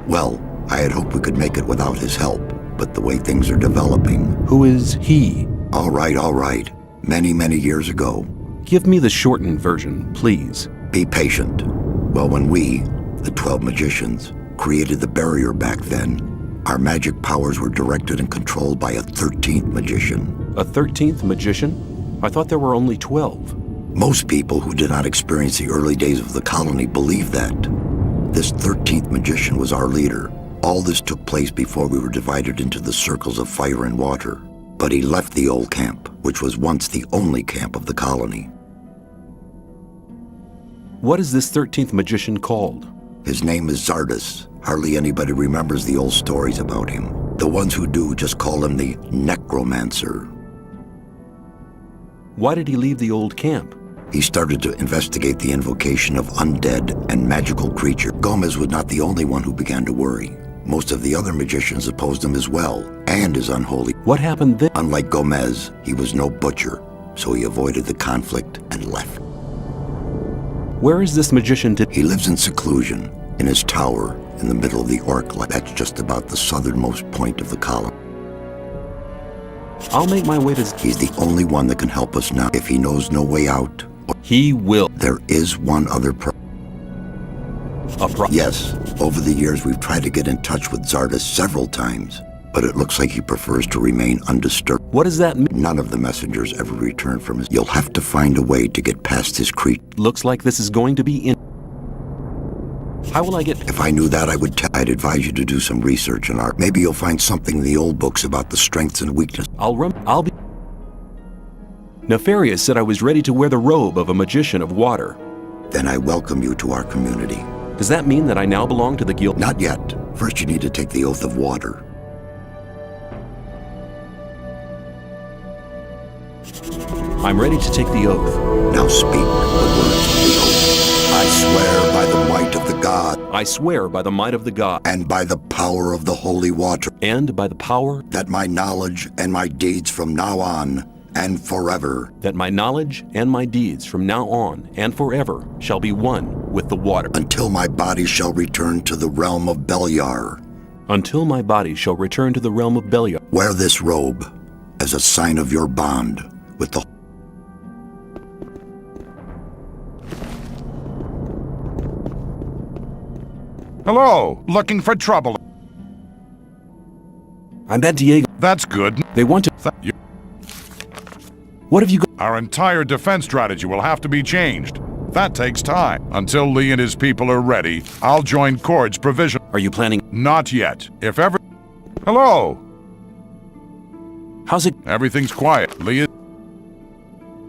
Well, I had hoped we could make it without his help, but the way things are developing... Who is he? All right. Many, many years ago. Give me the shortened version, please. Be patient. Well, when we, the 12 magicians, created the barrier back then, our magic powers were directed and controlled by a 13th magician. A 13th magician? I thought there were only 12. Most people who did not experience the early days of the colony believe that. This 13th magician was our leader. All this took place before we were divided into the circles of fire and water. But he left the old camp, which was once the only camp of the colony. What is this 13th magician called? His name is Zardes. Hardly anybody remembers the old stories about him. The ones who do just call him the necromancer. Why did he leave the old camp? He started to investigate the invocation of undead and magical creatures. Gomez was not the only one who began to worry. Most of the other magicians opposed him as well, and his unholy. What happened then? Unlike Gomez, he was no butcher, so he avoided the conflict and left. Where is this magician today? He lives in seclusion, in his tower, in the middle of the Orc. That's just about the southernmost point of the colony. I'll make my way to... He's the only one that can help us now. If he knows no way out... He will. There is one other Yes, over the years we've tried to get in touch with Zardes several times, but it looks like he prefers to remain undisturbed. What does that mean? None of the messengers ever return from his... You'll have to find a way to get past his creature. Looks like this is going to be in... How will I get... If I knew that, I'd advise you to do some research in art. Maybe you'll find something in the old books about the strengths and weaknesses. I'll be... Nefarious said I was ready to wear the robe of a magician of water. Then I welcome you to our community. Does that mean that I now belong to the guild? Not yet. First you need to take the oath of water. I'm ready to take the oath. Now speak the words of the oath. I swear by the might of the god. I swear by the might of the god. And by the power of the holy water. And by the power. That my knowledge and my deeds from now on and forever. That my knowledge and my deeds from now on and forever shall be one with the water. Until my body shall return to the realm of Beliar. Until my body shall return to the realm of Beliar. Wear this robe as a sign of your bond with the... Hello, looking for trouble. I'm at Diego. That's good. They want to... What have you got? Our entire defense strategy will have to be changed. That takes time. Until Lee and his people are ready, I'll join Cord's provision. Are you planning? Not yet. If ever... Hello! How's it? Everything's quiet. Lee is...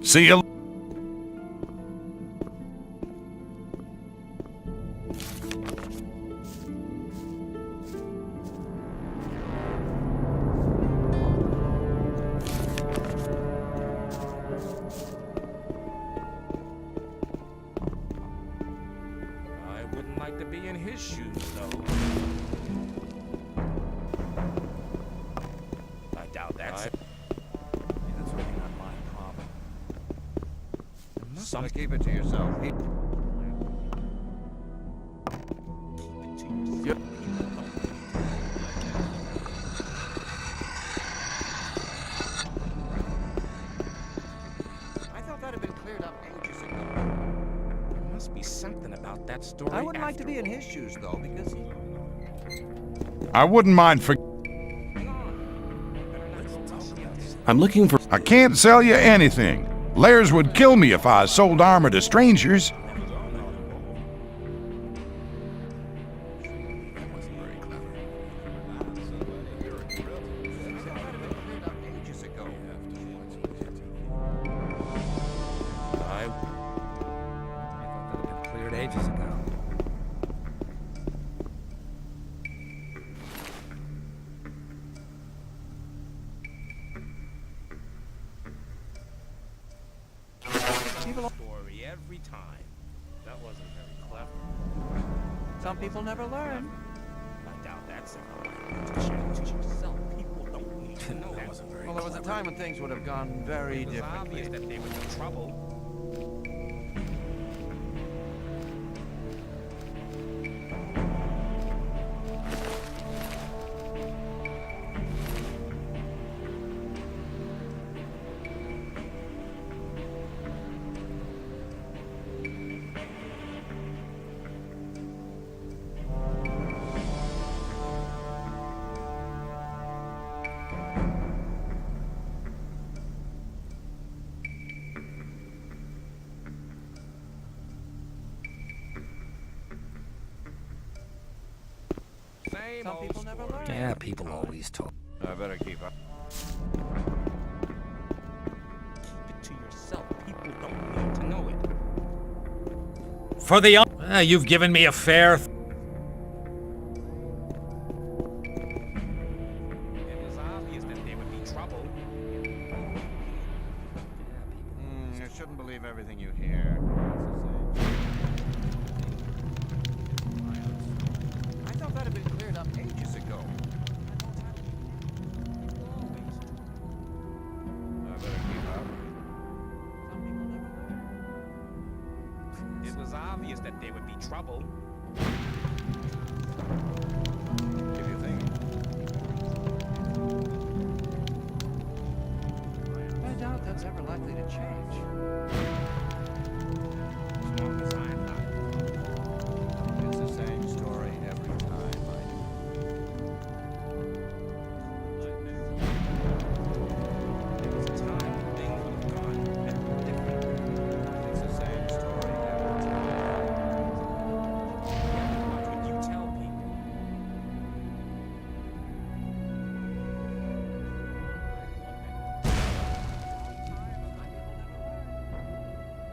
See you... Like to be in his shoes, though. I doubt that's it. That's really not my problem. Some keep it to yourself. I thought that had been cleared up ages ago. There must be something about that story. I wouldn't like to be in his shoes, though, because... I wouldn't mind for... I'm looking for... I can't sell you anything. Lairs would kill me if I sold armor to strangers. Ages ago. Story every time. That wasn't very clever. Some people never learn. I doubt that's Some people don't need to know. That wasn't very Well, there was a time when things would have gone very differently. It was obvious that they were in trouble. Some people never learn. Yeah, people always talk. I better keep up. Keep it to yourself. People don't need to know it. For the you've given me a fair. It was obvious that there would be trouble. You shouldn't believe everything you hear. I thought that had been cleared up ages ago. I better keep up. It was obvious that there would be trouble. If you think. I doubt that's ever likely to change. As long as I'm not. It's the same story every time. There was a time when things would have gone differently. It's the same story every time. What would you tell people?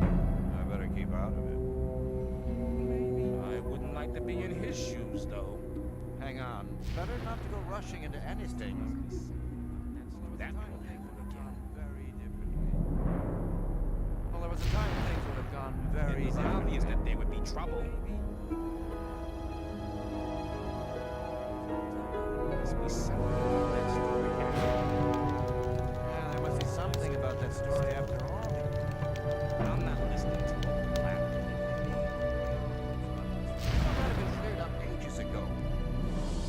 I better keep out of it. I wouldn't like to be in his shoes, though. Hang on. Better not to go rushing into anything. That won't happen again. Very differently. Well, there was a time when things would have gone very It was differently. obvious that there would be trouble. Must be something about that story. Yeah, there must be something about that story after all. I'm not listening to it. I thought that had been cleared up ages ago.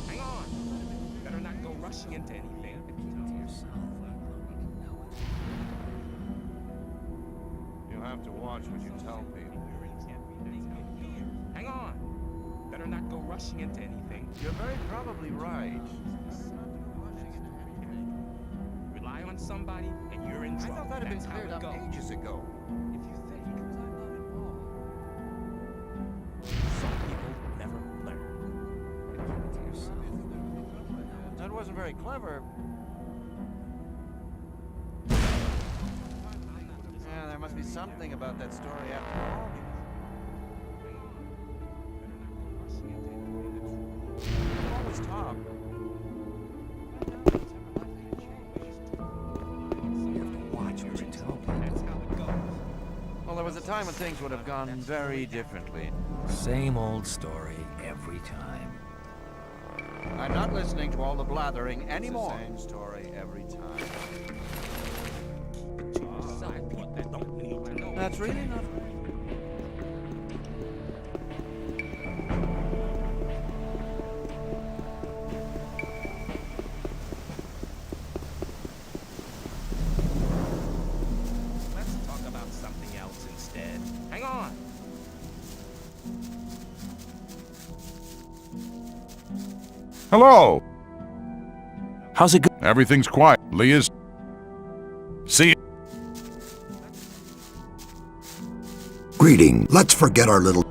Hang on. Better not go rushing into anything. You'll have to watch what you tell people. Hang on. Better not go rushing into anything. You're very probably right. Rely on somebody and you're in I trouble. thought that had been That's how cleared it up goes. ages ago. If you think some people never learn. That wasn't very clever. Yeah, there must be something about that story after all. You always talk. You have to watch what you tell people. That's how it goes. Well, there was a time when things would have gone very differently. Same old story every time. I'm not listening to all the blathering anymore. Same story every time. Side people don't need to know. That's really not. Let's talk about something else instead. Hang on. Hello! How's it going? Everything's quiet. Leah's. See ya. Greeting. Let's forget our little...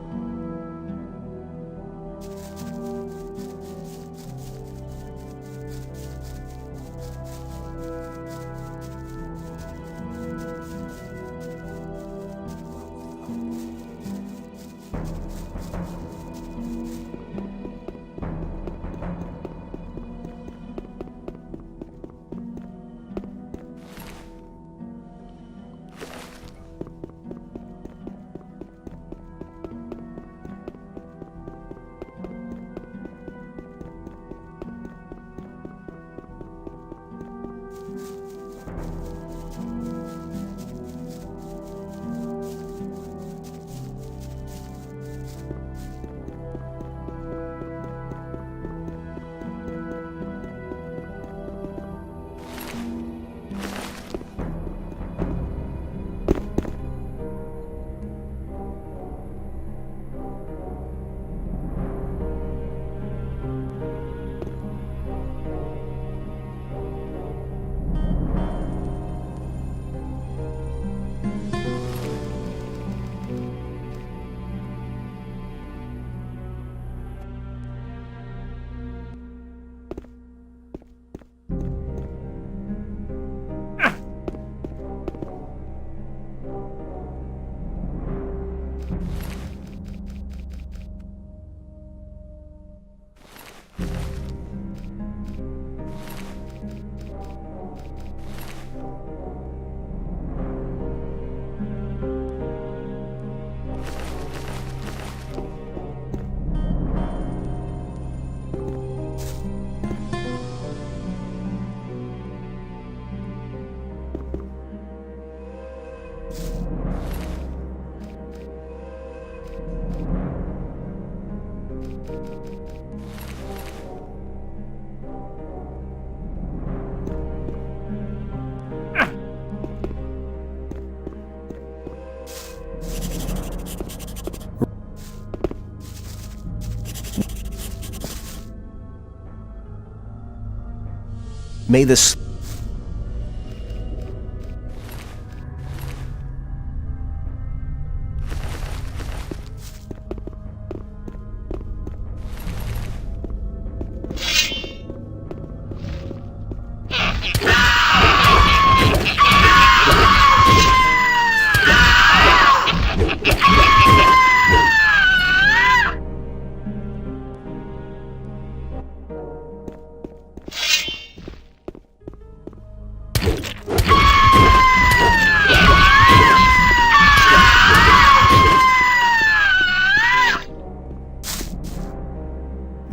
May the...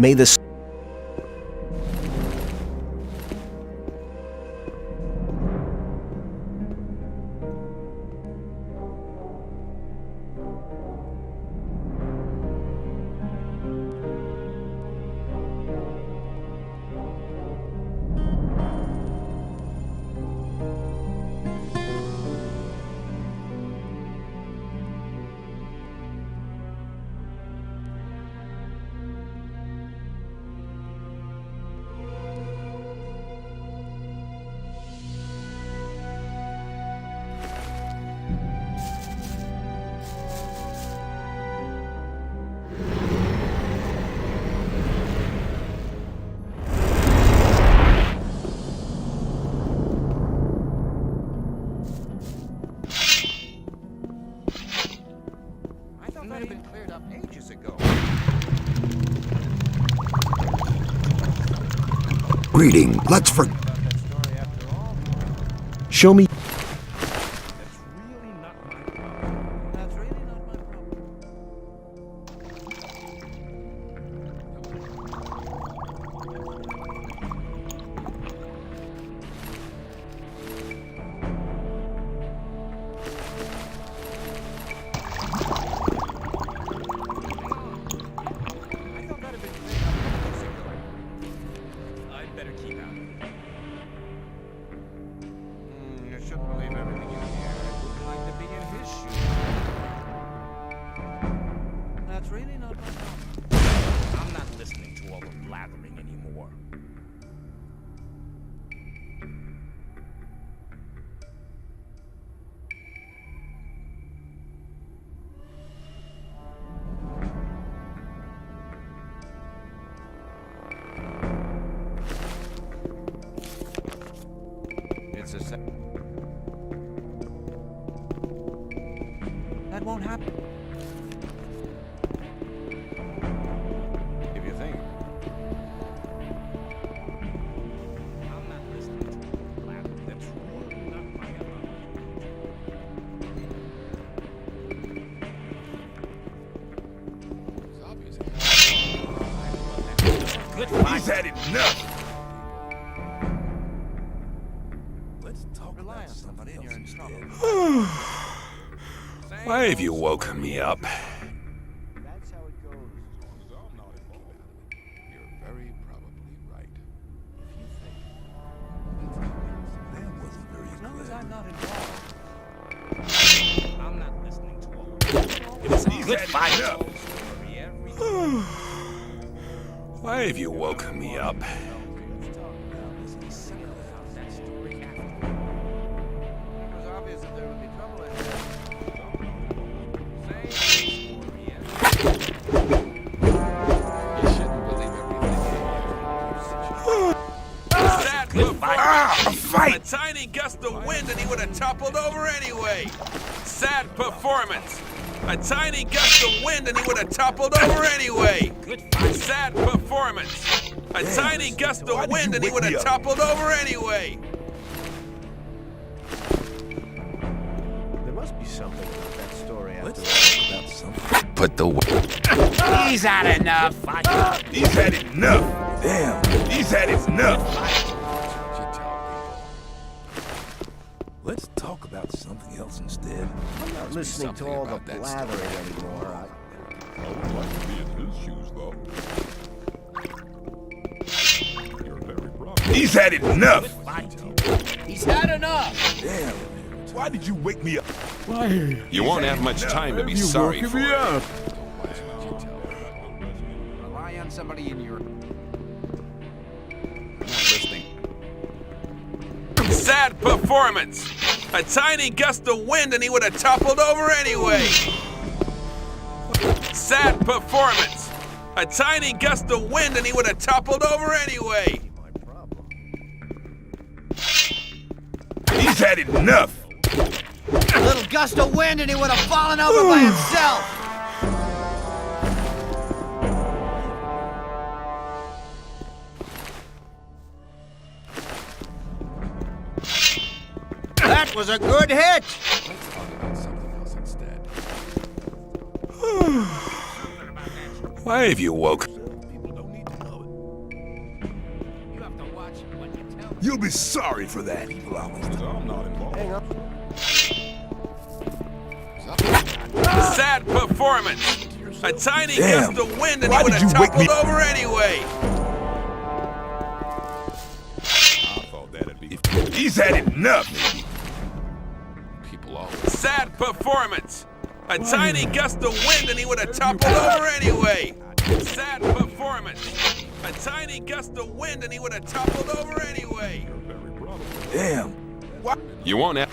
May the... Greeting. Let's for... Show me. That won't happen. If you think. I'm not listening to that's not my Good fight. He's had enough. Let's talk about somebody in your Why have you woken me up? That's how it goes. You're very probably right. If you think. That wasn't very As long as I'm not involved. I'm not listening to all of It was a He's good had fight. enough. Why have you woken me up? It was obvious that there would be trouble ahead. You shouldn't believe everything. A fight! A tiny gust of wind and he would have toppled over anyway. Sad performance. A tiny gust of wind and he would have toppled over anyway. Sad performance. A tiny gust of wind and he would have toppled over anyway. There must be something about that story after all. Let's talk about something. Put the... He's had enough. He's had enough. Damn. He's had enough. Let's talk about something else instead. I'm not listening to all the blathering anymore. I'd like to be in his shoes, though. You're very wrong. He's had enough! He's had enough. Damn. Why did you wake me up? You won't have much time to be sorry for it. Rely on somebody in your... I'm not listening. Sad performance. A tiny gust of wind and he would have toppled over anyway. Sad performance. A tiny gust of wind and he would have toppled over anyway. He's had enough. A little gust of wind and he would have fallen over by himself. That was a good hit. Let's talk about something else instead. Why have you woke? People don't need to know You have to watch what you tell me. it. You'll be sorry for that. People always do. I'm not involved. Hang on. Sad performance. A tiny Damn. gust of wind and Why he would did have you wake me- toppled over anyway. I thought that'd be. He's had enough. People always. Sad performance. A tiny gust of wind and he would have toppled over anyway. Sad performance. A tiny gust of wind and he would have toppled over anyway. Damn. What? You won't have.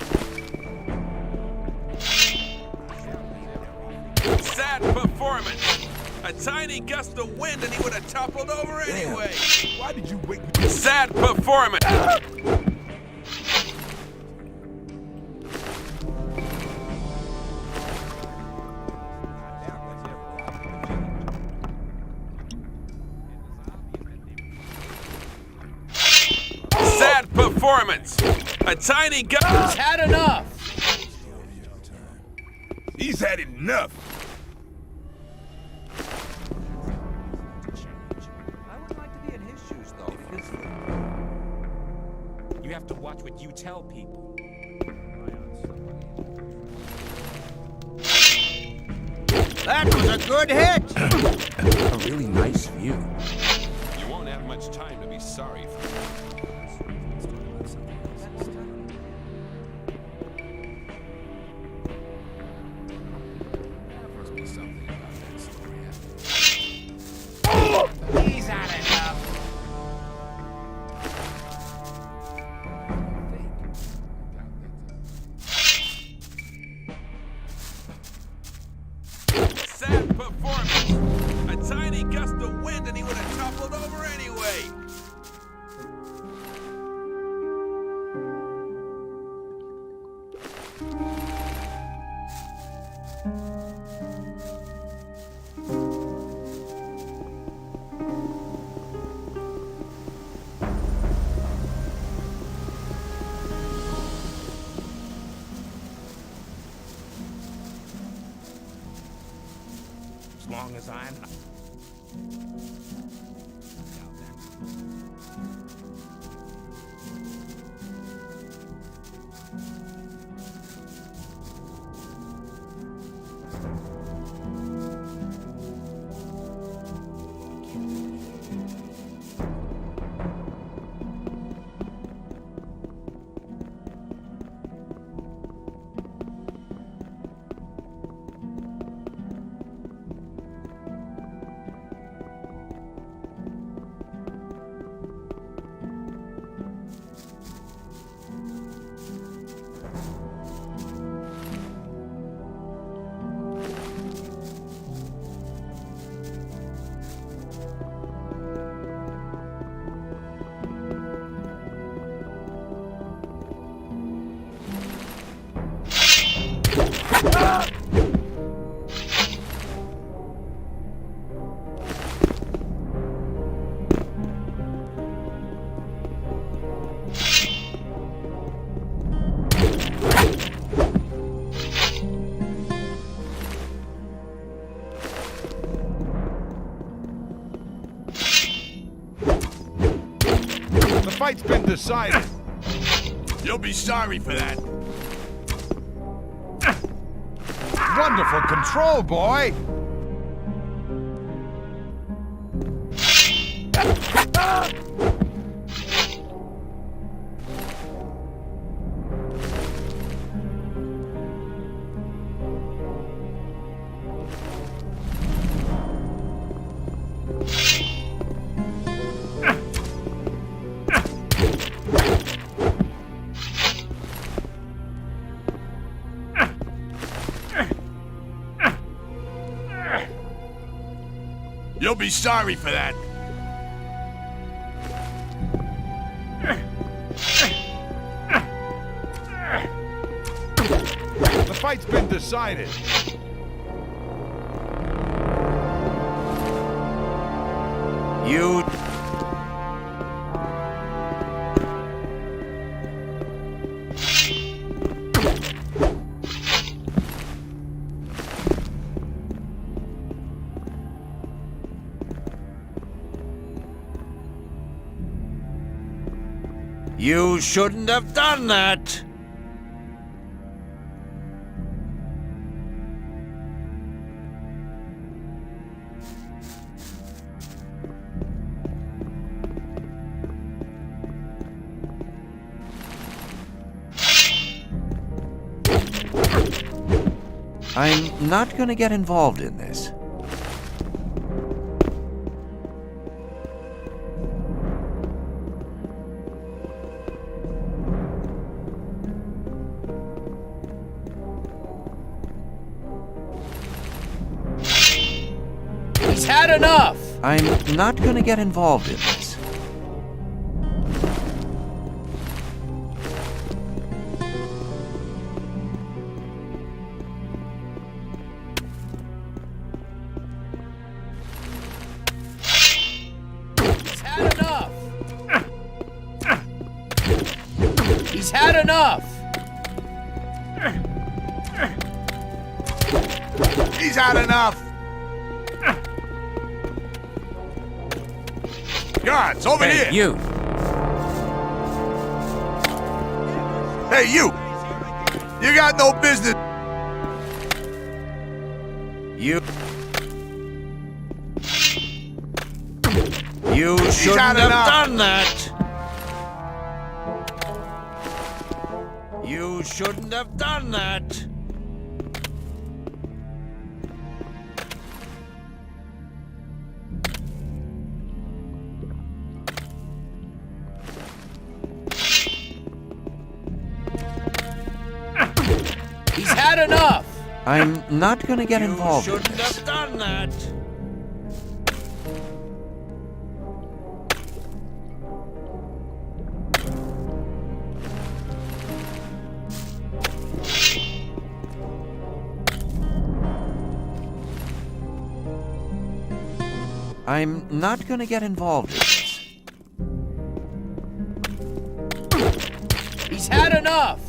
Sad performance. A tiny gust of wind and he would have toppled over anyway. Why did you wake me? Sad performance. Sad performance. A tiny gust. He's had enough. He's had enough. I would like to be in his shoes, though, because You have to watch what you tell people. That was a good hit. A really nice view. You won't have much time to be sorry for. Must be something about that story. He's had enough. Sad performance. A tiny gust of wind and he would have toppled over anyway. As long as I'm not. The fight's been decided. You'll be sorry for that. Wonderful control, boy. You'll be sorry for that. The fight's been decided. You... You shouldn't have done that. I'm not gonna get involved in this. He's had enough! I'm not gonna get involved in this. He's had enough! He's had enough! He's had enough. Guards, over here! Hey, you! Hey, you! You got no business. You shouldn't have done that. You shouldn't have done that. He's had enough! I'm not gonna get involved in Shouldn't this. have done that. I'm not gonna get involved in this. He's had enough!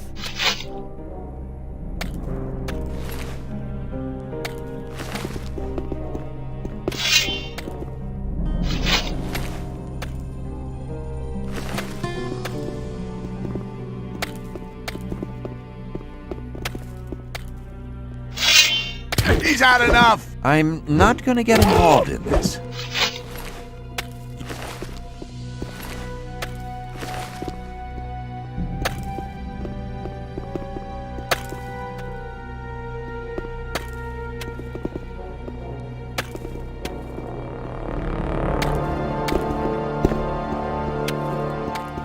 He's had enough. I'm not gonna get involved in this.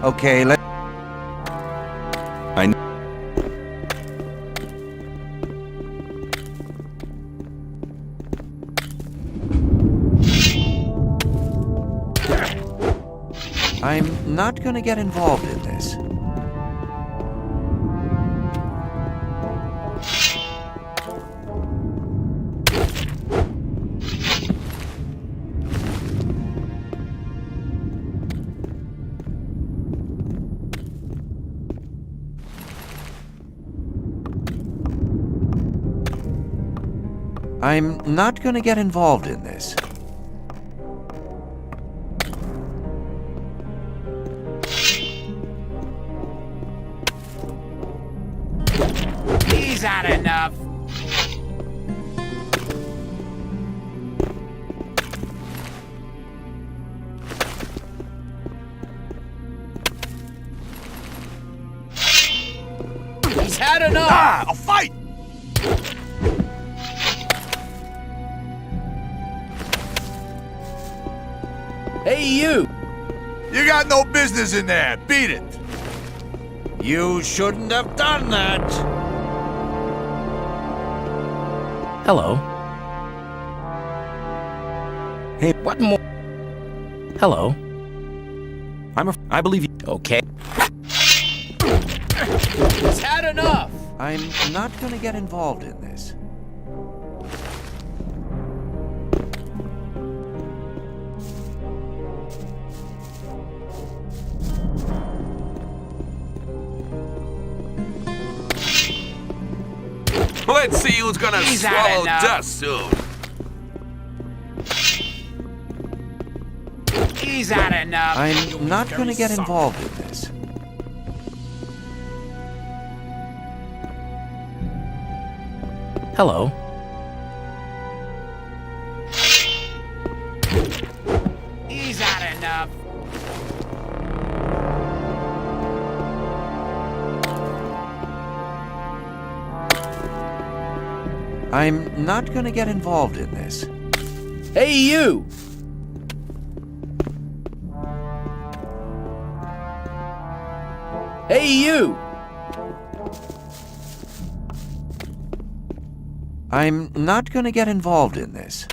Okay, let... I know. I'm not gonna get involved in this. I'm not gonna get involved in this. He's had enough! He's had enough! Ah, a fight! Hey, you! You got no business in there. Beat it. You shouldn't have done that. Hello. Hey, What more? Hello. I believe you. Okay. He's had enough! I'm not gonna get involved in this. Let's see who's gonna He's had swallow enough. dust soon. He's had enough! I'm not gonna get involved in this. Hello. He's had enough! I'm not gonna get involved in this. Hey, you! Hey, you! I'm not gonna get involved in this.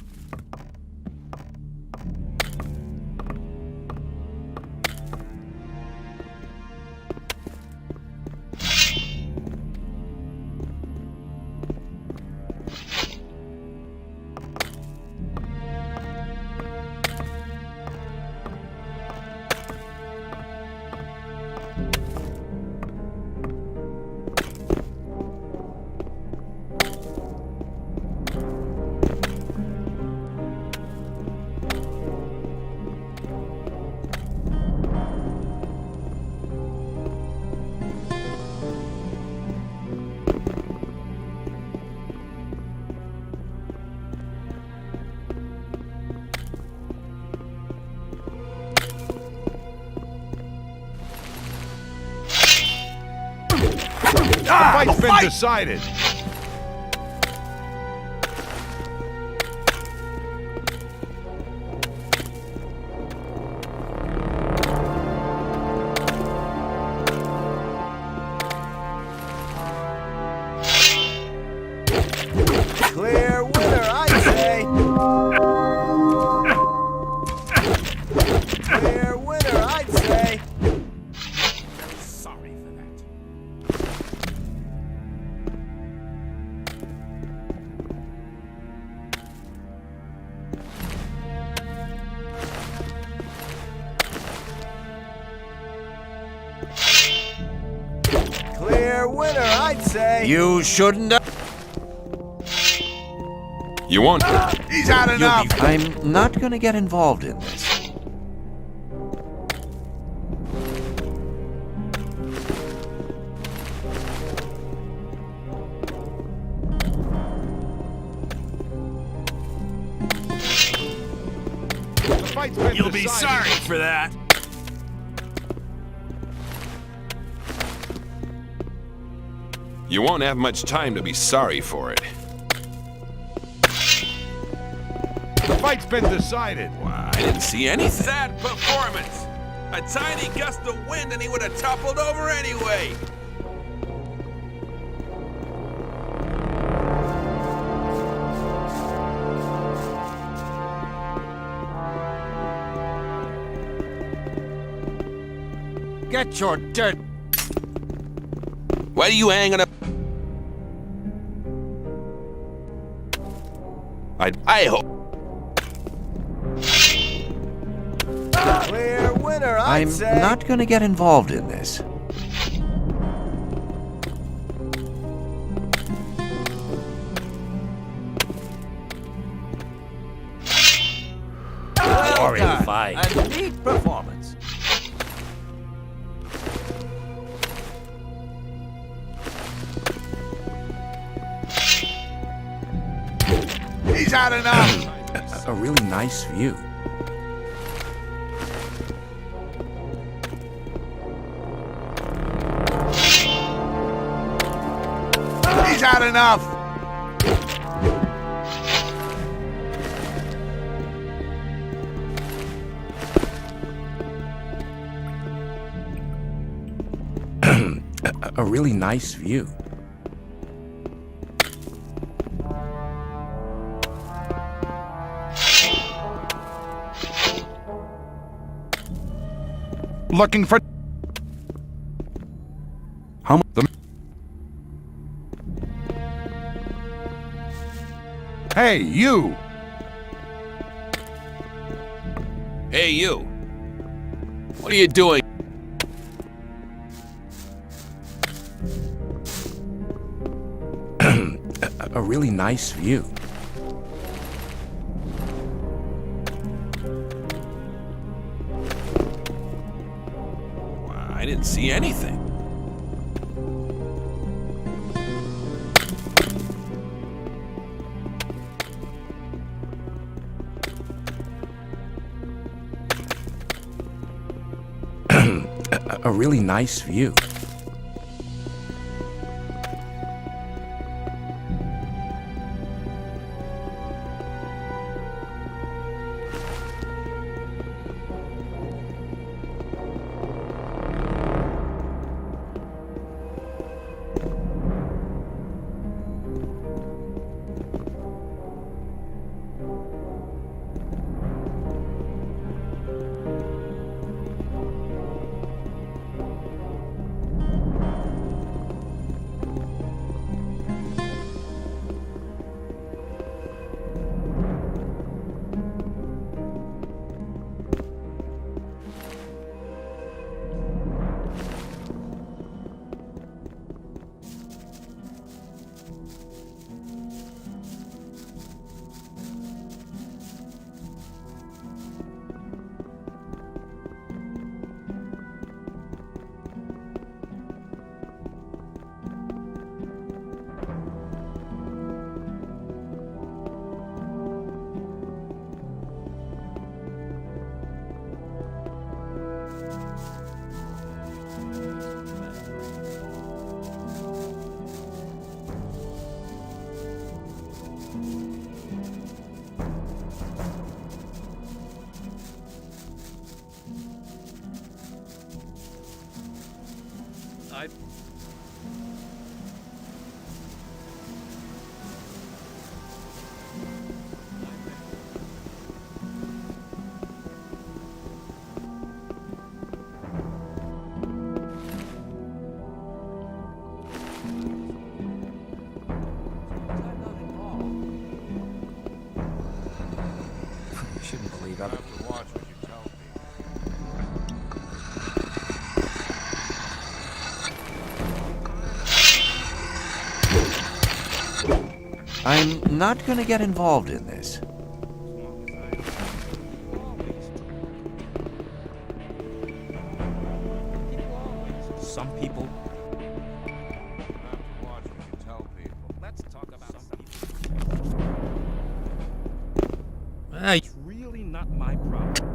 The fight's been decided. Clear winner, I say! Clear winner, I'd say! Sorry for that. Clear winner, I'd say! You shouldn't have. You won't. He's had enough. I'm not gonna get involved in this. The fight's been You'll be decided. sorry for that. You won't have much time to be sorry for it. The fight's been decided. I didn't see anything. Sad performance. A tiny gust of wind and he would have toppled over anyway. Get your dirt! Why are you hanging up? I hope. Clear winner, I'd I'm say! not gonna get involved in this. Well Glorious done. fight. A neat performance. He's had enough. A really nice view. He's had enough. A really nice view. Looking for... How much? Hey, you! Hey, you! What are you doing? A really nice view. I didn't see anything. A really nice view. Shouldn't believe You other. have to watch what you tell people. I'm not gonna get involved in this. Some people. You have to watch what you tell people. Let's talk about some people. It's really not my problem.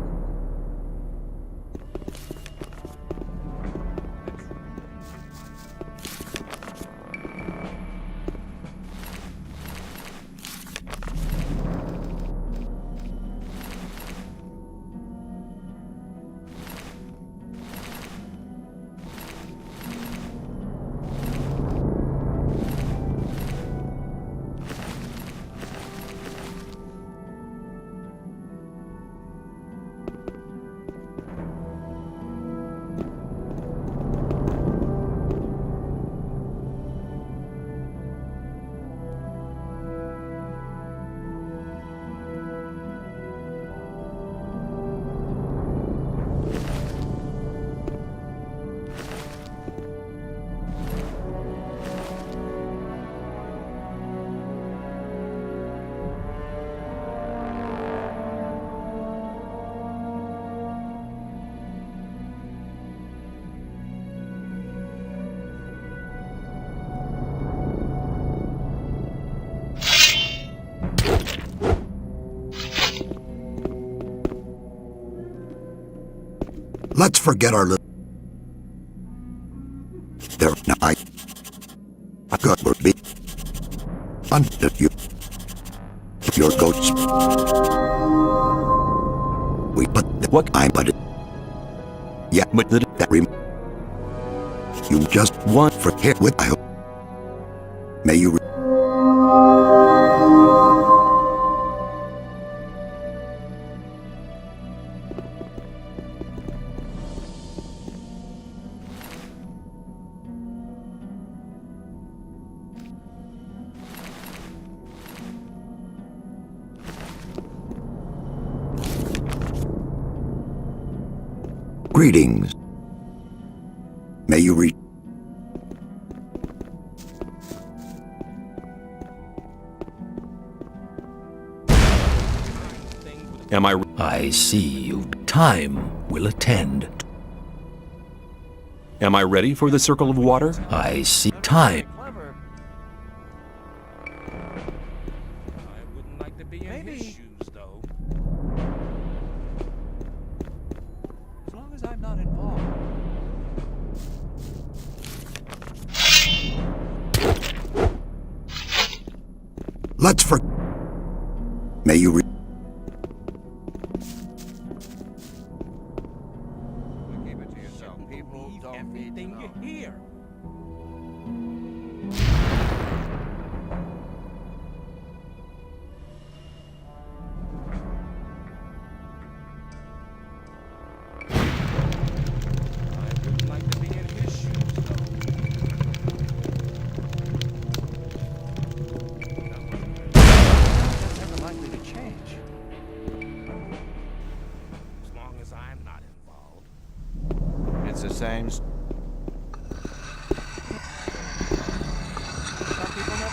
Let's forget our little... There, now I got would be under you. Your goats. We put the what I put it. Yeah, but that you just want for hit with I hope. May you. Greetings. May you reach. Am I? I see you. Time will attend. Am I ready for the circle of water? I see time. Clever. I wouldn't like to be in his shoes, though. As long as I'm not involved. Let's for. May you reach. Keep it to yourself. People don't need to Everything know. you hear. I wouldn't like to be in his shoes, though. That's never likely to change. As long as I'm not involved. It's the same. Some people never.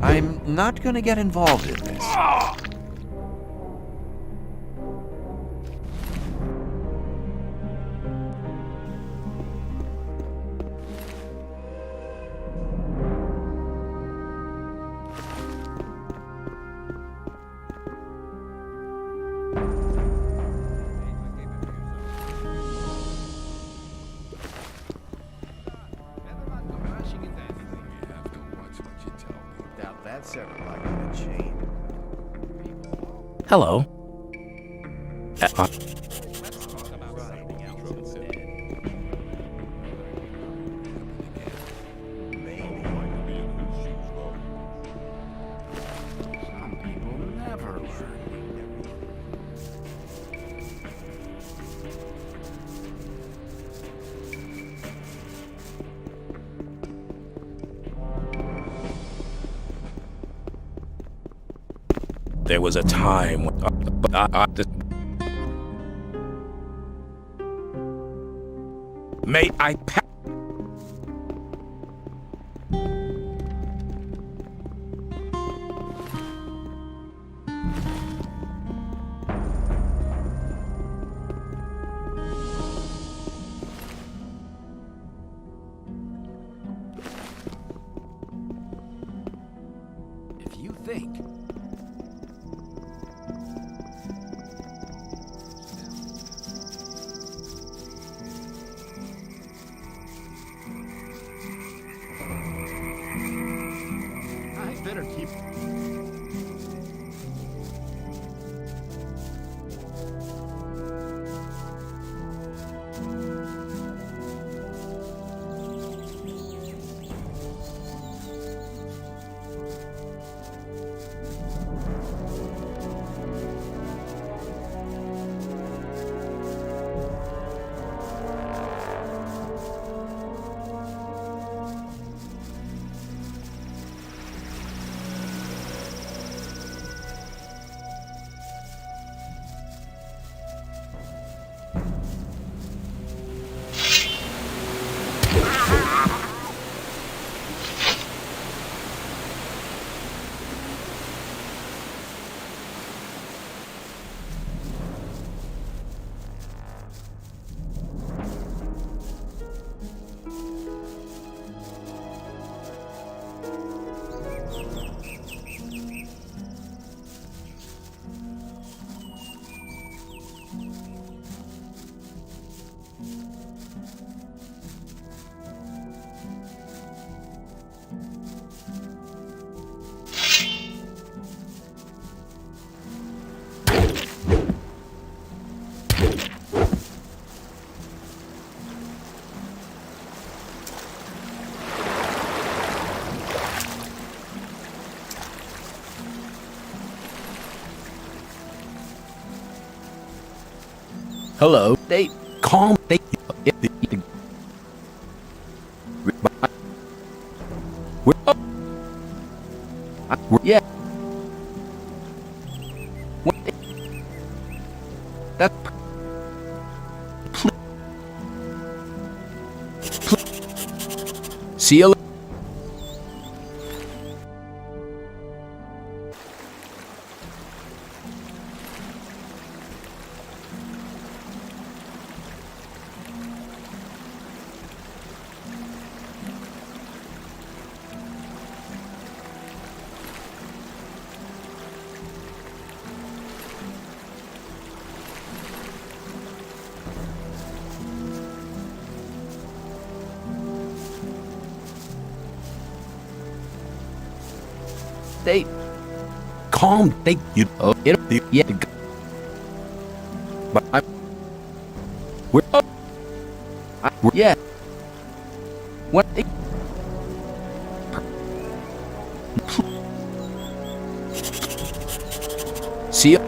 I'm not gonna get involved in this. Doubt that's ever likely to change. Hello. Some people never learn. There was a time when may I pa- If you think. I better keep. Hello. They Calm. Yeah. What? That. See you. They Calm. They you. oh it yeah. But I. Yeah. What? See you.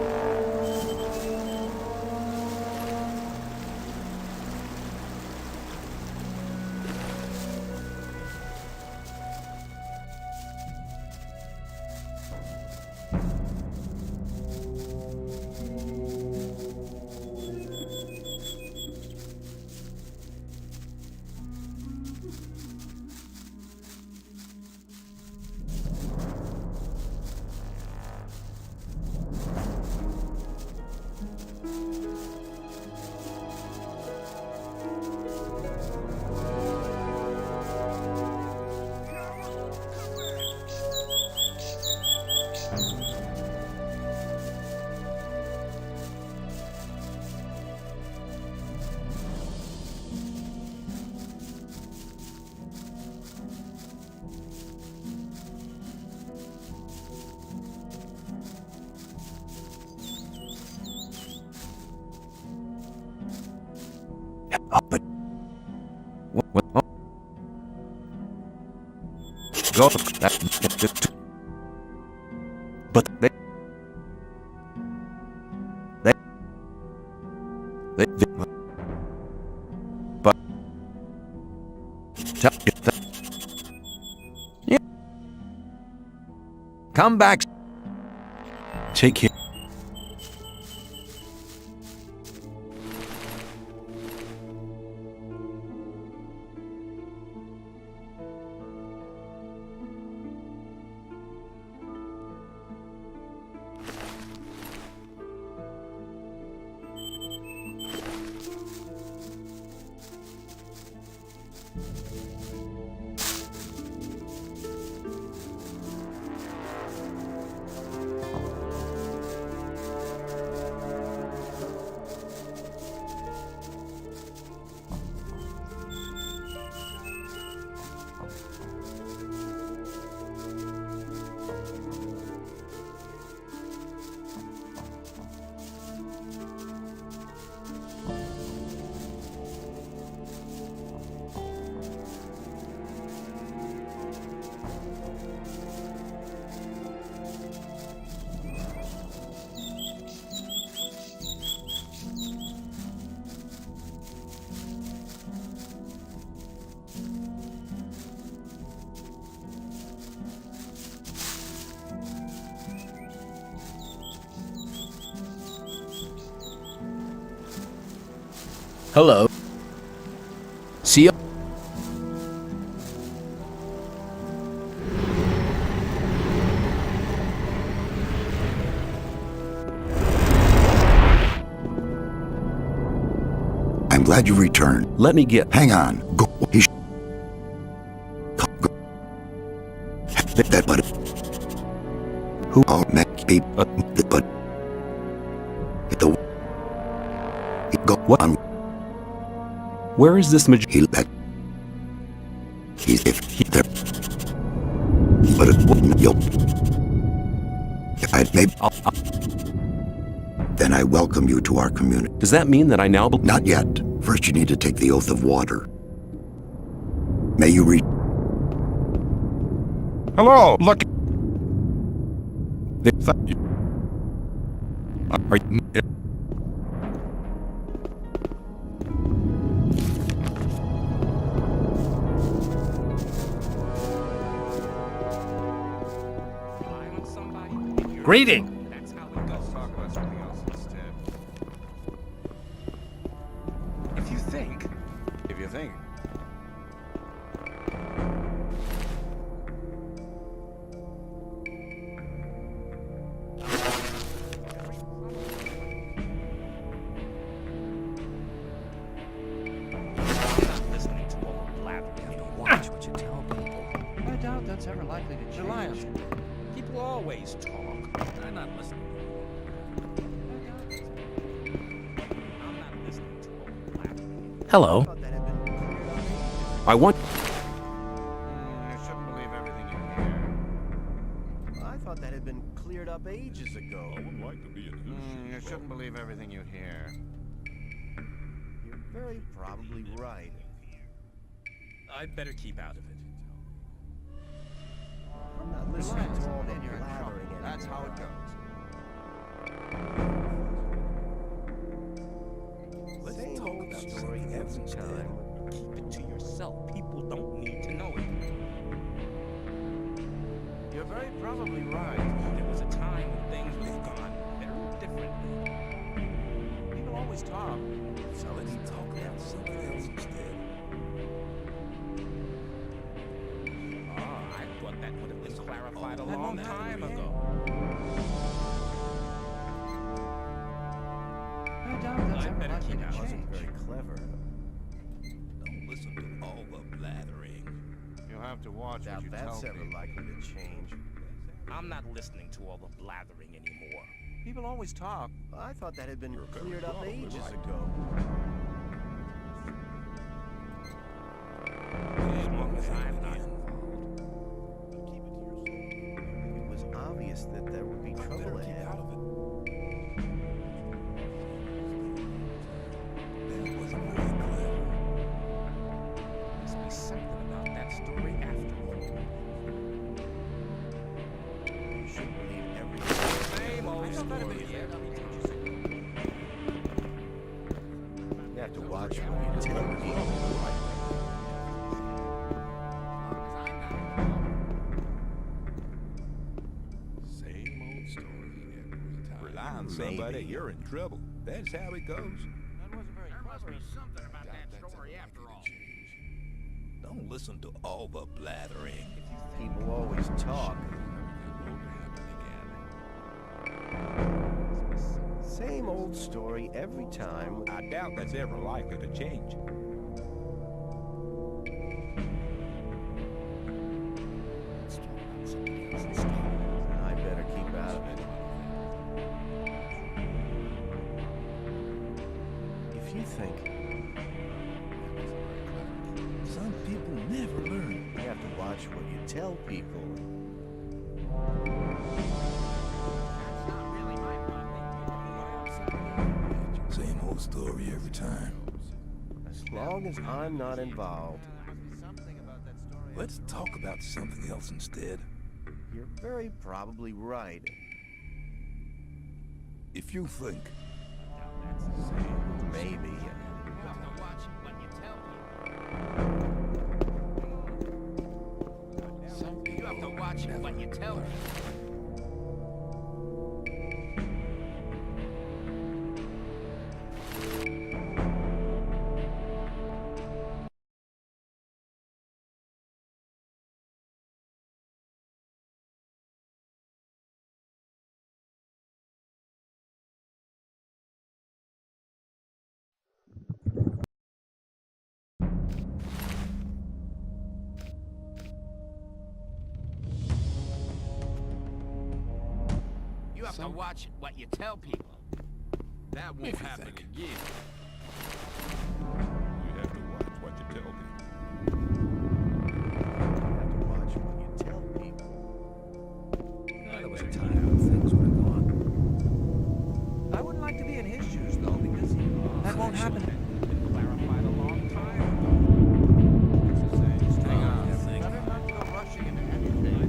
But what? Go. But they but yeah. Come back. Take care. Hello. See you. I'm glad you returned. Let me get. Hang on. Go. He go. That but who all met me but the go What? on. Where is this magician? He'll bet. He's if he there. But it wouldn't you'll. If I'd maybe. Then I welcome you to our community. Does that mean that I now? Not yet. First, you need to take the oath of water. May you read. Hello, look. Greeting. Let's talk about something else instead. If you think. If you think. Watch what you tell people. I doubt that's ever likely to change. Reliance. People always talk. I'm not listening. I'm not listening to all the blabbering. Hello. I want. You shouldn't believe everything you hear. I thought that had been cleared up ages ago. I would like to be in his You shouldn't believe everything you hear. You're very probably right. I'd better keep out of it. I'm not listening to all that you're blabbering. That's how it goes. Let's Same talk old about story something else every instead. time. Keep it to yourself. People don't need to know it. You're very probably right. There was a time when things would have gone very differently. People always talk. So let's talk about something else instead. I thought that would have been clarified a long time ago. I doubt that's I'd ever better likely keep to out of it. change. Very clever. Don't listen to all the blathering. You'll have to watch what you tell that's ever people. likely to change. I'm not listening to all the blathering anymore. People always talk. I thought that had been cleared up ages ago. As long as I'm not It was obvious that there would be trouble ahead. That wasn't very clever. must be something about that story after all. You should believe everything. Same old story. You have to watch what you tell people. Same old story every time. Rely on somebody, you're in trouble. That's how it goes. There must be something about that story after all. Don't listen to all the blathering. People always talk. Same old story every time. I doubt that's ever likely to change. I better keep out of it. If you think Some people never learn. you have to watch what you tell people. Same old story every time. As long as I'm not involved. Let's talk about something else instead. You're very probably right. If you think. Maybe. You have to watch what you tell her. You have to watch what you tell people. That won't happen again. You have to watch what you tell people. You have to watch what you tell people. There was a time when things would have gone. I wouldn't like to be in his shoes, though, because that won't happen. Been clarified a long time ago. Hang on. Better not go rushing into anything.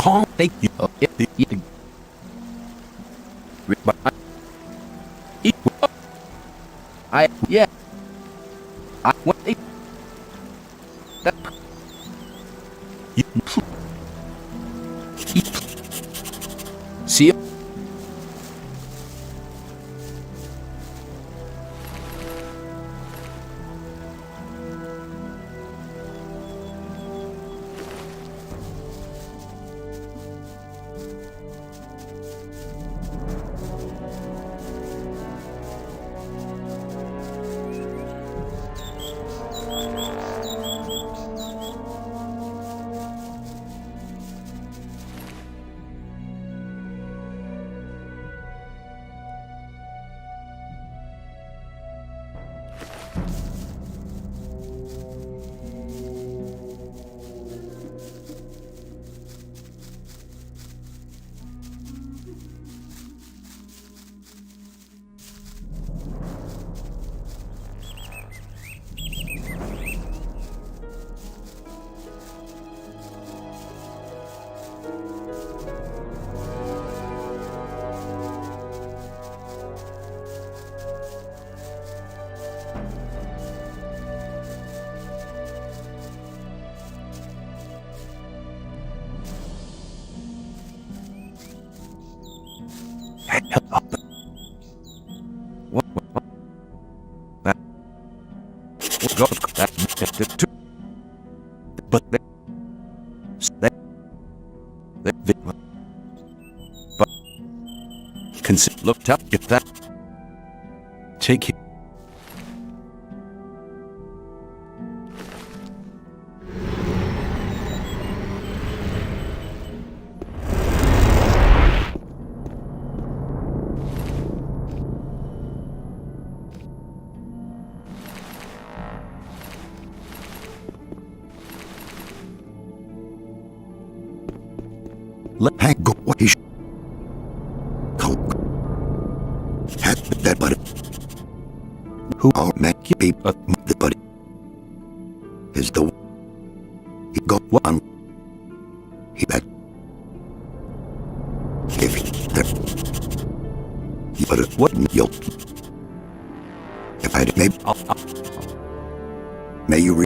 Calm. Yeah. See. Looked up. Get that. Take it. Let Hank go. What he that buddy. Who are make you be the buddy? Is the he go on? He bet if he there. But it wouldn't you? If I did, maybe may you.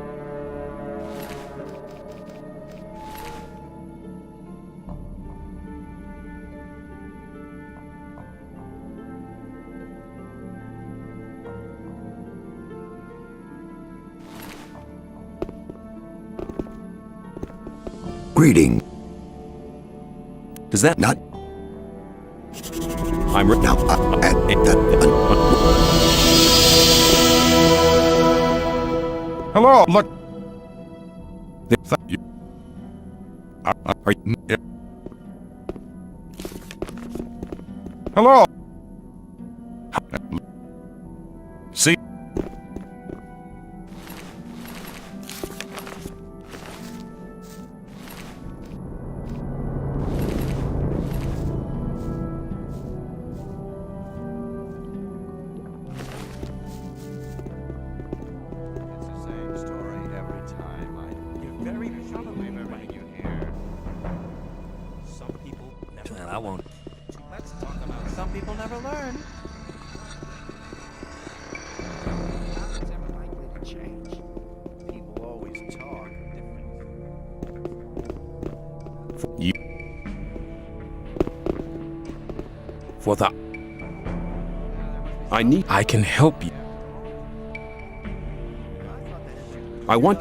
Greeting. Does that not? I'm now at that. Hello, look. Thank you. Hello. See. I won't. Let's talk about some people never learn. Nothing's ever likely to change. People always talk different. For the... I can help you. I want...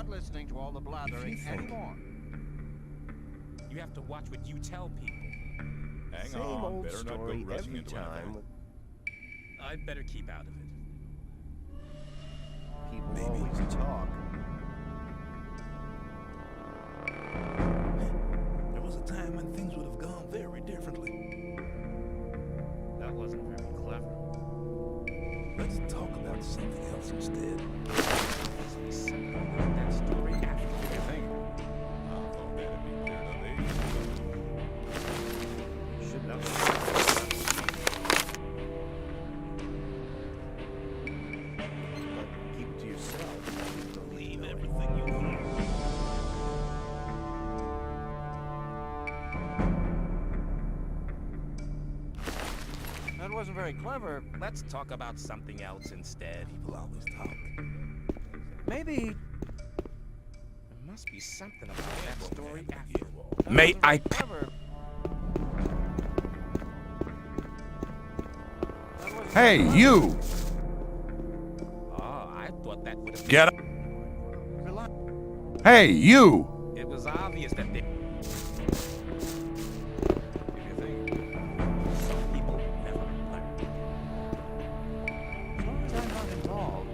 Listening to all the blathering anymore. You have to watch what you tell people. Hang Same on, old better not story go rushing every into time. I'd better keep out of it. People always talk. There was a time when things would have gone very differently. That wasn't very clever. Let's talk about something else instead. That story after. I thought that'd be cleared up wasn't very clever. Let's talk about something else instead. People always talk. Maybe There must be something about that story after all. May I... clever. Hey, you! Oh, I thought that would have... Get up! Hey, you! It was obvious that they... Some people never learn. As long as I'm not involved.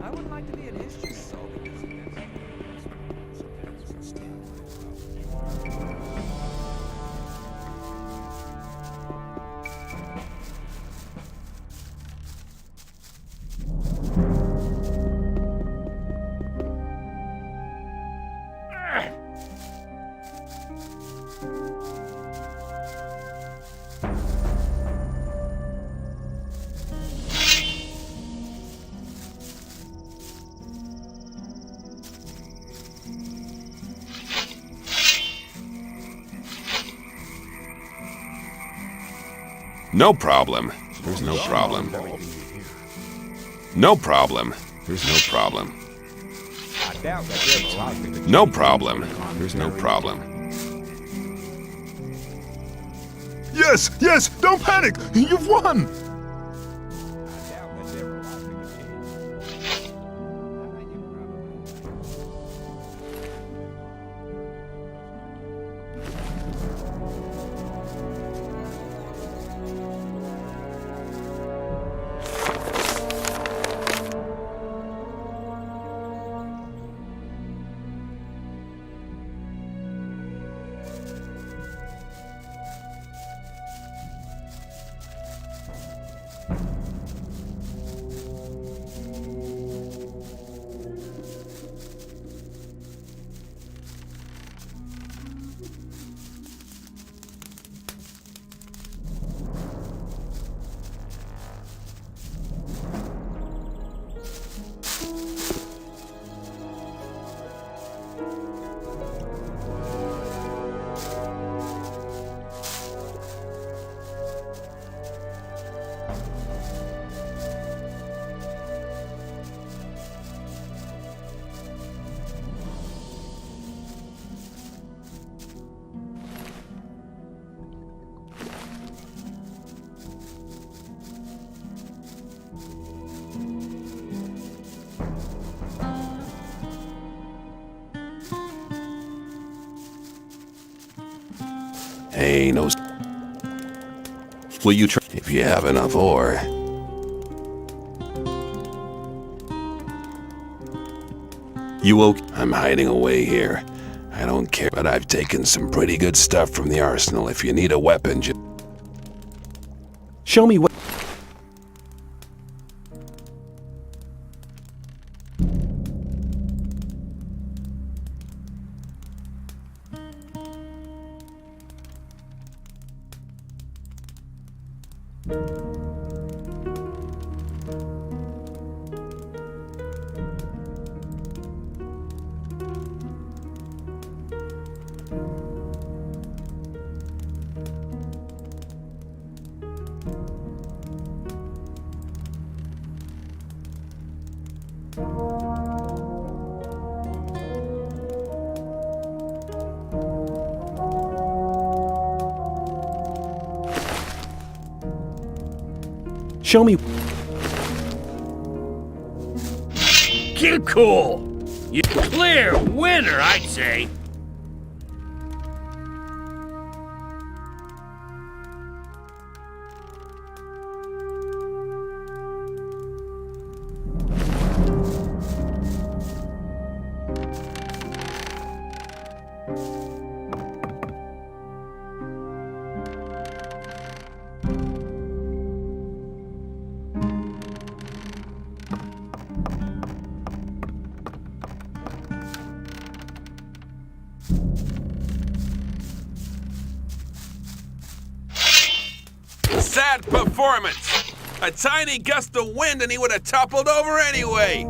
I wouldn't like to be in his shoes. So, because No problem. There's no problem. No problem. There's no problem. I doubt that there's a lot of No problem. There's no problem. Yes, yes! Don't panic! You've won! Hey, no. Will you try? If you have enough ore. You okay? I'm hiding away here. I don't care, but I've taken some pretty good stuff from the arsenal. If you need a weapon, just... Show me what. Show me. Keep cool. You're clear winner, I'd say. Sad performance. A tiny gust of wind and he would have toppled over anyway.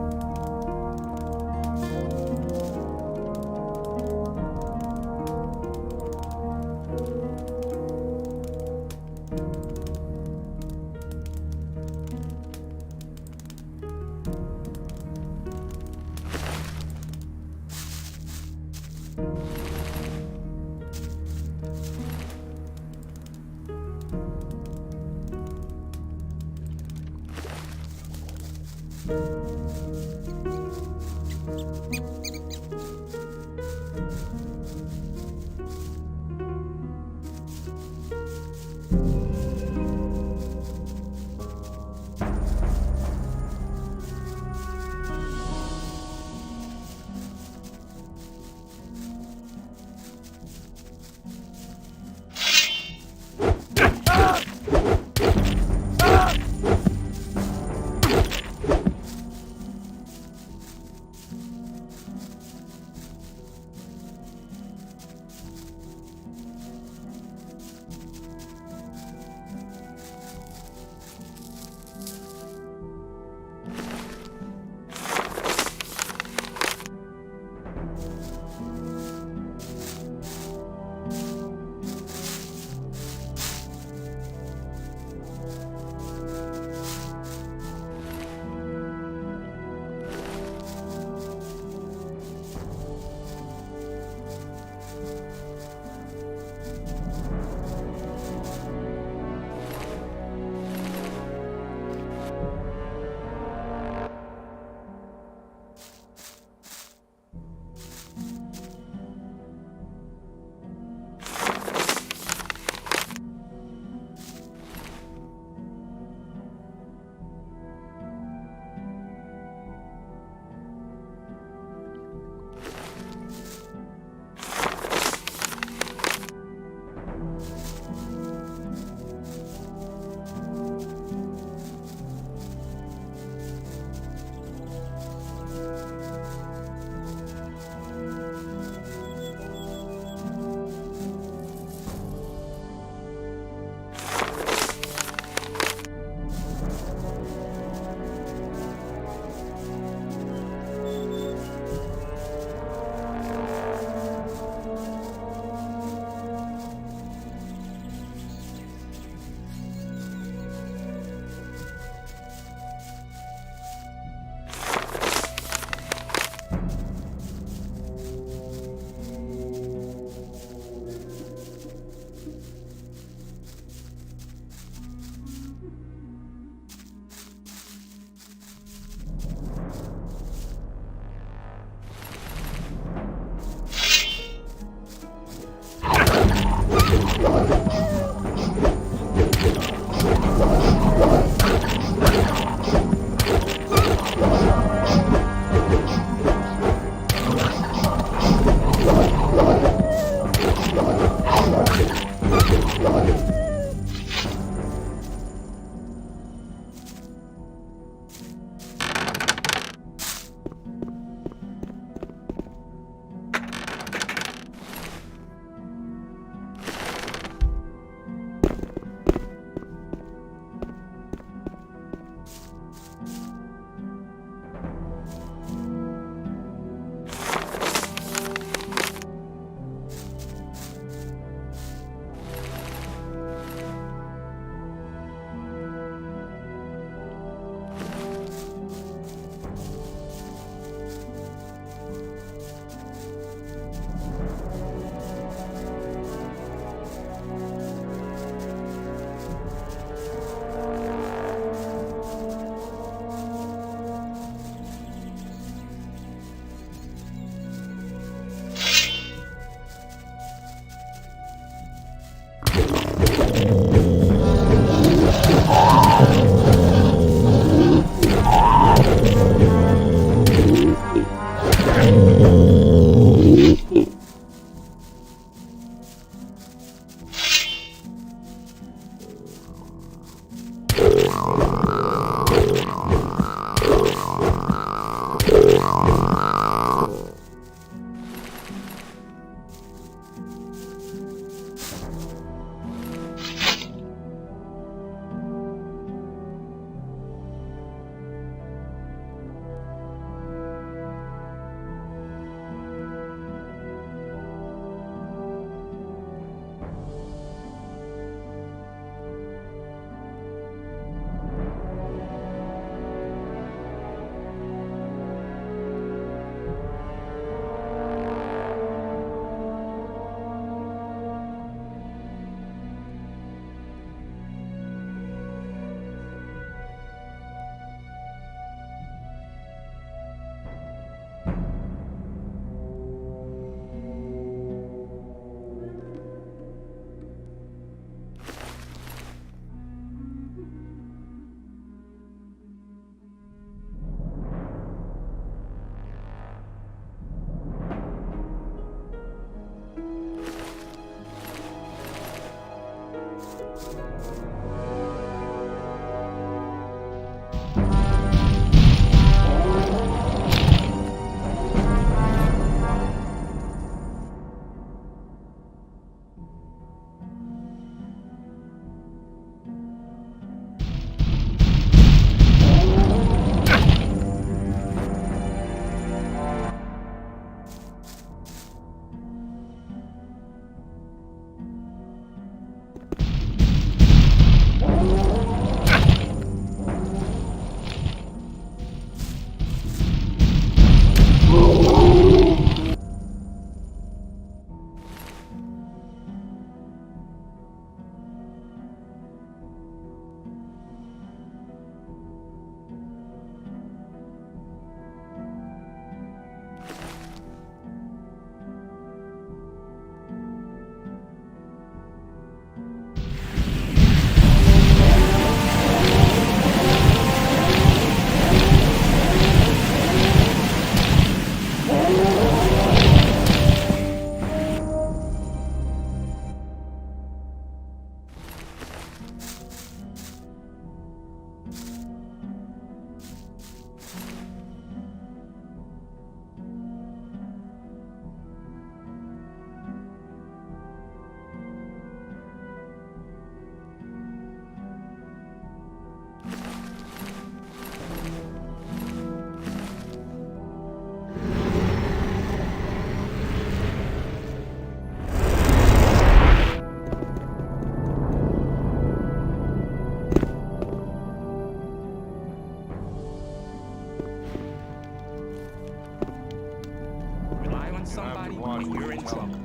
Somebody when you're in trouble.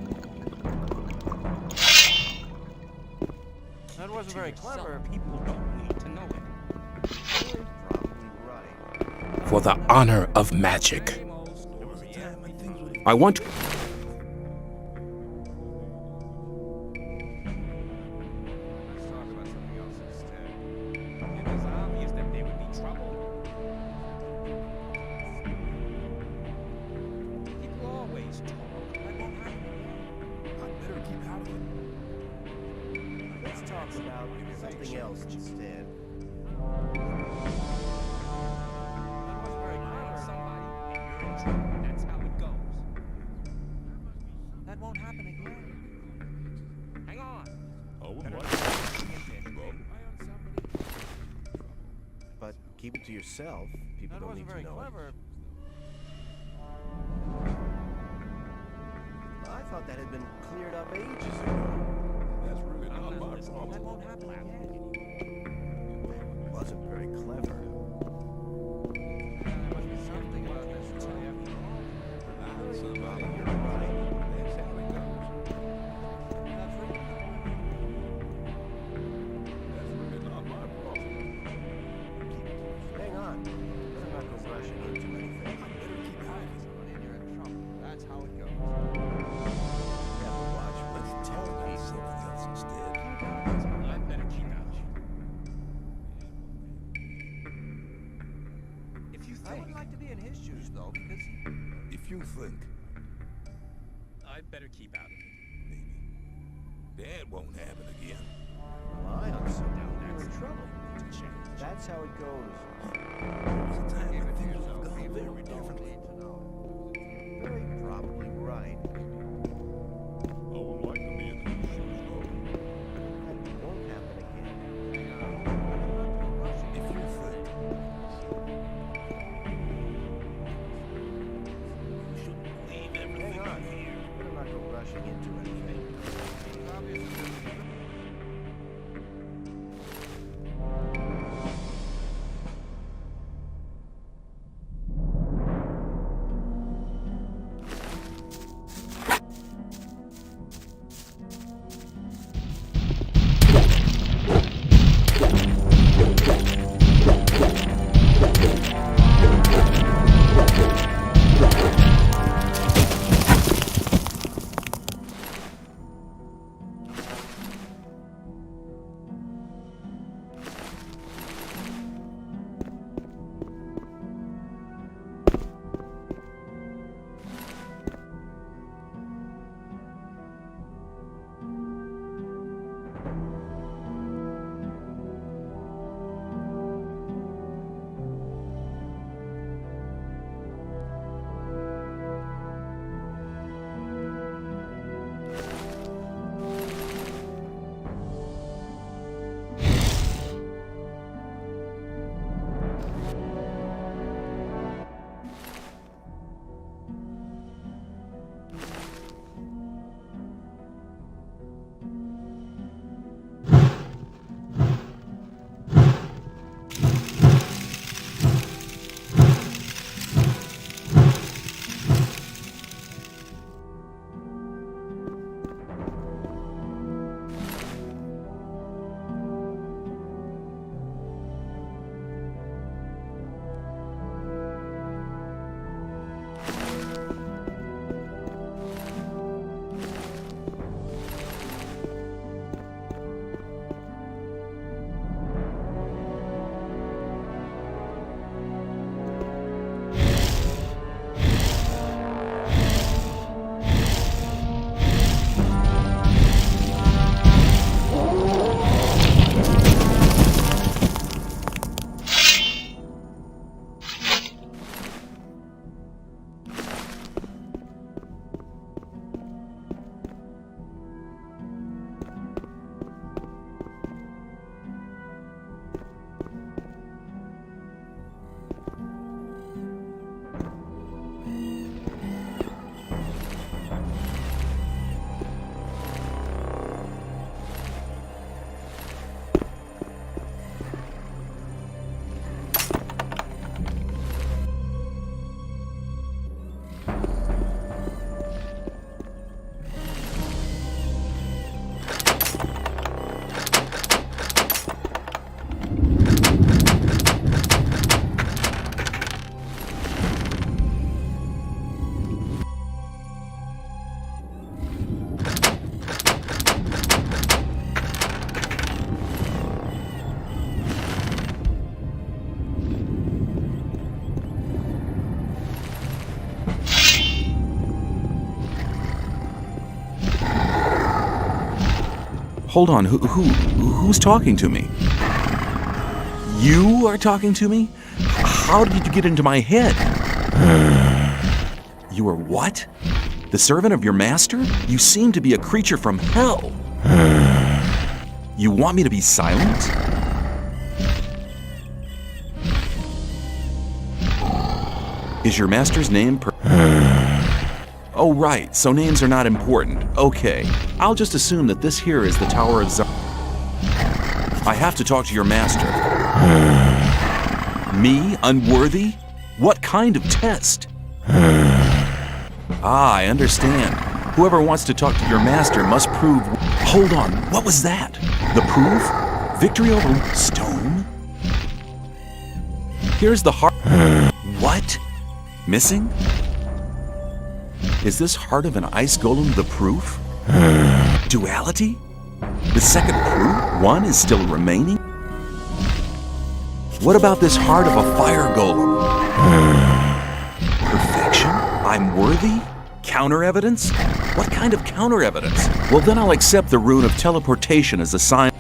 That wasn't very clever. People don't need to know it. You're probably right. For the honor of magic. I want to... Let's talk about something else instead. It was obvious that there would be trouble. People always talk. That won't happen again. I'd better keep out of it. Let's talk about something else instead. That wasn't very clever. Somebody when you're in trouble. That's how it goes. That won't happen again. Hang on. Oh, But keep it to yourself. People That don't wasn't need very to know clever. it. I thought that had been cleared up ages ago. that's really not my That problem. won't happen again. It wasn't very clever. There must be something about this story after all. Somebody, You're right. that's how it goes. That's really That's really not my problem. Hang on. I'm not going rushing into anything. Better keep out of it. When you're in trouble. That's how it goes. You have to watch what you tell Talk about people. something else instead. I'd better keep out. If you I think, wouldn't like to be in his shoes, though, because If you think, I'd better keep out of it. maybe, that won't happen again. Rely on someone. You're in trouble. That's how it goes. There was a time when things would have gone very differently. Very probably right. I would like to be in his shoes, though. That won't happen again. If you think, you shouldn't leave everything Hang on. in here. Better not go rushing into anything. Hold on, who's talking to me? You are talking to me? How did you get into my head? You are what? The servant of your master? You seem to be a creature from hell. You want me to be silent? Is your master's name Oh, right, so names are not important. Okay, I'll just assume that this here is the Tower of I have to talk to your master. Me? Unworthy? What kind of test? I understand. Whoever wants to talk to your master must prove... Hold on, what was that? The proof? Victory over stone? Here's the heart... What? Missing? Is this heart of an ice golem the proof? Duality? The second proof? One is still remaining? What about this heart of a fire golem? Perfection? I'm worthy? Counter evidence? What kind of counter evidence? Well, then I'll accept the rune of teleportation as a sign.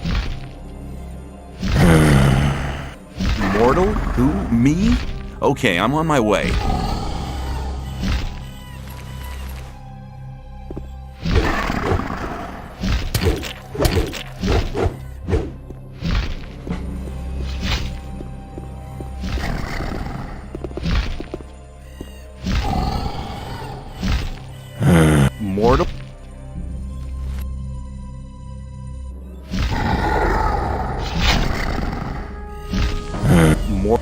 Mortal? Who? Me? Okay, I'm on my way. Mortal? More.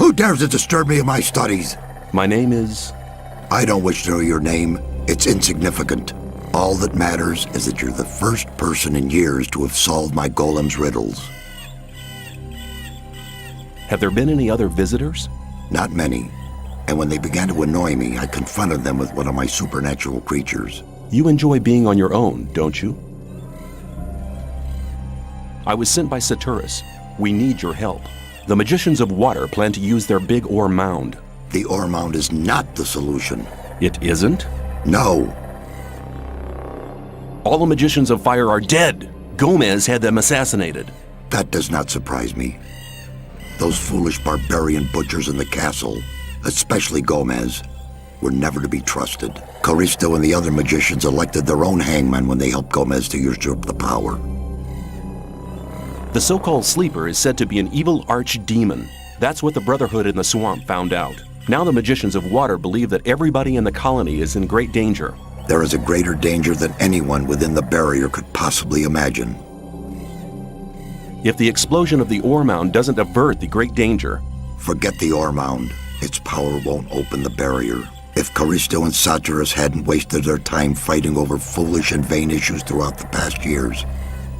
Who dares to disturb me in my studies? My name is... I don't wish to know your name. It's insignificant. All that matters is that you're the first person in years to have solved my golem's riddles. Have there been any other visitors? Not many. And when they began to annoy me, I confronted them with one of my supernatural creatures. You enjoy being on your own, don't you? I was sent by Saturus. We need your help. The magicians of water plan to use their big ore mound. The ore mound is not the solution. It isn't? No. All the magicians of fire are dead. Gomez had them assassinated. That does not surprise me. Those foolish barbarian butchers in the castle, especially Gomez, were never to be trusted. Caristo and the other magicians elected their own hangman when they helped Gomez to usurp the power. The so-called sleeper is said to be an evil archdemon. That's what the Brotherhood in the swamp found out. Now the magicians of water believe that everybody in the colony is in great danger. There is a greater danger than anyone within the barrier could possibly imagine. If the explosion of the ore mound doesn't avert the great danger... Forget the ore mound. Its power won't open the barrier. If Caristo and Satyrus hadn't wasted their time fighting over foolish and vain issues throughout the past years,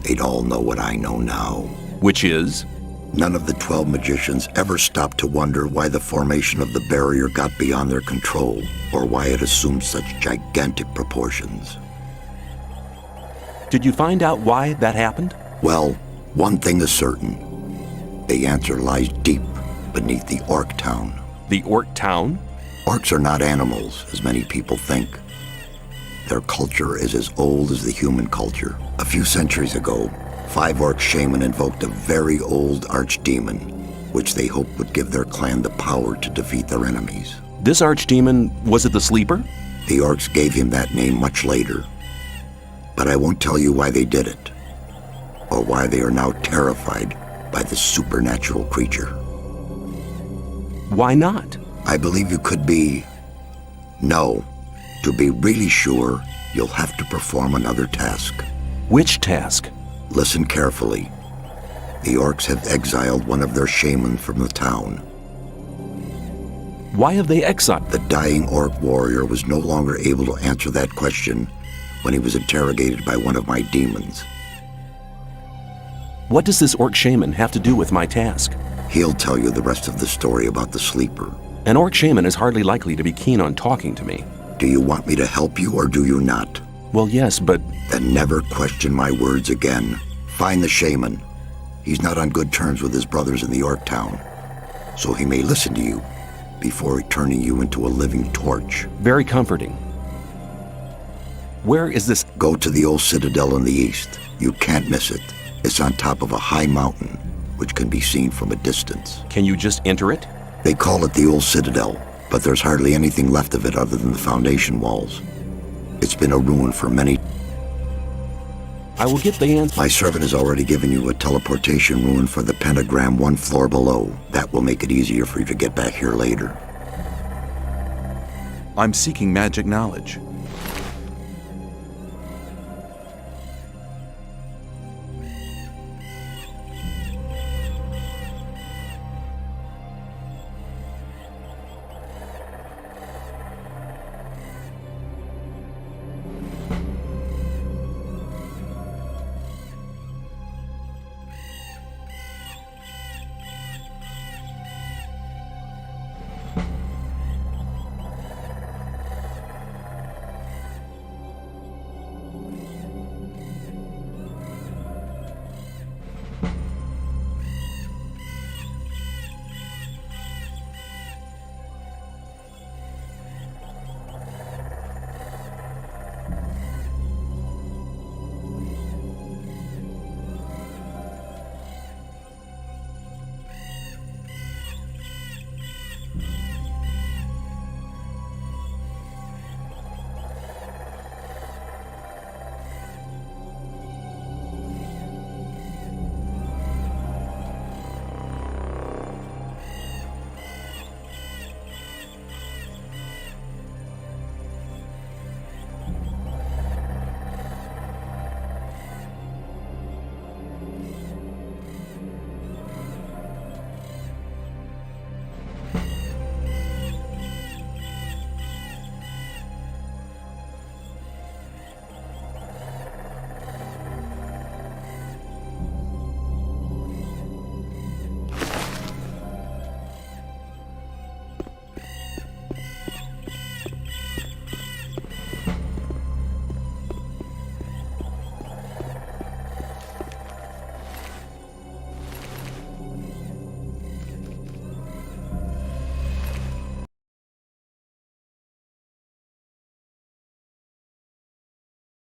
they'd all know what I know now. Which is? None of the 12 magicians ever stopped to wonder why the formation of the barrier got beyond their control, or why it assumed such gigantic proportions. Did you find out why that happened? Well, one thing is certain. The answer lies deep beneath the Orc town. The Orc town? Orcs are not animals, as many people think. Their culture is as old as the human culture. A few centuries ago, 5 Orc shaman invoked a very old archdemon, which they hoped would give their clan the power to defeat their enemies. This archdemon, was it the Sleeper? The Orcs gave him that name much later. But I won't tell you why they did it, or why they are now terrified by this supernatural creature. Why not? I believe you could be... No. To be really sure, you'll have to perform another task. Which task? Listen carefully. The Orcs have exiled one of their shamans from the town. Why have they exiled? The dying Orc warrior was no longer able to answer that question when he was interrogated by one of my demons. What does this Orc shaman have to do with my task? He'll tell you the rest of the story about the Sleeper. An Orc shaman is hardly likely to be keen on talking to me. Do you want me to help you or do you not? Well, yes, but... Then never question my words again. Find the shaman. He's not on good terms with his brothers in the Orc town, so he may listen to you before turning you into a living torch. Very comforting. Where is this? Go to the old citadel in the east. You can't miss it. It's on top of a high mountain, which can be seen from a distance. Can you just enter it? They call it the old citadel, but there's hardly anything left of it other than the foundation walls. It's been a ruin for many... I will get the answer. My servant has already given you a teleportation rune for the pentagram 1 floor below. That will make it easier for you to get back here later. I'm seeking magic knowledge.